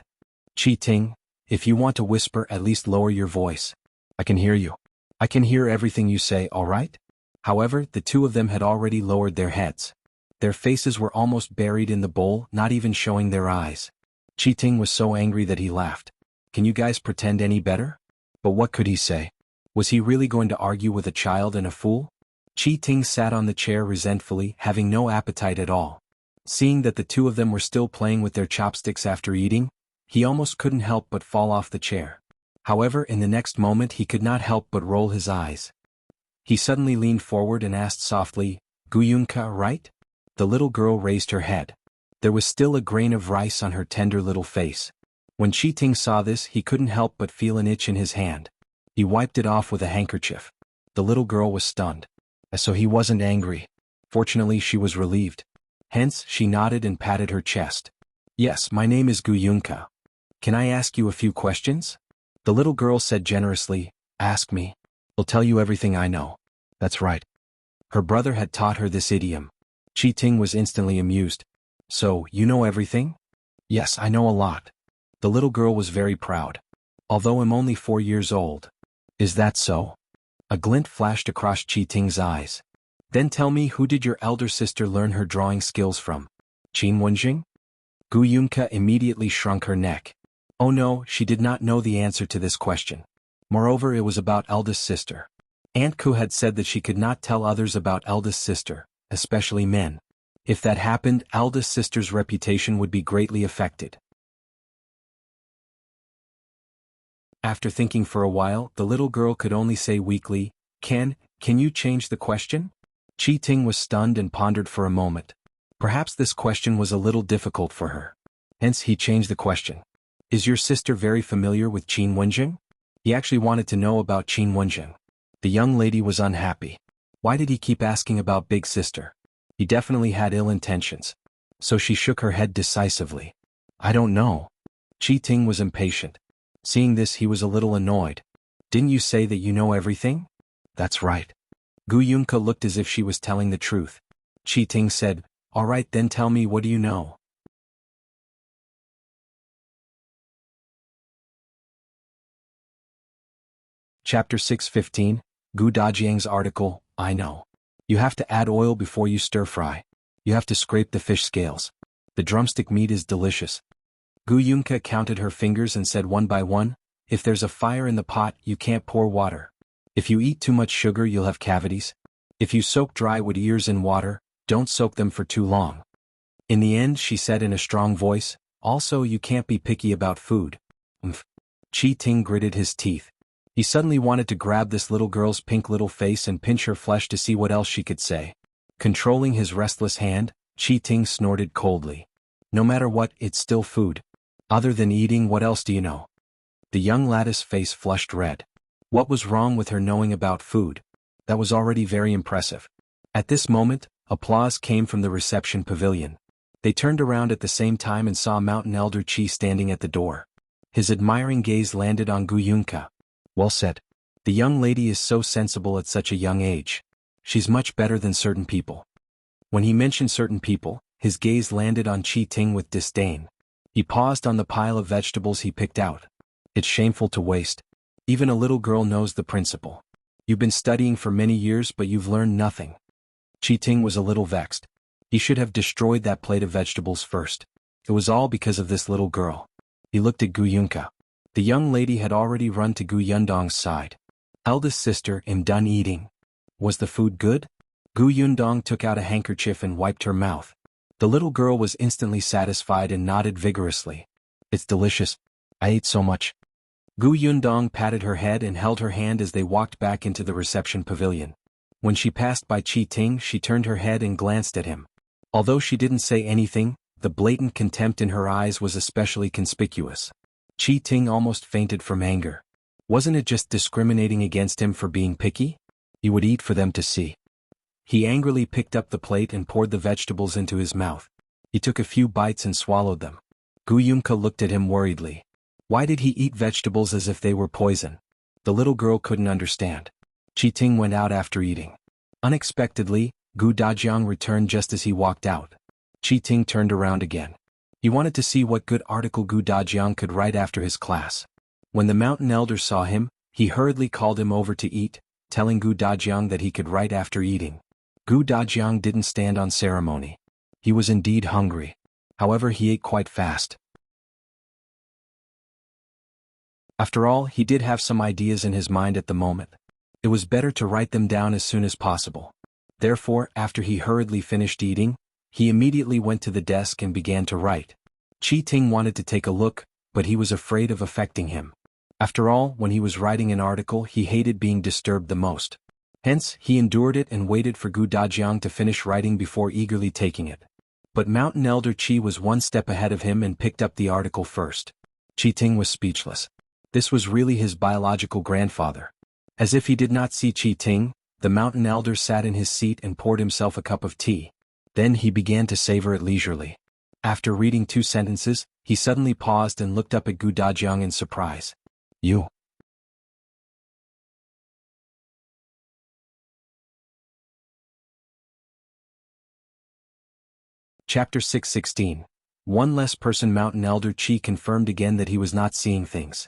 Qi Ting, if you want to whisper, at least lower your voice. I can hear you. I can hear everything you say, alright? However, the two of them had already lowered their heads. Their faces were almost buried in the bowl, not even showing their eyes. Qi Ting was so angry that he laughed. Can you guys pretend any better? But what could he say? Was he really going to argue with a child and a fool? Qi Ting sat on the chair resentfully, having no appetite at all. Seeing that the two of them were still playing with their chopsticks after eating, he almost couldn't help but fall off the chair. However, in the next moment he could not help but roll his eyes. He suddenly leaned forward and asked softly, "Gu Yunka, right?" The little girl raised her head. There was still a grain of rice on her tender little face. When Qi Ting saw this, he couldn't help but feel an itch in his hand. He wiped it off with a handkerchief. The little girl was stunned. So he wasn't angry. Fortunately, she was relieved. Hence, she nodded and patted her chest. "Yes, my name is Gu Yunka." Can I ask you a few questions? The little girl said generously, Ask me. I'll tell you everything I know. That's right. Her brother had taught her this idiom. Qi Ting was instantly amused. So, you know everything? Yes, I know a lot. The little girl was very proud. Although I'm only 4 years old. Is that so? A glint flashed across Qi Ting's eyes. Then tell me, who did your elder sister learn her drawing skills from? Qin Wenjing? Gu Yunke immediately shrunk her neck. Oh no, she did not know the answer to this question. Moreover, it was about eldest sister. Aunt Ku had said that she could not tell others about eldest sister, especially men. If that happened, eldest sister's reputation would be greatly affected. After thinking for a while, the little girl could only say weakly, Can you change the question? Qi Ting was stunned and pondered for a moment. Perhaps this question was a little difficult for her. Hence he changed the question. Is your sister very familiar with Qin Wenjing? He actually wanted to know about Qin Wenjing. The young lady was unhappy. Why did he keep asking about big sister? He definitely had ill intentions. So she shook her head decisively. I don't know. Qi Ting was impatient. Seeing this, he was a little annoyed. Didn't you say that you know everything? That's right. Gu Yunke looked as if she was telling the truth. Qi Ting said, All right, then tell me, what do you know? Chapter 6:15, Gu Dajiang's article, I know. You have to add oil before you stir fry. You have to scrape the fish scales. The drumstick meat is delicious. Gu Yunke counted her fingers and said one by one, If there's a fire in the pot, you can't pour water. If you eat too much sugar, you'll have cavities. If you soak dry wood ears in water, don't soak them for too long. In the end, she said in a strong voice, Also, you can't be picky about food. Qi Ting gritted his teeth. He suddenly wanted to grab this little girl's pink little face and pinch her flesh to see what else she could say. Controlling his restless hand, Qi Ting snorted coldly. No matter what, it's still food. Other than eating, what else do you know? The young lattice face flushed red. What was wrong with her knowing about food? That was already very impressive. At this moment, applause came from the reception pavilion. They turned around at the same time and saw Mountain Elder Qi standing at the door. His admiring gaze landed on Gu Yunke. Well said. The young lady is so sensible at such a young age. She's much better than certain people. When he mentioned certain people, his gaze landed on Qi Ting with disdain. He paused on the pile of vegetables he picked out. It's shameful to waste. Even a little girl knows the principle. You've been studying for many years, but you've learned nothing. Qi Ting was a little vexed. He should have destroyed that plate of vegetables first. It was all because of this little girl. He looked at Gu Yunke. The young lady had already run to Gu Yundong's side. Eldest sister, I'm done eating. Was the food good? Gu Yundong took out a handkerchief and wiped her mouth. The little girl was instantly satisfied and nodded vigorously. It's delicious. I ate so much. Gu Yundong patted her head and held her hand as they walked back into the reception pavilion. When she passed by Qi Ting, she turned her head and glanced at him. Although she didn't say anything, the blatant contempt in her eyes was especially conspicuous. Qi Ting almost fainted from anger. Wasn't it just discriminating against him for being picky? He would eat for them to see. He angrily picked up the plate and poured the vegetables into his mouth. He took a few bites and swallowed them. Gu Yunke looked at him worriedly. Why did he eat vegetables as if they were poison? The little girl couldn't understand. Qi Ting went out after eating. Unexpectedly, Gu Dajiang returned just as he walked out. Qi Ting turned around again. He wanted to see what good article Gu Dajiang could write after his class. When the mountain elder saw him, he hurriedly called him over to eat, telling Gu Dajiang that he could write after eating. Gu Dajiang didn't stand on ceremony. He was indeed hungry. However, he ate quite fast. After all, he did have some ideas in his mind at the moment. It was better to write them down as soon as possible. Therefore, after he hurriedly finished eating, he immediately went to the desk and began to write. Qi Ting wanted to take a look, but he was afraid of affecting him. After all, when he was writing an article, he hated being disturbed the most. Hence, he endured it and waited for Gu Dajiang to finish writing before eagerly taking it. But Mountain Elder Qi was one step ahead of him and picked up the article first. Qi Ting was speechless. This was really his biological grandfather. As if he did not see Qi Ting, the mountain elder sat in his seat and poured himself a cup of tea. Then he began to savor it leisurely. After reading 2 sentences, He suddenly paused and looked up at Gu Dajiang in surprise. You. Chapter 6:16. One less person. Mountain Elder Qi confirmed again that he was not seeing things.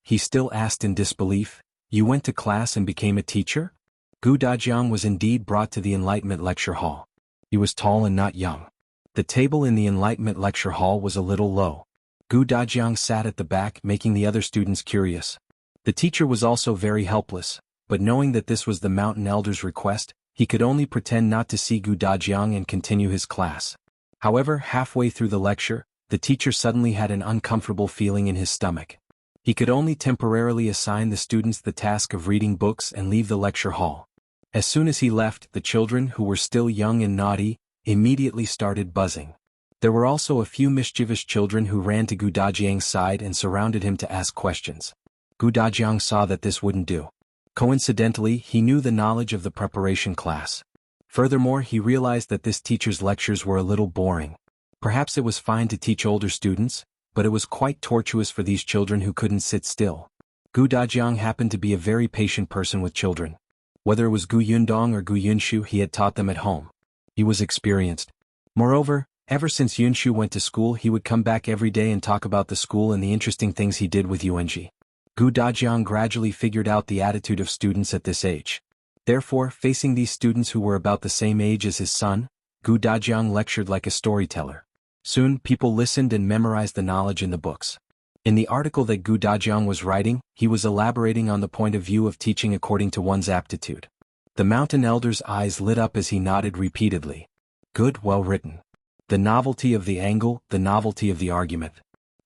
He still asked in disbelief, "You went to class and became a teacher?" Gu Dajiang was indeed brought to the Enlightenment Lecture Hall. He was tall and not young. The table in the Enlightenment Lecture Hall was a little low. Gu Dajiang sat at the back, making the other students curious. The teacher was also very helpless, but knowing that this was the Mountain Elder's request, he could only pretend not to see Gu Dajiang and continue his class. However, halfway through the lecture, the teacher suddenly had an uncomfortable feeling in his stomach. He could only temporarily assign the students the task of reading books and leave the lecture hall. As soon as he left, the children, who were still young and naughty, immediately started buzzing. There were also a few mischievous children who ran to Gu Dajiang's side and surrounded him to ask questions. Gu Dajiang saw that this wouldn't do. Coincidentally, he knew the knowledge of the preparation class. Furthermore, he realized that this teacher's lectures were a little boring. Perhaps it was fine to teach older students, but it was quite tortuous for these children who couldn't sit still. Gu Dajiang happened to be a very patient person with children. Whether it was Gu Yundong or Gu Yunxiu, he had taught them at home. He was experienced. Moreover, ever since Yunxiu went to school, he would come back every day and talk about the school and the interesting things he did with Yuanji. Gu Dajiang gradually figured out the attitude of students at this age. Therefore, facing these students who were about the same age as his son, Gu Dajiang lectured like a storyteller. Soon, people listened and memorized the knowledge in the books. In the article that Gu Dajiang was writing, he was elaborating on the point of view of teaching according to one's aptitude. The Mountain Elder's eyes lit up as he nodded repeatedly. Good, well written. The novelty of the angle, the novelty of the argument.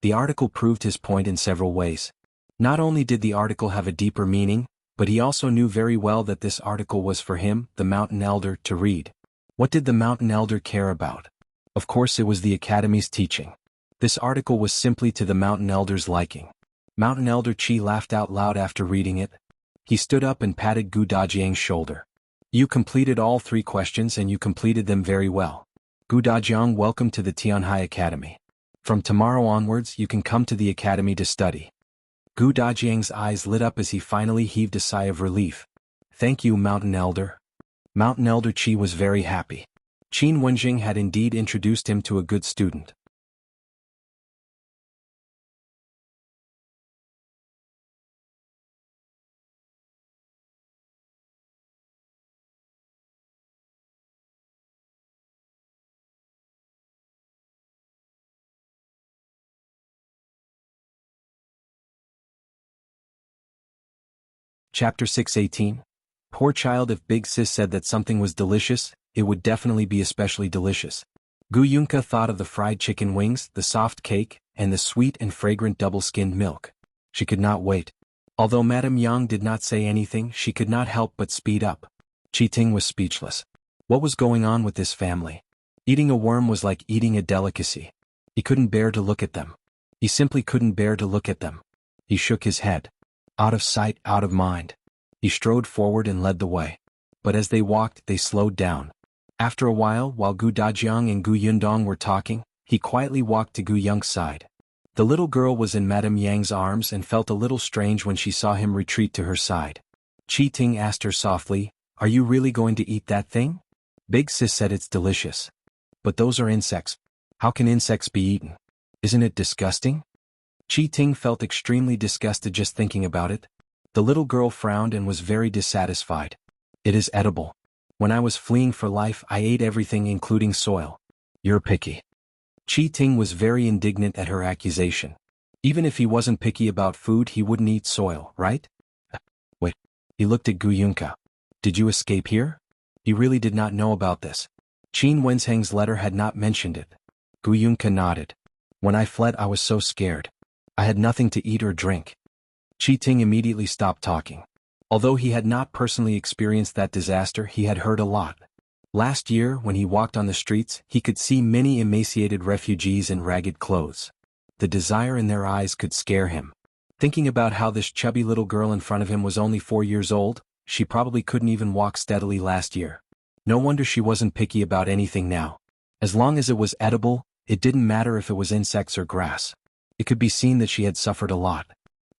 The article proved his point in several ways. Not only did the article have a deeper meaning, but he also knew very well that this article was for him, the Mountain Elder, to read. What did the Mountain Elder care about? Of course, it was the Academy's teaching. This article was simply to the Mountain Elder's liking. Mountain Elder Qi laughed out loud after reading it. He stood up and patted Gu Dajiang's shoulder. You completed all 3 questions and you completed them very well. Gu Dajiang, welcome to the Tianhai Academy. From tomorrow onwards, you can come to the Academy to study. Gu Dajiang's eyes lit up as he finally heaved a sigh of relief. Thank you, Mountain Elder. Mountain Elder Qi was very happy. Qin Wenjing had indeed introduced him to a good student. Chapter 6:18. Poor child, if Big Sis said that something was delicious, it would definitely be especially delicious. Gu Yunka thought of the fried chicken wings, the soft cake, and the sweet and fragrant double-skinned milk. She could not wait. Although Madame Yang did not say anything, she could not help but speed up. Qi Ting was speechless. What was going on with this family? Eating a worm was like eating a delicacy. He couldn't bear to look at them. He simply couldn't bear to look at them. He shook his head. Out of sight, out of mind. He strode forward and led the way. But as they walked, they slowed down. After a while Gu Dajiang and Gu Yundong were talking, he quietly walked to Gu Yung's side. The little girl was in Madame Yang's arms and felt a little strange when she saw him retreat to her side. Qi Ting asked her softly, "Are you really going to eat that thing?" Big Sis said, "It's delicious. But those are insects. How can insects be eaten? Isn't it disgusting?" Qi Ting felt extremely disgusted just thinking about it. The little girl frowned and was very dissatisfied. "It is edible. When I was fleeing for life, I ate everything including soil. You're picky." Qi Ting was very indignant at her accusation. Even if he wasn't picky about food, he wouldn't eat soil, right? Wait. He looked at Gu Yunka. Did you escape here? He really did not know about this. Qin Wenzheng's letter had not mentioned it. Gu Yunka nodded. When I fled, I was so scared. I had nothing to eat or drink. Qi Ting immediately stopped talking. Although he had not personally experienced that disaster, he had heard a lot. Last year, when he walked on the streets, he could see many emaciated refugees in ragged clothes. The desire in their eyes could scare him. Thinking about how this chubby little girl in front of him was only 4 years old, she probably couldn't even walk steadily last year. No wonder she wasn't picky about anything now. As long as it was edible, It didn't matter if it was insects or grass. It could be seen that she had suffered a lot.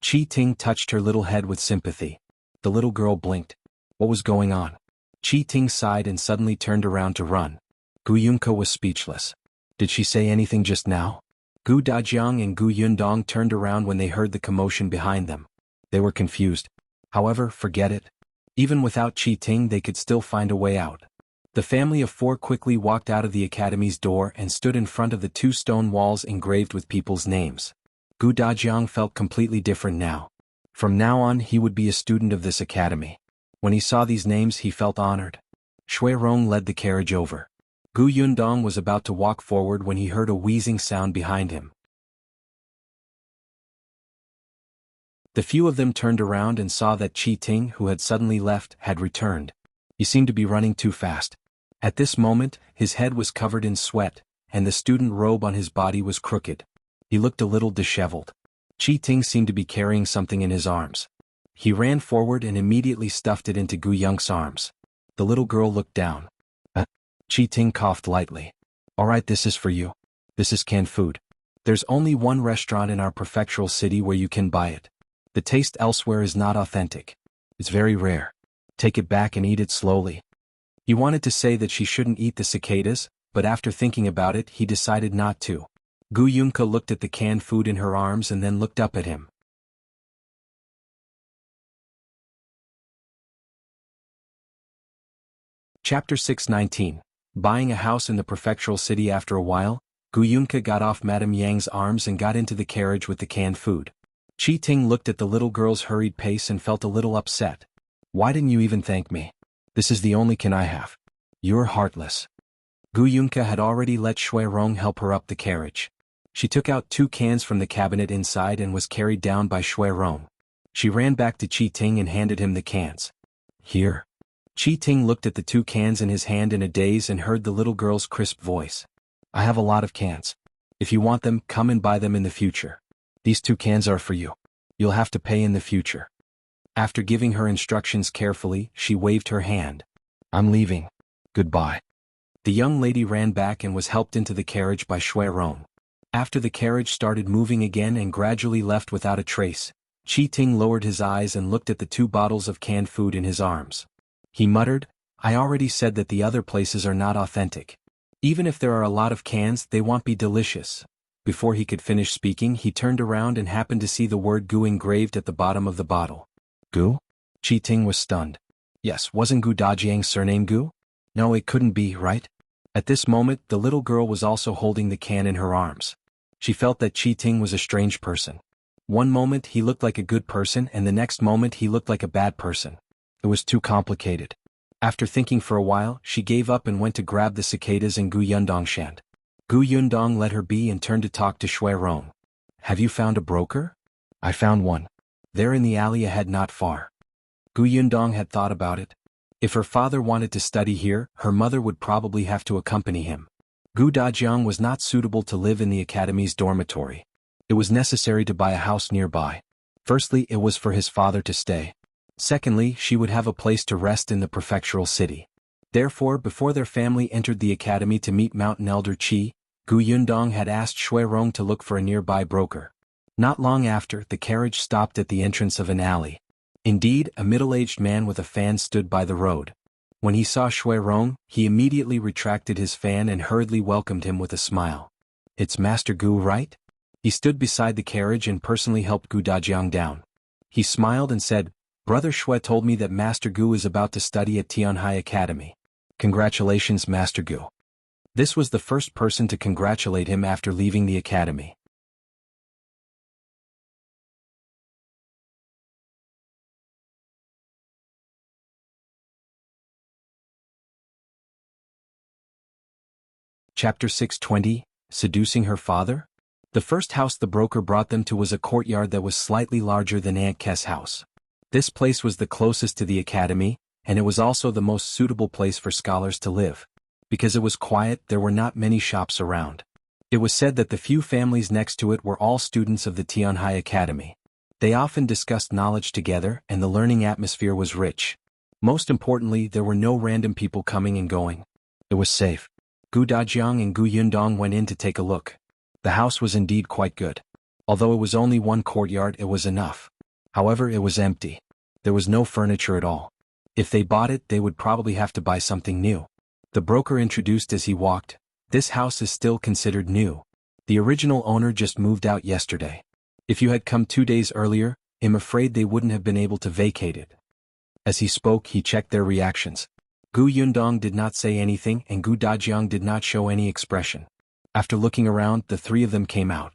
Qi Ting touched her little head with sympathy. The little girl blinked. What was going on? Qi Ting sighed and suddenly turned around to run. Gu Yunke was speechless. Did she say anything just now? Gu Dajiang and Gu Yundong turned around when they heard the commotion behind them. They were confused. However, forget it. Even without Qi Ting they could still find a way out. The family of four quickly walked out of the academy's door and stood in front of the two stone walls engraved with people's names. Gu Dajiang felt completely different now. From now on he would be a student of this academy. When he saw these names he felt honored. Shui Rong led the carriage over. Gu Yundong was about to walk forward when he heard a wheezing sound behind him. The few of them turned around and saw that Qi Ting, who had suddenly left, had returned. He seemed to be running too fast. At this moment, his head was covered in sweat, and the student robe on his body was crooked. He looked a little disheveled. Qi Ting seemed to be carrying something in his arms. He ran forward and immediately stuffed it into Gu Yunke's arms. The little girl looked down. Qi Ting coughed lightly. Alright, this is for you. This is canned food. There's only one restaurant in our prefectural city where you can buy it. The taste elsewhere is not authentic. It's very rare. Take it back and eat it slowly. He wanted to say that she shouldn't eat the cicadas, but after thinking about it he decided not to. Gu Yunke looked at the canned food in her arms and then looked up at him. Chapter 619. Buying a house in the prefectural city. After a while, Gu Yunke got off Madame Yang's arms and got into the carriage with the canned food. Qi Ting looked at the little girl's hurried pace and felt a little upset. Why didn't you even thank me? This is the only can I have. You're heartless. Gu Yunke had already let Shui Rong help her up the carriage. She took out 2 cans from the cabinet inside and was carried down by Shui Rong. She ran back to Qi Ting and handed him the cans. Here. Qi Ting looked at the 2 cans in his hand in a daze and heard the little girl's crisp voice. I have a lot of cans. If you want them, come and buy them in the future. These 2 cans are for you. You'll have to pay in the future. After giving her instructions carefully, she waved her hand. I'm leaving. Goodbye. The young lady ran back and was helped into the carriage by Shui Rong. After the carriage started moving again and gradually left without a trace, Qi Ting lowered his eyes and looked at the 2 bottles of canned food in his arms. He muttered, I already said that the other places are not authentic. Even if there are a lot of cans, they won't be delicious. Before he could finish speaking, he turned around and happened to see the word Gu engraved at the bottom of the bottle. Gu? Qi Ting was stunned. Yes, wasn't Gu Dajiang's surname Gu? No, it couldn't be, right? At this moment, the little girl was also holding the can in her arms. She felt that Qi Ting was a strange person. One moment he looked like a good person and the next moment he looked like a bad person. It was too complicated. After thinking for a while, she gave up and went to grab the cicadas in Gu Yundong's hand. Gu Yundong let her be and turned to talk to Shui Rong. Have you found a broker? I found one. There in the alley ahead not far. Gu Yundong had thought about it. If her father wanted to study here, her mother would probably have to accompany him. Gu Dajiang was not suitable to live in the academy's dormitory. It was necessary to buy a house nearby. Firstly, it was for his father to stay. Secondly, she would have a place to rest in the prefectural city. Therefore, before their family entered the academy to meet Mountain Elder Qi, Gu Yundong had asked Shui Rong to look for a nearby broker. Not long after, the carriage stopped at the entrance of an alley. Indeed, a middle-aged man with a fan stood by the road. When he saw Shui Rong, he immediately retracted his fan and hurriedly welcomed him with a smile. It's Master Gu, right? He stood beside the carriage and personally helped Gu Dajiang down. He smiled and said, Brother Shui told me that Master Gu is about to study at Tianhai Academy. Congratulations, Master Gu. This was the first person to congratulate him after leaving the academy. Chapter 620, Seducing Her Father? The first house the broker brought them to was a courtyard that was slightly larger than Aunt Kes' house. This place was the closest to the academy, and it was also the most suitable place for scholars to live. Because it was quiet, there were not many shops around. It was said that the few families next to it were all students of the Tianhai Academy. They often discussed knowledge together, and the learning atmosphere was rich. Most importantly, there were no random people coming and going. It was safe. Gu Dajiang and Gu Yundong went in to take a look. The house was indeed quite good. Although it was only one courtyard, it was enough. However, it was empty. There was no furniture at all. If they bought it, they would probably have to buy something new. The broker introduced as he walked, "This house is still considered new. The original owner just moved out yesterday. If you had come 2 days earlier, I'm afraid they wouldn't have been able to vacate it." As he spoke, he checked their reactions. Gu Yundong did not say anything and Gu Dajiang did not show any expression. After looking around, the three of them came out.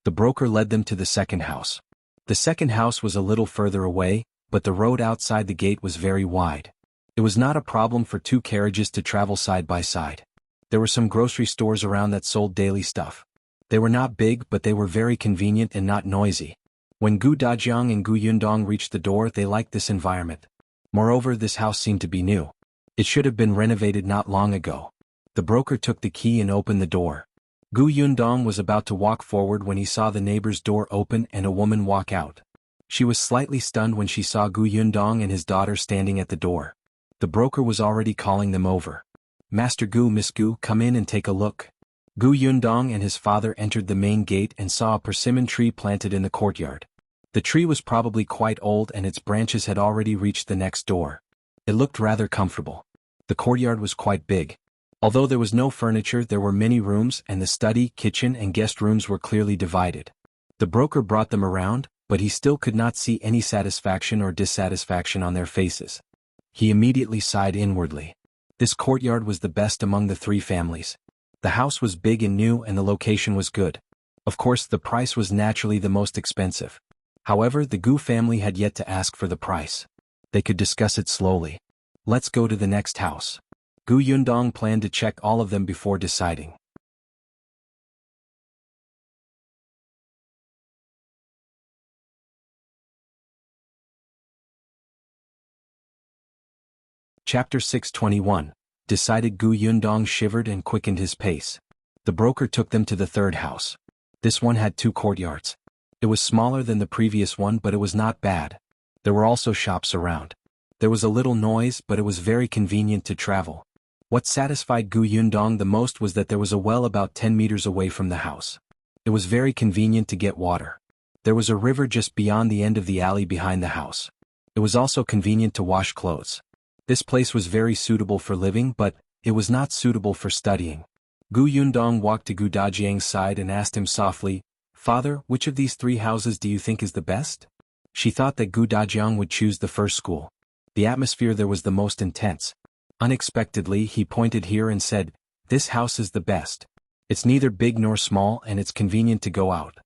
The broker led them to the second house. The second house was a little further away, but the road outside the gate was very wide. It was not a problem for 2 carriages to travel side by side. There were some grocery stores around that sold daily stuff. They were not big, but they were very convenient and not noisy. When Gu Dajiang and Gu Yundong reached the door, they liked this environment. Moreover, this house seemed to be new. It should have been renovated not long ago. The broker took the key and opened the door. Gu Yundong was about to walk forward when he saw the neighbor's door open and a woman walk out. She was slightly stunned when she saw Gu Yundong and his daughter standing at the door. The broker was already calling them over. "Master Gu, Miss Gu, come in and take a look." Gu Yundong and his father entered the main gate and saw a persimmon tree planted in the courtyard. The tree was probably quite old and its branches had already reached the next door. It looked rather comfortable. The courtyard was quite big. Although there was no furniture, there were many rooms and the study, kitchen and guest rooms were clearly divided. The broker brought them around, but he still could not see any satisfaction or dissatisfaction on their faces. He immediately sighed inwardly. This courtyard was the best among the 3 families. The house was big and new and the location was good. Of course, the price was naturally the most expensive. However, the Gu family had yet to ask for the price. They could discuss it slowly. "Let's go to the next house." Gu Yundong planned to check all of them before deciding. Chapter 621. Decided. Gu Yundong shivered and quickened his pace. The broker took them to the third house. This one had 2 courtyards. It was smaller than the previous one, but it was not bad. There were also shops around. There was a little noise, but it was very convenient to travel. What satisfied Gu Yundong the most was that there was a well about 10 meters away from the house. It was very convenient to get water. There was a river just beyond the end of the alley behind the house. It was also convenient to wash clothes. This place was very suitable for living, but it was not suitable for studying. Gu Yundong walked to Gu Dajiang's side and asked him softly, "Father, which of these 3 houses do you think is the best?" She thought that Gu Dajiang would choose the first school. The atmosphere there was the most intense. Unexpectedly, he pointed here and said, "This house is the best. It's neither big nor small and it's convenient to go out.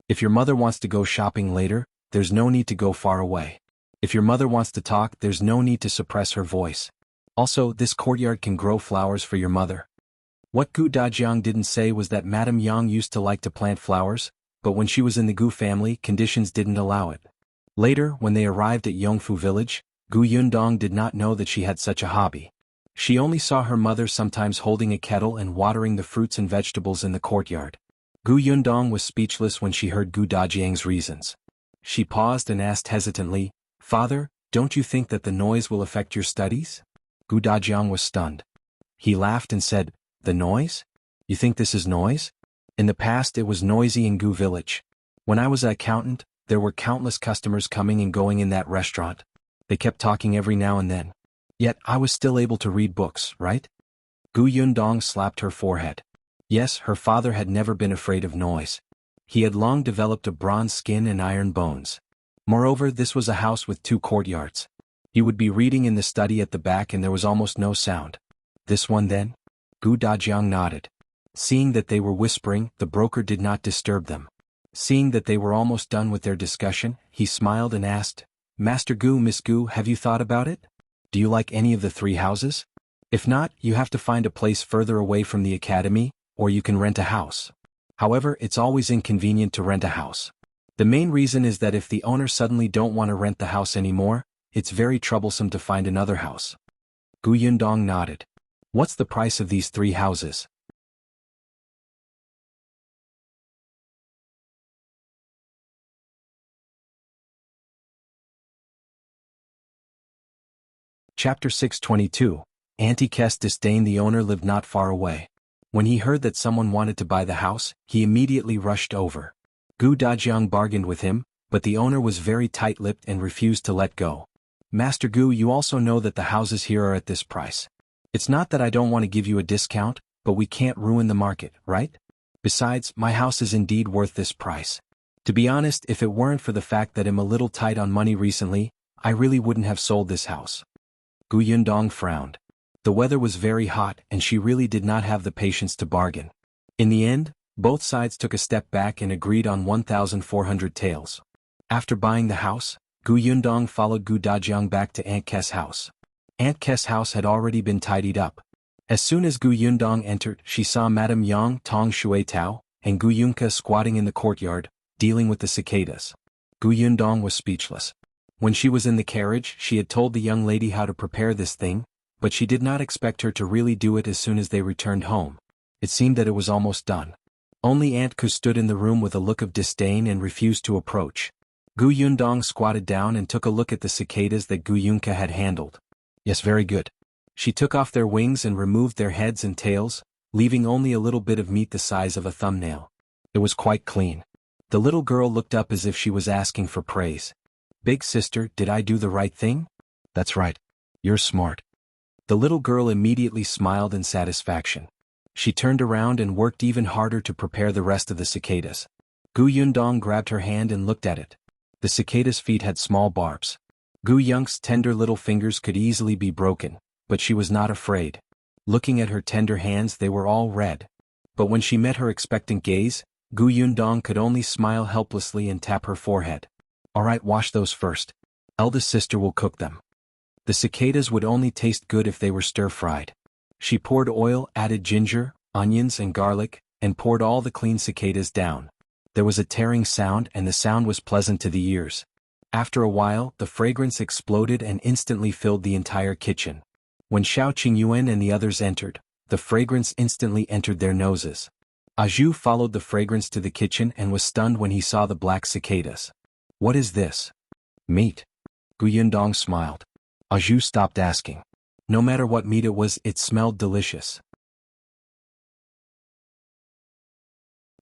If your mother wants to go shopping later, there's no need to go far away. If your mother wants to talk, there's no need to suppress her voice. Also, this courtyard can grow flowers for your mother." What Gu Dajiang didn't say was that Madame Yang used to like to plant flowers, but when she was in the Gu family, conditions didn't allow it. Later, when they arrived at Yongfu village, Gu Yundong did not know that she had such a hobby. She only saw her mother sometimes holding a kettle and watering the fruits and vegetables in the courtyard. Gu Yundong was speechless when she heard Gu Dajiang's reasons. She paused and asked hesitantly, "Father, don't you think that the noise will affect your studies?" Gu Dajiang was stunned. He laughed and said, "The noise? You think this is noise? In the past it was noisy in Gu village. When I was an accountant, there were countless customers coming and going in that restaurant. They kept talking every now and then. Yet I was still able to read books, right?" Gu Yundong slapped her forehead. Yes, her father had never been afraid of noise. He had long developed a bronze skin and iron bones. Moreover, this was a house with 2 courtyards. He would be reading in the study at the back and there was almost no sound. "This one then?" Gu Dajiang nodded. Seeing that they were whispering, the broker did not disturb them. Seeing that they were almost done with their discussion, he smiled and asked, "Master Gu, Miss Gu, have you thought about it? Do you like any of the 3 houses? If not, you have to find a place further away from the academy, or you can rent a house. However, it's always inconvenient to rent a house. The main reason is that if the owner suddenly don't want to rent the house anymore, it's very troublesome to find another house." Gu Yundong nodded. "What's the price of these 3 houses?" Chapter 622. Auntie Disdain. The owner lived not far away. When he heard that someone wanted to buy the house, he immediately rushed over. Dajiang bargained with him, but the owner was very tight-lipped and refused to let go. Master Gu, you also know that the houses here are at this price. It's not that I don't want to give you a discount, but we can't ruin the market, right? Besides, my house is indeed worth this price. To be honest, if it weren't for the fact that I'm a little tight on money recently, I really wouldn't have sold this house. Yundong frowned. The weather was very hot and she really did not have the patience to bargain. In the end, both sides took a step back and agreed on 1,400 taels. After buying the house, Yundong followed Dajiang back to Aunt Kes' house. Aunt Kes' house had already been tidied up. As soon as Yundong entered, she saw Madame Yang Tong Shui Tao and Yunka squatting in the courtyard, dealing with the cicadas. Yundong was speechless. When she was in the carriage, she had told the young lady how to prepare this thing, but she did not expect her to really do it as soon as they returned home. It seemed that it was almost done. Only Aunt Ku stood in the room with a look of disdain and refused to approach. Yundong squatted down and took a look at the cicadas that Yunka had handled. Yes, very good. She took off their wings and removed their heads and tails, leaving only a little bit of meat the size of a thumbnail. It was quite clean. The little girl looked up as if she was asking for praise. Big sister, did I do the right thing? That's right. You're smart. The little girl immediately smiled in satisfaction. She turned around and worked even harder to prepare the rest of the cicadas. Yundong grabbed her hand and looked at it. The cicada's feet had small barbs. Young's tender little fingers could easily be broken, but she was not afraid. Looking at her tender hands, they were all red. But when she met her expectant gaze, Yundong could only smile helplessly and tap her forehead. All right, wash those first. Eldest sister will cook them. The cicadas would only taste good if they were stir-fried. She poured oil, added ginger, onions and garlic, and poured all the clean cicadas down. There was a tearing sound and the sound was pleasant to the ears. After a while, the fragrance exploded and instantly filled the entire kitchen. When Xiao Qingyuan and the others entered, the fragrance instantly entered their noses. Zhu followed the fragrance to the kitchen and was stunned when he saw the black cicadas. What is this? Meat. Yundong smiled. Zhu stopped asking. No matter what meat it was, it smelled delicious.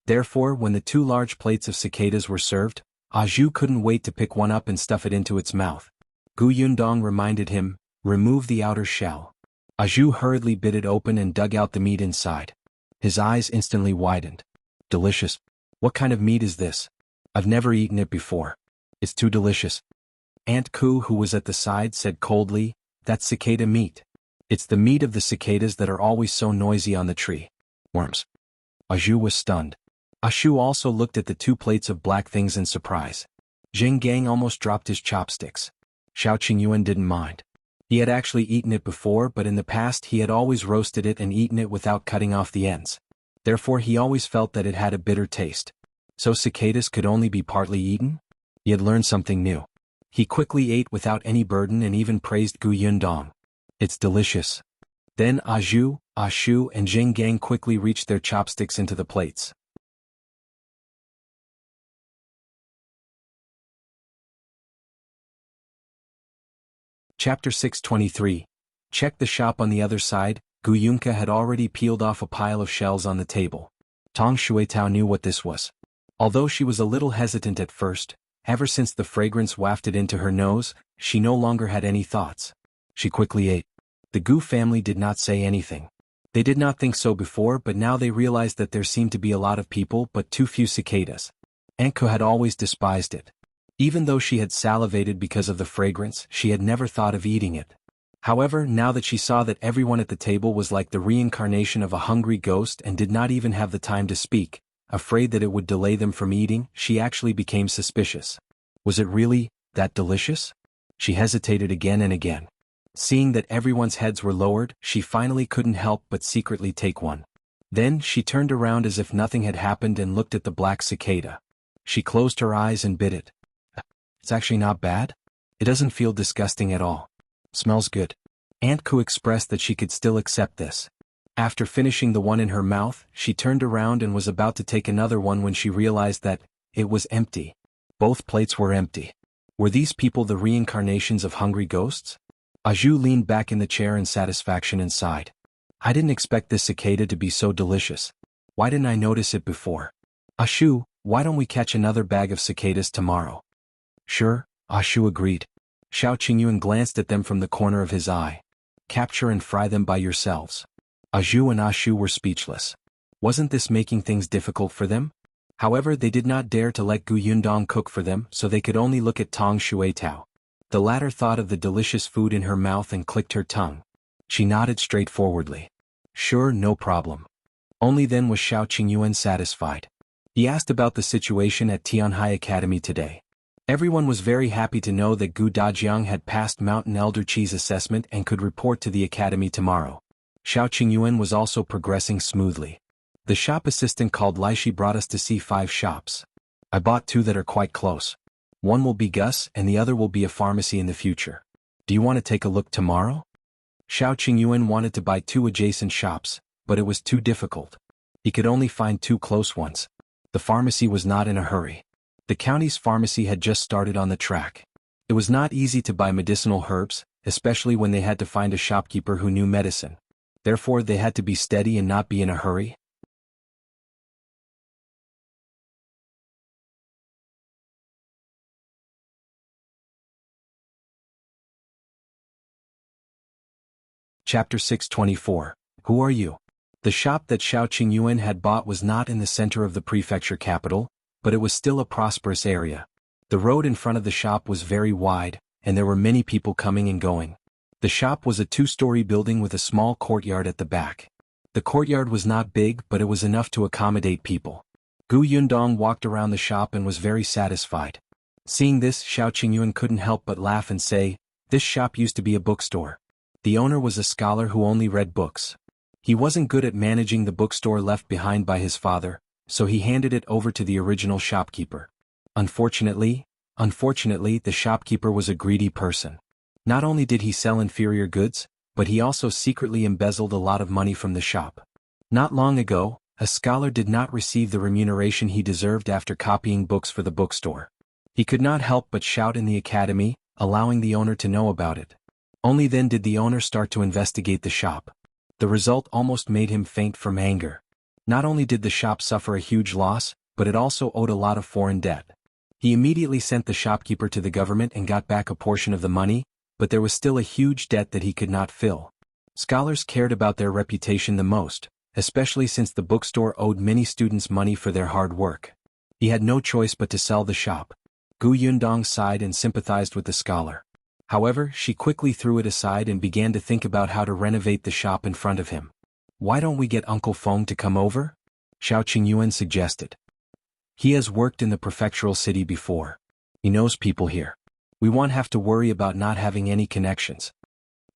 Therefore, when the 2 large plates of cicadas were served, Zhu couldn't wait to pick one up and stuff it into its mouth. Yundong reminded him, remove the outer shell. Zhu hurriedly bit it open and dug out the meat inside. His eyes instantly widened. Delicious. What kind of meat is this? I've never eaten it before. It's too delicious. Aunt Ku, who was at the side, said coldly, that's cicada meat. It's the meat of the cicadas that are always so noisy on the tree. Worms. Zhu was stunned. Zhu also looked at the 2 plates of black things in surprise. Jinxiu almost dropped his chopsticks. Xiao Qingyuan didn't mind. He had actually eaten it before, but in the past he had always roasted it and eaten it without cutting off the ends. Therefore he always felt that it had a bitter taste. So cicadas could only be partly eaten? He had learned something new. He quickly ate without any burden and even praised Yundong. It's delicious. Then Zhu, Shu and Jinxiu quickly reached their chopsticks into the plates. Chapter 623. Check the shop on the other side. Yunka had already peeled off a pile of shells on the table. Tong Shuitao knew what this was. Although she was a little hesitant at first, ever since the fragrance wafted into her nose, she no longer had any thoughts. She quickly ate. The Gu family did not say anything. They did not think so before, but now they realized that there seemed to be a lot of people but too few cicadas. Enko had always despised it. Even though she had salivated because of the fragrance, she had never thought of eating it. However, now that she saw that everyone at the table was like the reincarnation of a hungry ghost and did not even have the time to speak, afraid that it would delay them from eating, she actually became suspicious. Was it really that delicious? She hesitated again and again. Seeing that everyone's heads were lowered, she finally couldn't help but secretly take one. Then she turned around as if nothing had happened and looked at the black cicada. She closed her eyes and bit it. It's actually not bad. It doesn't feel disgusting at all. Smells good. Aunt Ku expressed that she could still accept this. After finishing the one in her mouth, she turned around and was about to take another one when she realized that it was empty. Both plates were empty. Were these people the reincarnations of hungry ghosts? Zhu leaned back in the chair in satisfaction and sighed. I didn't expect this cicada to be so delicious. Why didn't I notice it before? Ashu, why don't we catch another bag of cicadas tomorrow? Sure, Ashu agreed. Xiao Qingyuan glanced at them from the corner of his eye. Capture and fry them by yourselves. Aju and Ashu were speechless. Wasn't this making things difficult for them? However, they did not dare to let Gu Yundong cook for them, so they could only look at Tong Shuetao. The latter thought of the delicious food in her mouth and clicked her tongue. She nodded straightforwardly. Sure, no problem. Only then was Xiao Qingyuan satisfied. He asked about the situation at Tianhai Academy today. Everyone was very happy to know that Gu Dajiang had passed Mountain Elder Chi's assessment and could report to the academy tomorrow. Xiao Qingyuan was also progressing smoothly. The shop assistant called Laishi brought us to see 5 shops. I bought 2 that are quite close. One will be Gus and the other will be a pharmacy in the future. Do you want to take a look tomorrow? Xiao Qingyuan wanted to buy 2 adjacent shops, but it was too difficult. He could only find 2 close ones. The pharmacy was not in a hurry. The county's pharmacy had just started on the track. It was not easy to buy medicinal herbs, especially when they had to find a shopkeeper who knew medicine. Therefore, they had to be steady and not be in a hurry. Chapter 624. Who are you? The shop that Xiao Qingyuan had bought was not in the center of the prefecture capital, but it was still a prosperous area. The road in front of the shop was very wide, and there were many people coming and going. The shop was a 2-story building with a small courtyard at the back. The courtyard was not big, but it was enough to accommodate people. Gu Yundong walked around the shop and was very satisfied. Seeing this, Xiao Qingyuan couldn't help but laugh and say, "This shop used to be a bookstore." The owner was a scholar who only read books. He wasn't good at managing the bookstore left behind by his father, so he handed it over to the original shopkeeper. Unfortunately, the shopkeeper was a greedy person. Not only did he sell inferior goods, but he also secretly embezzled a lot of money from the shop. Not long ago, a scholar did not receive the remuneration he deserved after copying books for the bookstore. He could not help but shout in the academy, allowing the owner to know about it. Only then did the owner start to investigate the shop. The result almost made him faint from anger. Not only did the shop suffer a huge loss, but it also owed a lot of foreign debt. He immediately sent the shopkeeper to the government and got back a portion of the money, but there was still a huge debt that he could not fill. Scholars cared about their reputation the most, especially since the bookstore owed many students money for their hard work. He had no choice but to sell the shop. Gu Yundong sighed and sympathized with the scholar. However, she quickly threw it aside and began to think about how to renovate the shop in front of him. Why don't we get Uncle Feng to come over? Xiao Qingyuan suggested. He has worked in the prefectural city before. He knows people here. We won't have to worry about not having any connections.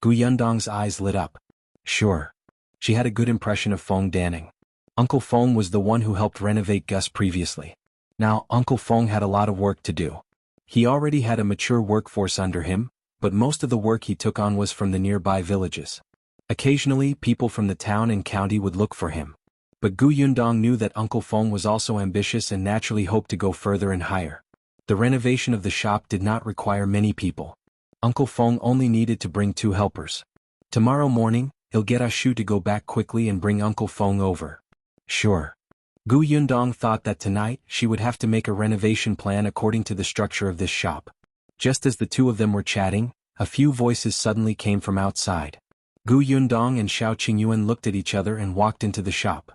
Gu Yundong's eyes lit up. Sure. She had a good impression of Feng Danning. Uncle Feng was the one who helped renovate Gus previously. Now, Uncle Feng had a lot of work to do. He already had a mature workforce under him, but most of the work he took on was from the nearby villages. Occasionally, people from the town and county would look for him. But Gu Yundong knew that Uncle Feng was also ambitious and naturally hoped to go further and higher. The renovation of the shop did not require many people. Uncle Feng only needed to bring 2 helpers. Tomorrow morning, he'll get Ashu to go back quickly and bring Uncle Feng over. Sure. Gu Yundong thought that tonight she would have to make a renovation plan according to the structure of this shop. Just as the 2 of them were chatting, a few voices suddenly came from outside. Gu Yundong and Xiao Qingyuan looked at each other and walked into the shop.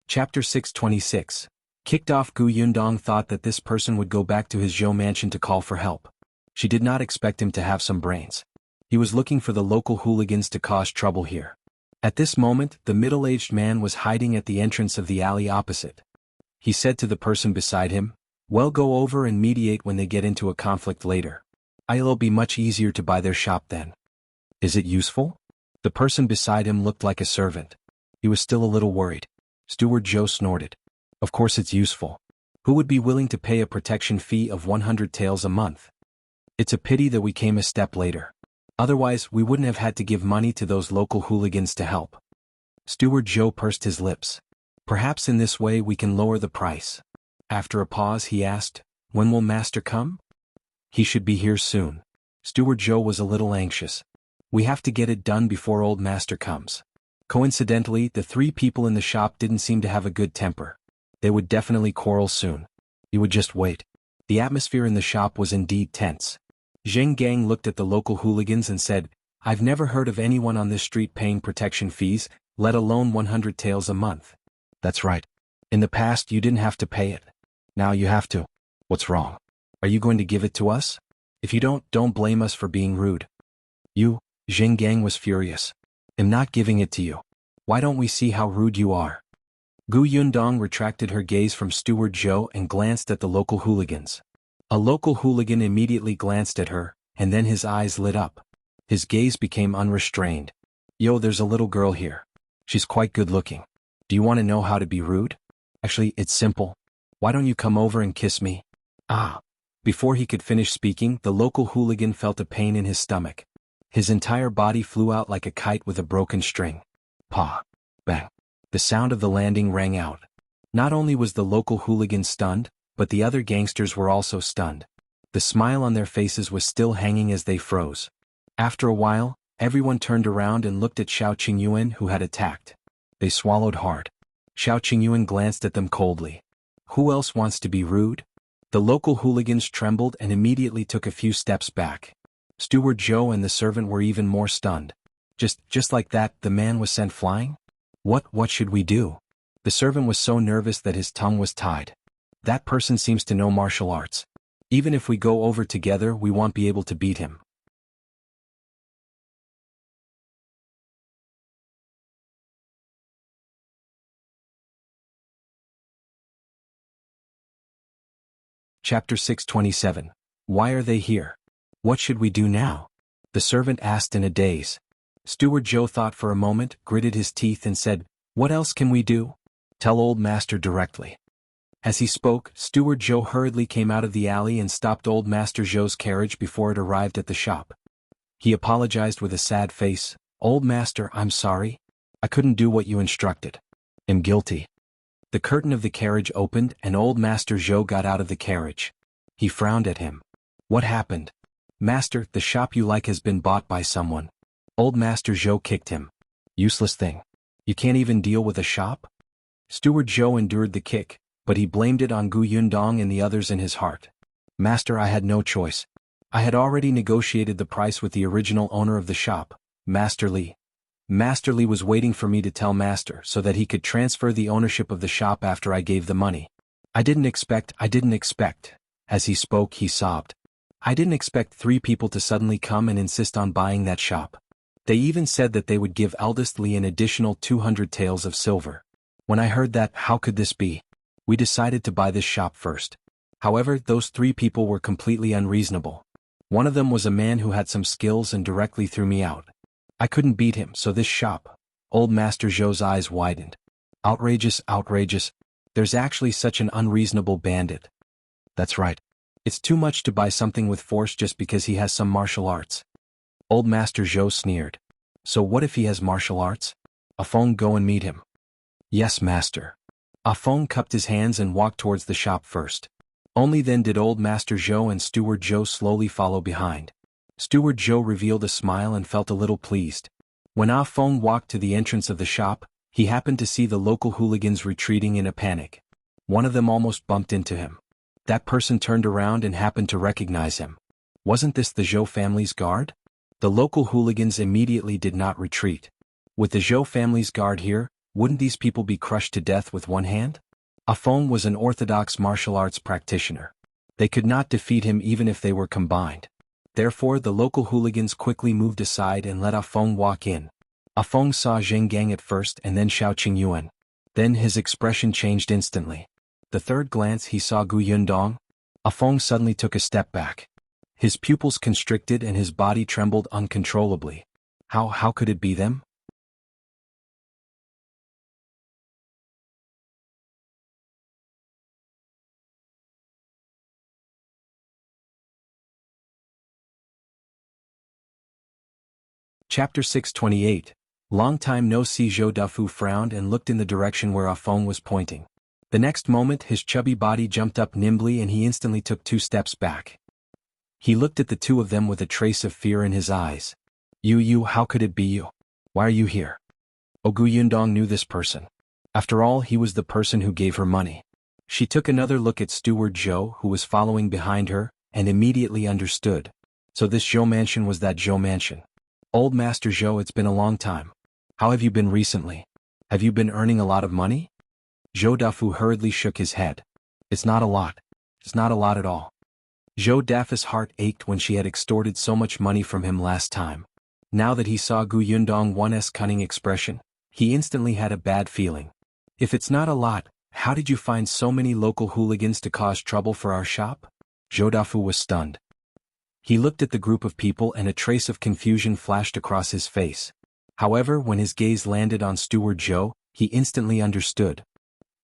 Chapter 626. Kicked off. Gu Yundong thought that this person would go back to his Zhou mansion to call for help. She did not expect him to have some brains. He was looking for the local hooligans to cause trouble here. At this moment, the middle-aged man was hiding at the entrance of the alley opposite. He said to the person beside him, "Well, go over and mediate when they get into a conflict later. It'll be much easier to buy their shop then." "Is it useful?" The person beside him looked like a servant. He was still a little worried. Steward Joe snorted. "Of course it's useful. Who would be willing to pay a protection fee of 100 taels a month? It's a pity that we came a step later. Otherwise, we wouldn't have had to give money to those local hooligans to help. Steward Joe pursed his lips. Perhaps in this way we can lower the price. After a pause he asked, when will Master come? He should be here soon. Steward Joe was a little anxious. We have to get it done before old Master comes. Coincidentally, the three people in the shop didn't seem to have a good temper. They would definitely quarrel soon. You would just wait. The atmosphere in the shop was indeed tense. Zheng Gang looked at the local hooligans and said, I've never heard of anyone on this street paying protection fees, let alone 100 taels a month. That's right. In the past you didn't have to pay it. Now you have to. What's wrong? Are you going to give it to us? If you don't blame us for being rude. You, Zheng Gang was furious. I'm not giving it to you. Why don't we see how rude you are? Gu Yundong retracted her gaze from Steward Joe and glanced at the local hooligans. A local hooligan immediately glanced at her, and then his eyes lit up. His gaze became unrestrained. Yo, there's a little girl here. She's quite good looking. Do you want to know how to be rude? Actually, it's simple. Why don't you come over and kiss me? Ah. Before he could finish speaking, the local hooligan felt a pain in his stomach. His entire body flew out like a kite with a broken string. Pa. Bang. The sound of the landing rang out. Not only was the local hooligan stunned, but the other gangsters were also stunned. The smile on their faces was still hanging as they froze. After a while, everyone turned around and looked at Xiao Qingyuan who had attacked. They swallowed hard. Xiao Qingyuan glanced at them coldly. Who else wants to be rude? The local hooligans trembled and immediately took a few steps back. Steward Joe and the servant were even more stunned. Just like that, the man was sent flying? What should we do? The servant was so nervous that his tongue was tied. That person seems to know martial arts. Even if we go over together, we won't be able to beat him. Chapter 627. Why are they here? What should we do now? The servant asked in a daze. Steward Joe thought for a moment, gritted his teeth and said, What else can we do? Tell old Master directly. As he spoke, Steward Joe hurriedly came out of the alley and stopped old Master Joe's carriage before it arrived at the shop. He apologized with a sad face. Old Master, I'm sorry. I couldn't do what you instructed. I'm guilty. The curtain of the carriage opened and old Master Joe got out of the carriage. He frowned at him. What happened? Master, the shop you like has been bought by someone. Old Master Joe kicked him. Useless thing. You can't even deal with a shop? Steward Joe endured the kick, but he blamed it on Gu Yundong and the others in his heart. Master, I had no choice. I had already negotiated the price with the original owner of the shop, Master Li. Master Li was waiting for me to tell Master so that he could transfer the ownership of the shop after I gave the money. I didn't expect. As he spoke, he sobbed. I didn't expect 3 people to suddenly come and insist on buying that shop. They even said that they would give eldest Li an additional 200 taels of silver. When I heard that, how could this be? We decided to buy this shop first. However, those 3 people were completely unreasonable. One of them was a man who had some skills and directly threw me out. I couldn't beat him, so this shop. Old Master Joe's eyes widened. Outrageous. There's actually such an unreasonable bandit. That's right. It's too much to buy something with force just because he has some martial arts. Old Master Joe sneered. So what if he has martial arts? Afong, go and meet him. Yes, Master. Afong cupped his hands and walked towards the shop first. Only then did old Master Joe and Steward Joe slowly follow behind. Steward Joe revealed a smile and felt a little pleased. When Ah Fong walked to the entrance of the shop, he happened to see the local hooligans retreating in a panic. One of them almost bumped into him. That person turned around and happened to recognize him. Wasn't this the Zhou family's guard? The local hooligans immediately did not retreat. With the Zhou family's guard here, wouldn't these people be crushed to death with one hand? Ah Fong was an orthodox martial arts practitioner. They could not defeat him even if they were combined. Therefore, the local hooligans quickly moved aside and let Ah Fong walk in. Ah Fong saw Zheng Gang at first and then Xiao Qingyuan. Then his expression changed instantly. The third glance he saw Gu Yundong. Ah Fong suddenly took a step back. His pupils constricted and his body trembled uncontrollably. How could it be them? Chapter 628. Long time no see. Zhou Dufu frowned and looked in the direction where Ah Feng was pointing. The next moment his chubby body jumped up nimbly and he instantly took 2 steps back. He looked at the two of them with a trace of fear in his eyes. You, how could it be you? Why are you here? Gu Yundong knew this person. After all, he was the person who gave her money. She took another look at Steward Zhou, who was following behind her, and immediately understood. So this Zhou mansion was that Zhou mansion. Old Master Zhou, it's been a long time. How have you been recently? Have you been earning a lot of money? Zhou Dafu hurriedly shook his head. It's not a lot. It's not a lot at all. Zhou Dafu's heart ached when she had extorted so much money from him last time. Now that he saw Gu Yundong one's cunning expression, he instantly had a bad feeling. If it's not a lot, how did you find so many local hooligans to cause trouble for our shop? Zhou Dafu was stunned. He looked at the group of people and a trace of confusion flashed across his face. However, when his gaze landed on Steward Zhou, he instantly understood.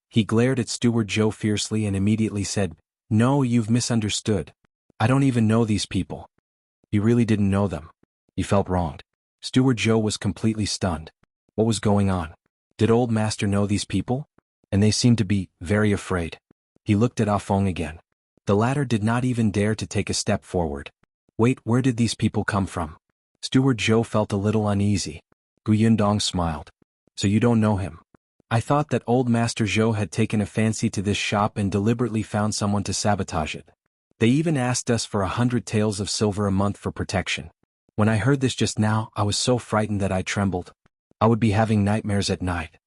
He glared at Steward Zhou fiercely and immediately said, "No, you've misunderstood. I don't even know these people." You really didn't know them. He felt wronged. Steward Zhou was completely stunned. What was going on? Did Old Master know these people? And they seemed to be very afraid. He looked at Ah Feng again. The latter did not even dare to take a step forward. Wait, where did these people come from? Steward Zhou felt a little uneasy. Gu Yundong smiled. So you don't know him? I thought that Old Master Zhou had taken a fancy to this shop and deliberately found someone to sabotage it. They even asked us for 100 taels of silver a month for protection. When I heard this just now, I was so frightened that I trembled. I would be having nightmares at night.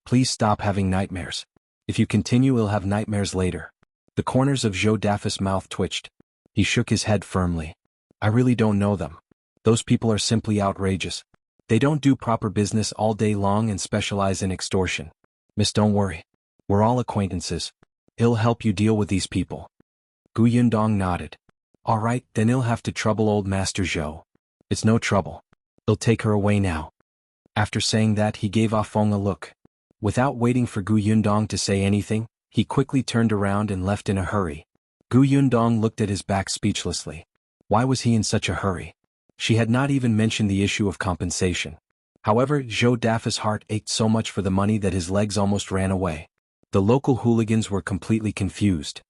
Please stop having nightmares. If you continue, you'll have nightmares later. The corners of Zhou Dafu's mouth twitched. He shook his head firmly. I really don't know them. Those people are simply outrageous. They don't do proper business all day long and specialize in extortion. Miss, don't worry. We're all acquaintances. He'll help you deal with these people. Gu Yundong nodded. All right, then he'll have to trouble Old Master Zhou. It's no trouble. He'll take her away now. After saying that, he gave Ah Feng a look. Without waiting for Gu Yundong to say anything, he quickly turned around and left in a hurry. Gu Yundong looked at his back speechlessly. Why was he in such a hurry? She had not even mentioned the issue of compensation. However, Zhou Dafu's heart ached so much for the money that his legs almost ran away. The local hooligans were completely confused.